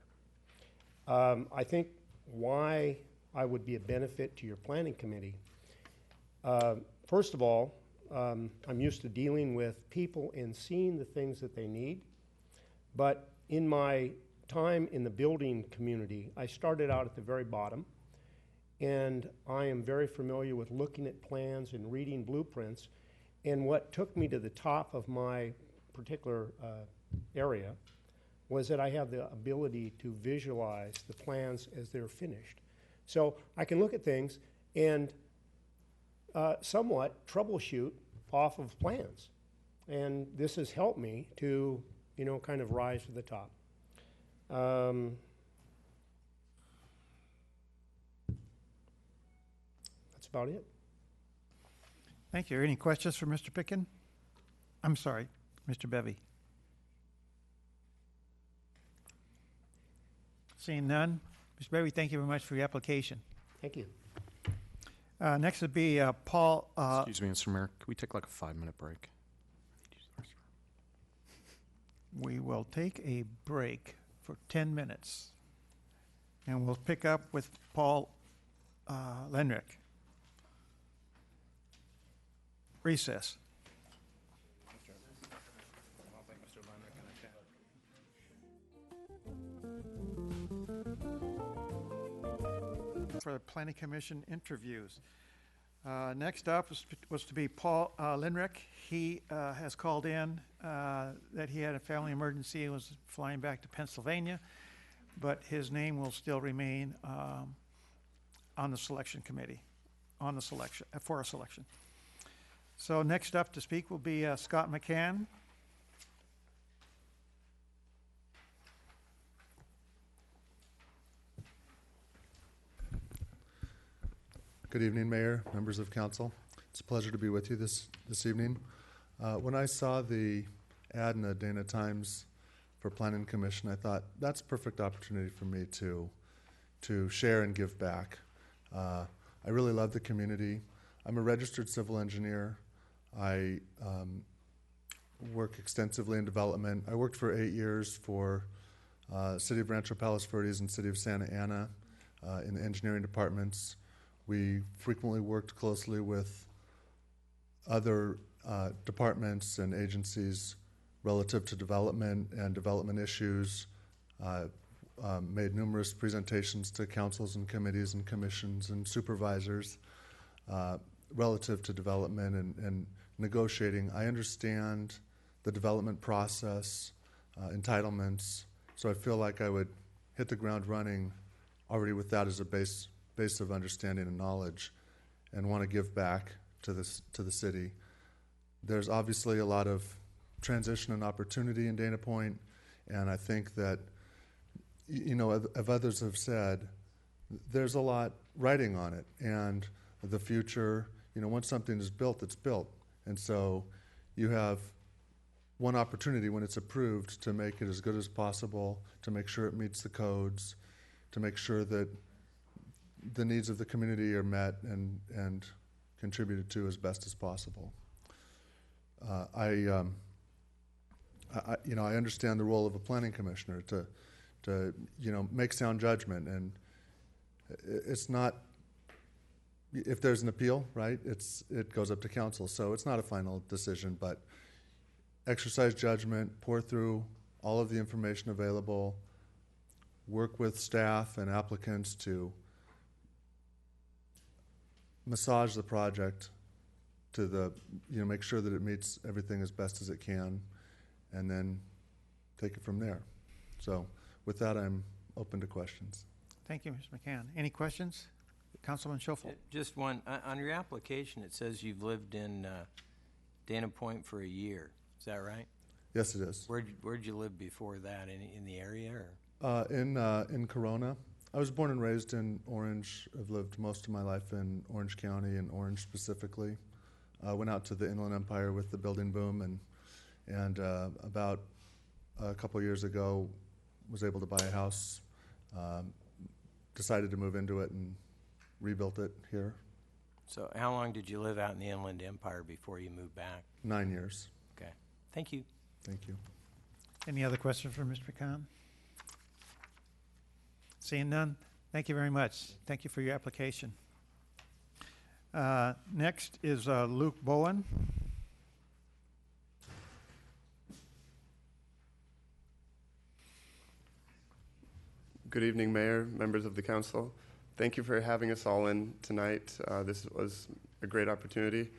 I think why I would be a benefit to your planning committee, first of all, I'm used to dealing with people and seeing the things that they need, but in my time in the building community, I started out at the very bottom, and I am very familiar with looking at plans and reading blueprints. And what took me to the top of my particular area was that I have the ability to visualize the plans as they're finished. So I can look at things and somewhat troubleshoot off of plans. And this has helped me to, kind of rise to the top. That's about it. Thank you. Any questions for Mr. Pickin? I'm sorry, Mr. Bevy. Seeing none, Mr. Bevy, thank you very much for your application. Thank you. Next would be Paul. Excuse me, Mr. Mayor, could we take like a 5-minute break? We will take a break for 10 minutes, and we'll pick up with Paul Lenrick. Recess. For the Planning Commission interviews. Next up was to be Paul Lenrick. He has called in that he had a family emergency and was flying back to Pennsylvania, but his name will still remain on the selection committee, for a selection. So next up to speak will be Scott McCann. Good evening, Mayor, members of council. It's a pleasure to be with you this evening. When I saw the ad in the Dana Times for Planning Commission, I thought that's a perfect opportunity for me to share and give back. I really love the community. I'm a registered civil engineer. I work extensively in development. I worked for 8 years for City of Rancho Palos Verdes and City of Santa Ana in the engineering departments. We frequently worked closely with other departments and agencies relative to development and development issues, made numerous presentations to councils and committees and commissions and supervisors relative to development and negotiating. I understand the development process, entitlements, so I feel like I would hit the ground running already with that as a base of understanding and knowledge, and want to give back to the city. There's obviously a lot of transition and opportunity in Dana Point, and I think that, as others have said, there's a lot riding on it, and the future, once something is built, it's built. And so you have one opportunity when it's approved to make it as good as possible, to make sure it meets the codes, to make sure that the needs of the community are met and contributed to as best as possible. I understand the role of a planning commissioner to make sound judgment, and it's not, if there's an appeal, right, it goes up to council, so it's not a final decision, but exercise judgment, pour through all of the information available, work with staff and applicants to massage the project to make sure that it meets everything as best as it can, and then take it from there. So with that, I'm open to questions. Thank you, Mr. McCann. Any questions? Councilman Schofield. Just one. On your application, it says you've lived in Dana Point for a year. Is that right? Yes, it is. Where'd you live before that? In the area? Or? In Corona. I was born and raised in Orange. I've lived most of my life in Orange County and Orange specifically. Went out to the Inland Empire with the building boom, and about a couple years ago was able to buy a house, decided to move into it and rebuilt it here. So how long did you live out in the Inland Empire before you moved back? 9 years. Okay. Thank you. Thank you. Any other questions for Mr. McCann? Seeing none, thank you very much. Thank you for your application. Next is Luke Bowen. Good evening, Mayor, members of the council. Thank you for having us all in tonight. This was a great opportunity.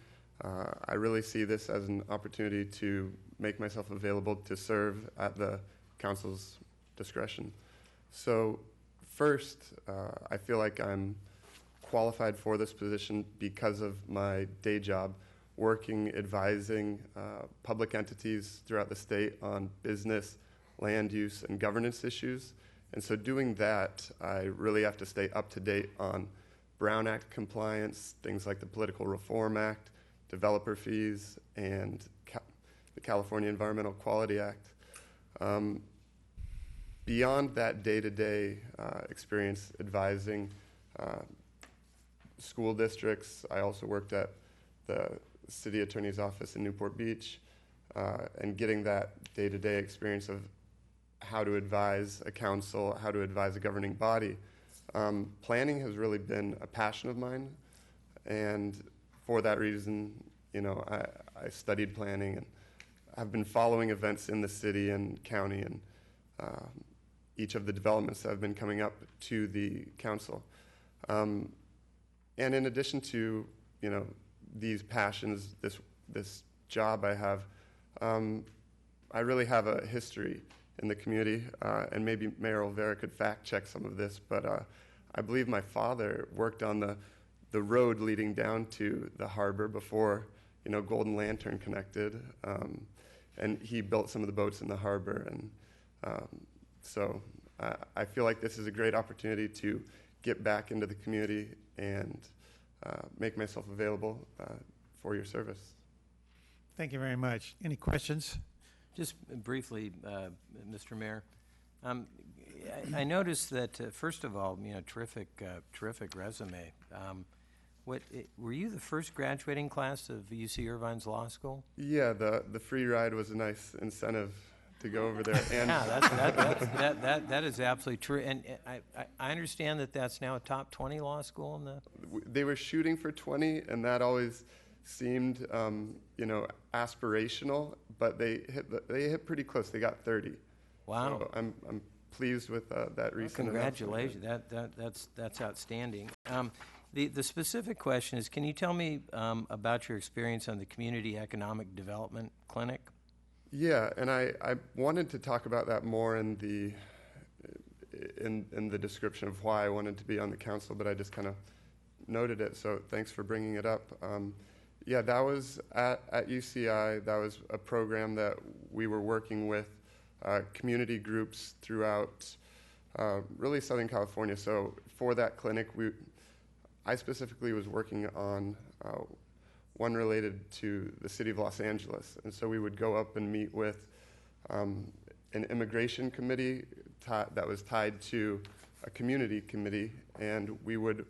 I really see this as an opportunity to make myself available to serve at the council's discretion. So first, I feel like I'm qualified for this position because of my day job, working, advising public entities throughout the state on business, land use, and governance issues. And so doing that, I really have to stay up to date on Brown Act compliance, things like the Political Reform Act, developer fees, and the California Environmental Quality Act. Beyond that day-to-day experience advising school districts, I also worked at the city attorney's office in Newport Beach, and getting that day-to-day experience of how to advise a council, how to advise a governing body. Planning has really been a passion of mine, and for that reason, I studied planning and have been following events in the city and county and each of the developments that have been coming up to the council. And in addition to, these passions, this job I have, I really have a history in the community, and maybe Mayor Olvera could fact check some of this, but I believe my father worked on the road leading down to the harbor before, Golden Lantern connected, and he built some of the boats in the harbor, and so I feel like this is a great opportunity to get back into the community and make myself available for your service. Thank you very much. Any questions? Just briefly, Mr. Mayor, I noticed that, first of all, terrific resume. Were you the first graduating class of UC Irvine's law school? Yeah, the free ride was a nice incentive to go over there. And yeah, that is absolutely true. And I understand that that's now a top 20 law school in the. They were shooting for 20, and that always seemed, aspirational, but they hit pretty close. They got 30. Wow. So I'm pleased with that recent. Congratulations. That's outstanding. The specific question is, can you tell me about your experience on the Community Economic Development Clinic? Yeah, and I wanted to talk about that more in the description of why I wanted to be on the council, but I just kind of noted it, so thanks for bringing it up. Yeah, that was at UCI. That was a program that we were working with community groups throughout really Southern California. So for that clinic, I specifically was working on one related to the city of Los Angeles. And so we would go up and meet with an immigration committee that was tied to a community committee, and we would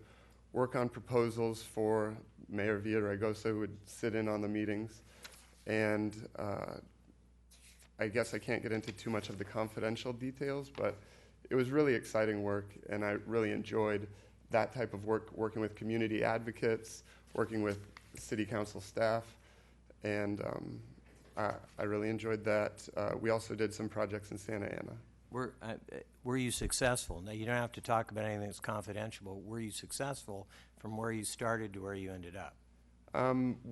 work on proposals for Mayor Villaraigosa, who would sit in on the meetings, And I guess I can't get into too much of the confidential details, but it was really exciting work, and I really enjoyed that type of work, working with community advocates, working with city council staff, and I really enjoyed that. We also did some projects in Santa Ana. Were you successful? Now, you don't have to talk about anything that's confidential, but were you successful from where you started to where you ended up?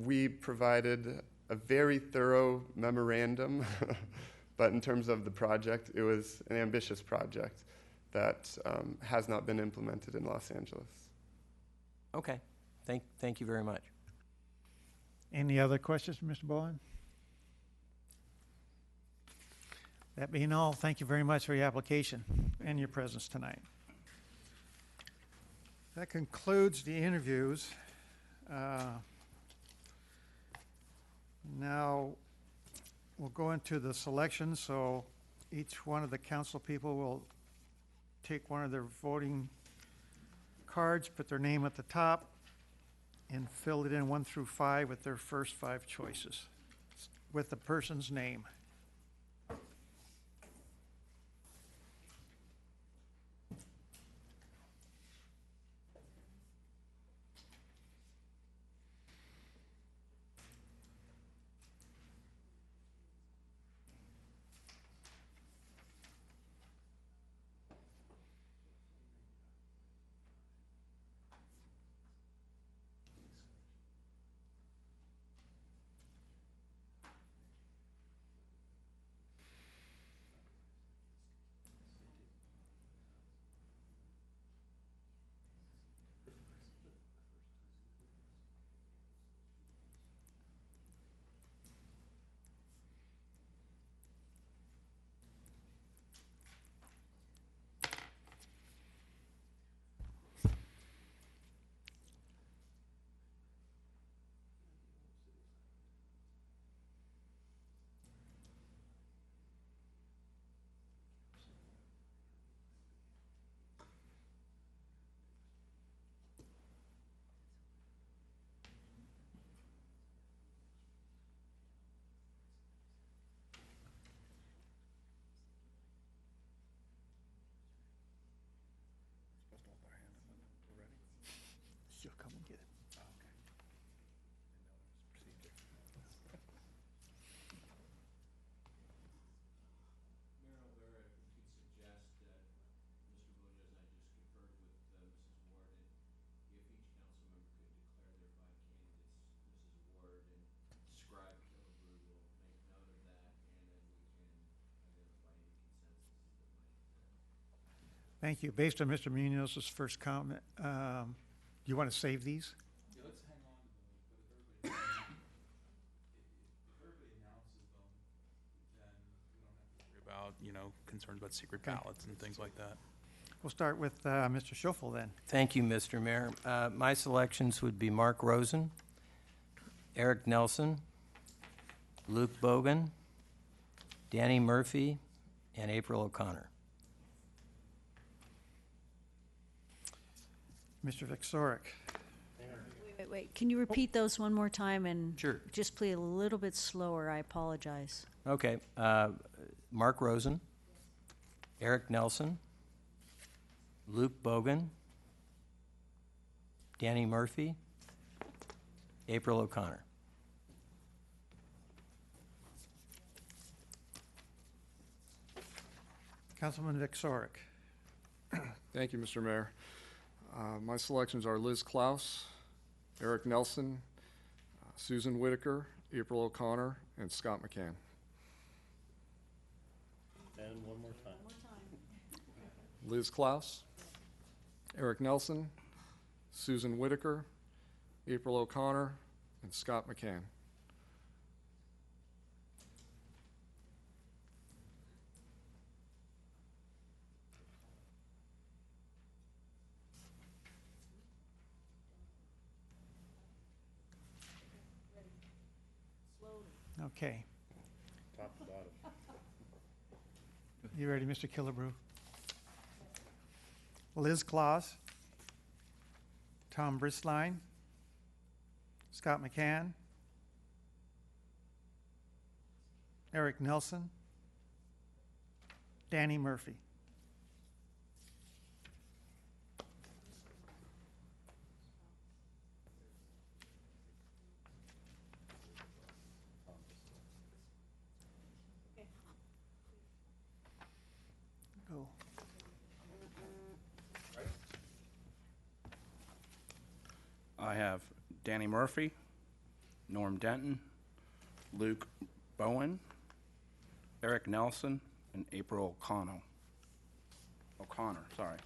We provided a very thorough memorandum, but in terms of the project, it was an ambitious project that has not been implemented in Los Angeles. Okay. Thank you very much. Any other questions, Mr. Bowen? That being all, thank you very much for your application and your presence tonight. That concludes the interviews. Now, we'll go into the selection, so each one of the council people will take one of their voting cards, put their name at the top, and fill it in 1 through 5 with their first 5 choices, with the person's name. She'll come and get it. Thank you. Based on Mr. Munoz's first comment, you want to save these? Yeah, let's hang on to those, but if everybody announces them, then we don't have to worry about, concerns about secret ballots and things like that. We'll start with Mr. Schoeffel then. Thank you, Mr. Mayor. My selections would be Mark Rosen, Eric Nelson, Luke Bogan, Danny Murphy, and April O'Connor. Mr. Vexoric. Wait. Can you repeat those one more time and Sure. just play a little bit slower? I apologize. Okay. Mark Rosen, Eric Nelson, Luke Bogan, Danny Murphy, April O'Connor. Councilman Vexoric. Thank you, Mr. Mayor. My selections are Liz Klaus, Eric Nelson, Susan Whitaker, April O'Connor, and Scott McCann. And one more time. Liz Klaus, Eric Nelson, Susan Whitaker, April O'Connor, and Scott McCann. Okay. Top to bottom. You ready, Mr. Killebrew? Liz Claus, Tom Bristline, Scott McCann, Eric Nelson, Danny Murphy. Go. I have Danny Murphy, Norm Denton, Luke Bowen, Eric Nelson, and April O'Connor, sorry.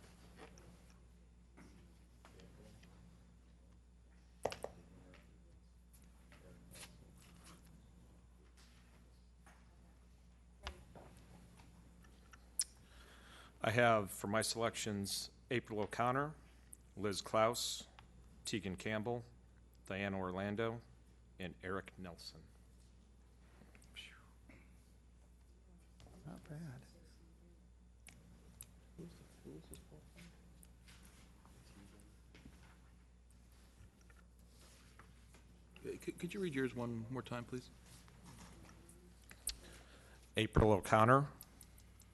I have for my selections April O'Connor, Liz Klaus, Tegan Campbell, Diana Orlando, and Eric Nelson. Not bad. Could you read yours one more time, please? April O'Connor,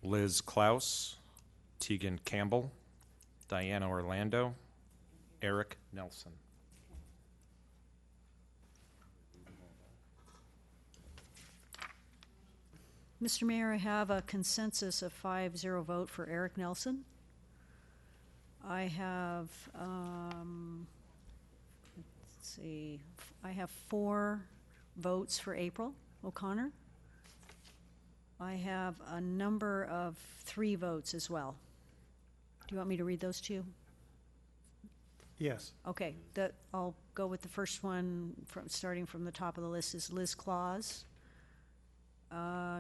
Liz Klaus, Tegan Campbell, Diana Orlando, Eric Nelson. Mr. Mayor, I have a consensus of 5-0 vote for Eric Nelson. I have, let's see, I have 4 votes for April O'Connor. I have a number of 3 votes as well. Do you want me to read those to you? Yes. Okay, I'll go with the first one, starting from the top of the list is Liz Claus.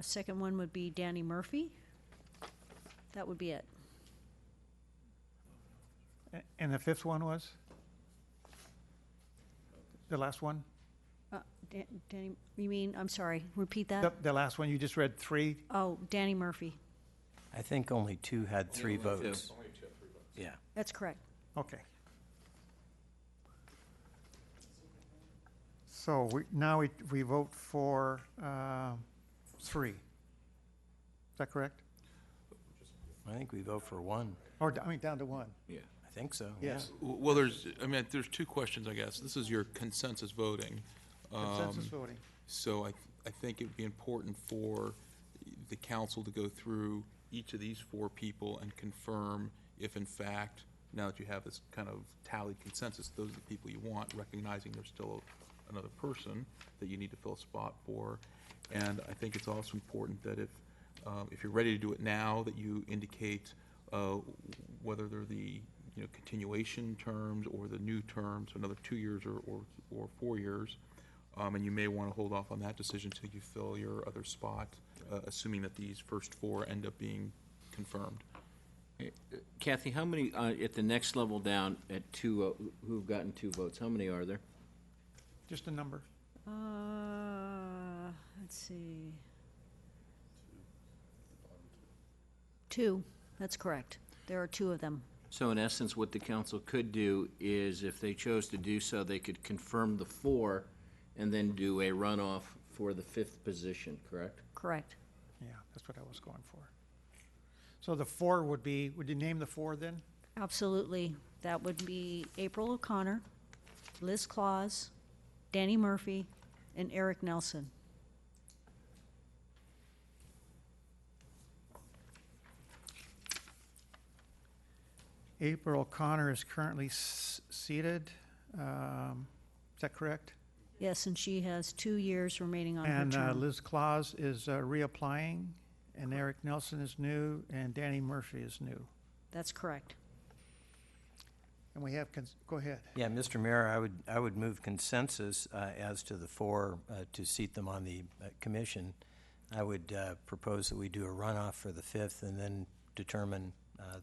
Second one would be Danny Murphy. That would be it. And the fifth one was? The last one? Danny, you mean, I'm sorry, repeat that? The last one, you just read 3? Oh, Danny Murphy. I think only 2 had 3 votes. Only 2 have 3 votes. Yeah. That's correct. Okay. So now we vote for 3. Is that correct? I think we vote for 1. Or, down to 1? Yeah. I think so. Yes. Well, there's 2 questions, I guess. This is your consensus voting. Consensus voting. So I think it'd be important for the council to go through each of these 4 people and confirm if in fact, now that you have this kind of tallied consensus, those are the people you want, recognizing there's still another person that you need to fill a spot for. And I think it's also important that if you're ready to do it now, that you indicate whether they're the continuation terms or the new terms, another 2 years or 4 years. And you may want to hold off on that decision until you fill your other spot, assuming that these first 4 end up being confirmed. Kathy, how many, at the next level down at 2, who've gotten 2 votes, how many are there? Just a number. Let's see. 2, that's correct. There are 2 of them. So in essence, what the council could do is, if they chose to do so, they could confirm the 4 and then do a runoff for the 5th position, correct? Correct. Yeah, that's what I was going for. So the 4 would be, would you name the 4 then? Absolutely. That would be April O'Connor, Liz Claus, Danny Murphy, and Eric Nelson. April O'Connor is currently seated. Is that correct? Yes, and she has 2 years remaining on her And term. Liz Claus is reapplying, and Eric Nelson is new, and Danny Murphy is new. That's correct. And we have, go ahead. Yeah, Mr. Mayor, I would move consensus as to the 4 to seat them on the commission. I would propose that we do a runoff for the 5th and then determine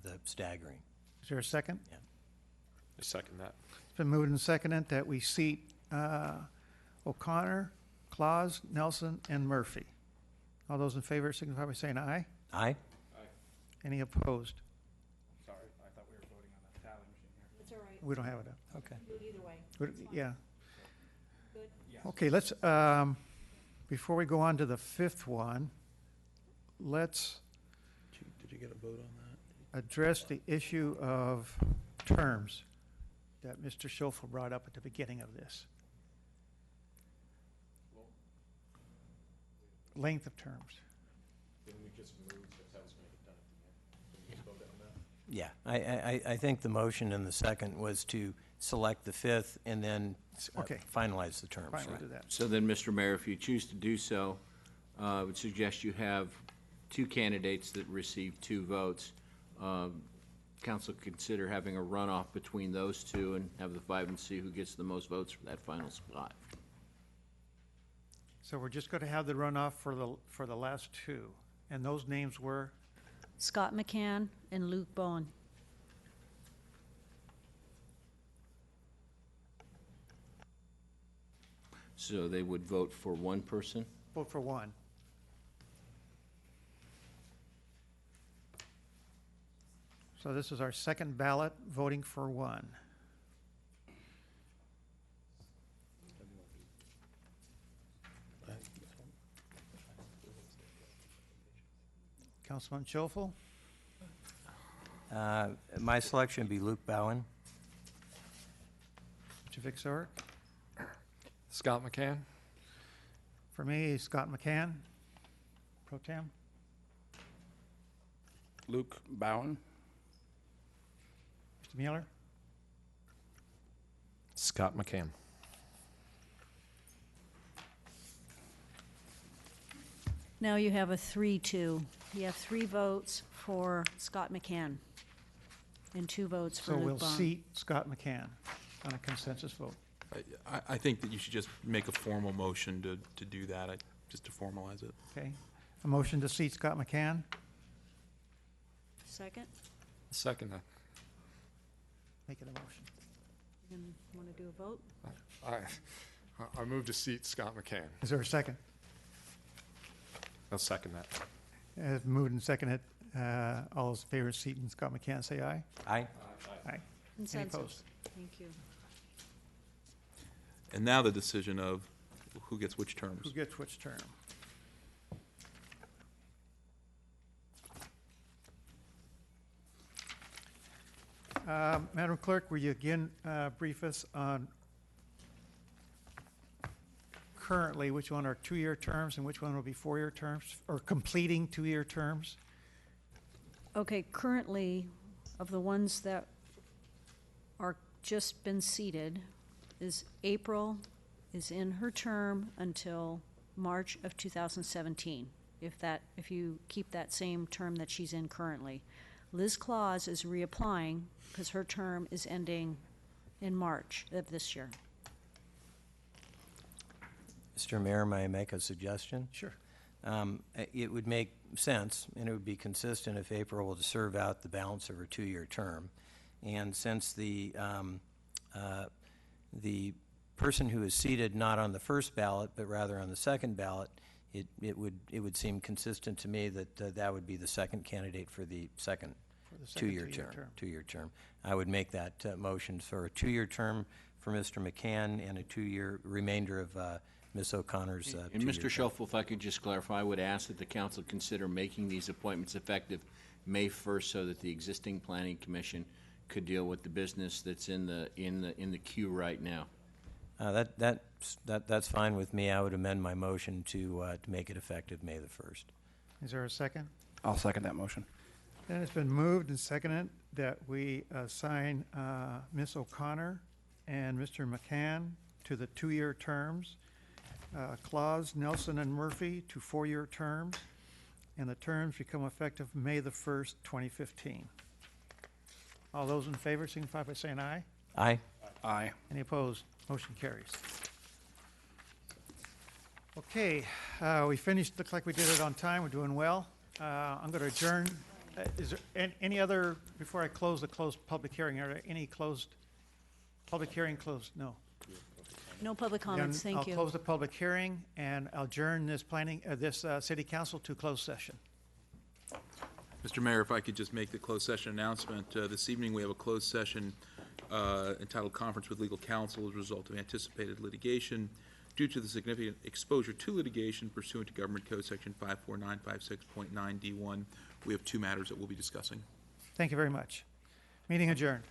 the staggering. Is there a second? Yeah. I second that. It's been moved and seconded that we seat O'Connor, Claus, Nelson, and Murphy. All those in favor signify by saying aye. Aye. Any opposed? Sorry, I thought we were voting on the tally machine here. It's all right. We don't have it up. Okay. Do it either way. Yeah. Good? Okay, let's, Before we go on to the fifth one, let's Did you get a vote on that? address the issue of terms that Mr. Schoeffel brought up at the beginning of this. Length of terms. Didn't we just move, that was going to get done at the end? Can we just vote on that? Yeah, I think the motion in the second was to select the fifth and then Okay. finalize the terms. Fine, we'll do that. So then, Mr. Mayor, if you choose to do so, I would suggest you have two candidates that receive 2 votes. Council consider having a runoff between those two and have the 5 and see who gets the most votes for that final spot. So we're just going to have the runoff for the last 2, and those names were? Scott McCann and Luke Bowen. So they would vote for one person? Vote for one. So this is our second ballot, voting for one. Councilman Schoeffel? My selection would be Luke Bowen. Mr. Vixor? Scott McCann. For me, Scott McCann. Pro Tem? Luke Bowen. Mr. Mueller? Scott McCann. Now you have a 3-2. You have 3 votes for Scott McCann and 2 votes for So Luke we'll Bowen. seat Scott McCann on a consensus vote. I think that you should just make a formal motion to do that, just to formalize it. Okay. A motion to seat Scott McCann. Second? Second that. Make it a motion. You want to do a vote? I move to seat Scott McCann. Is there a second? I'll second that. As moved and seconded, all those in favor of seating Scott McCann, say aye. Aye. Aye. Any Consensus. opposed? Thank you. And now the decision of who gets which terms. Who gets which term? Madam Clerk, will you again brief us on currently which one are 2-year terms and which one will be 4-year terms, or completing 2-year terms? Okay, currently, of the ones that are just been seated, is April is in her term until March of 2017, if you keep that same term that she's in currently. Liz Claus is reapplying because her term is ending in March of this year. Mr. Mayor, may I make a suggestion? Sure. It would make sense, and it would be consistent if April were to serve out the balance of her 2-year term. And since the person who is seated not on the first ballot, but rather on the second ballot, it would seem consistent to me that that would be the second candidate for the second second 2-year two-year term. term. 2-year term. I would make that motion for a 2-year term for Mr. McCann and a 2-year remainder of Ms. O'Connor's And 2-year Mr. term. Schoeffel, if I could just clarify, I would ask that the council consider making these appointments effective May 1st so that the existing planning commission could deal with the business that's in the queue right now. That's fine with me. I would amend my motion to make it effective May the 1st. Is there a second? I'll second that motion. Then it's been moved and seconded that we assign Ms. O'Connor and Mr. McCann to the 2-year terms, Claus, Nelson, and Murphy to 4-year terms, and the terms become effective May the 1st, 2015. All those in favor signify by saying aye. Aye. Aye. Any opposed? Motion carries. Okay, we finished, looks like we did it on time, we're doing well. I'm going to adjourn. Is there any other, before I close the closed public hearing, are there any closed, public hearing closed? No. No public comments, Then thank you. I'll close the public hearing and I'll adjourn this city council to closed session. Mr. Mayor, if I could just make the closed session announcement. This evening, we have a closed session entitled Conference with Legal Counsel as a result of anticipated litigation. due to the significant exposure to litigation pursuant to Government Code Section 54956.9D1. We have 2 matters that we'll be discussing. Thank you very much. Meeting adjourned.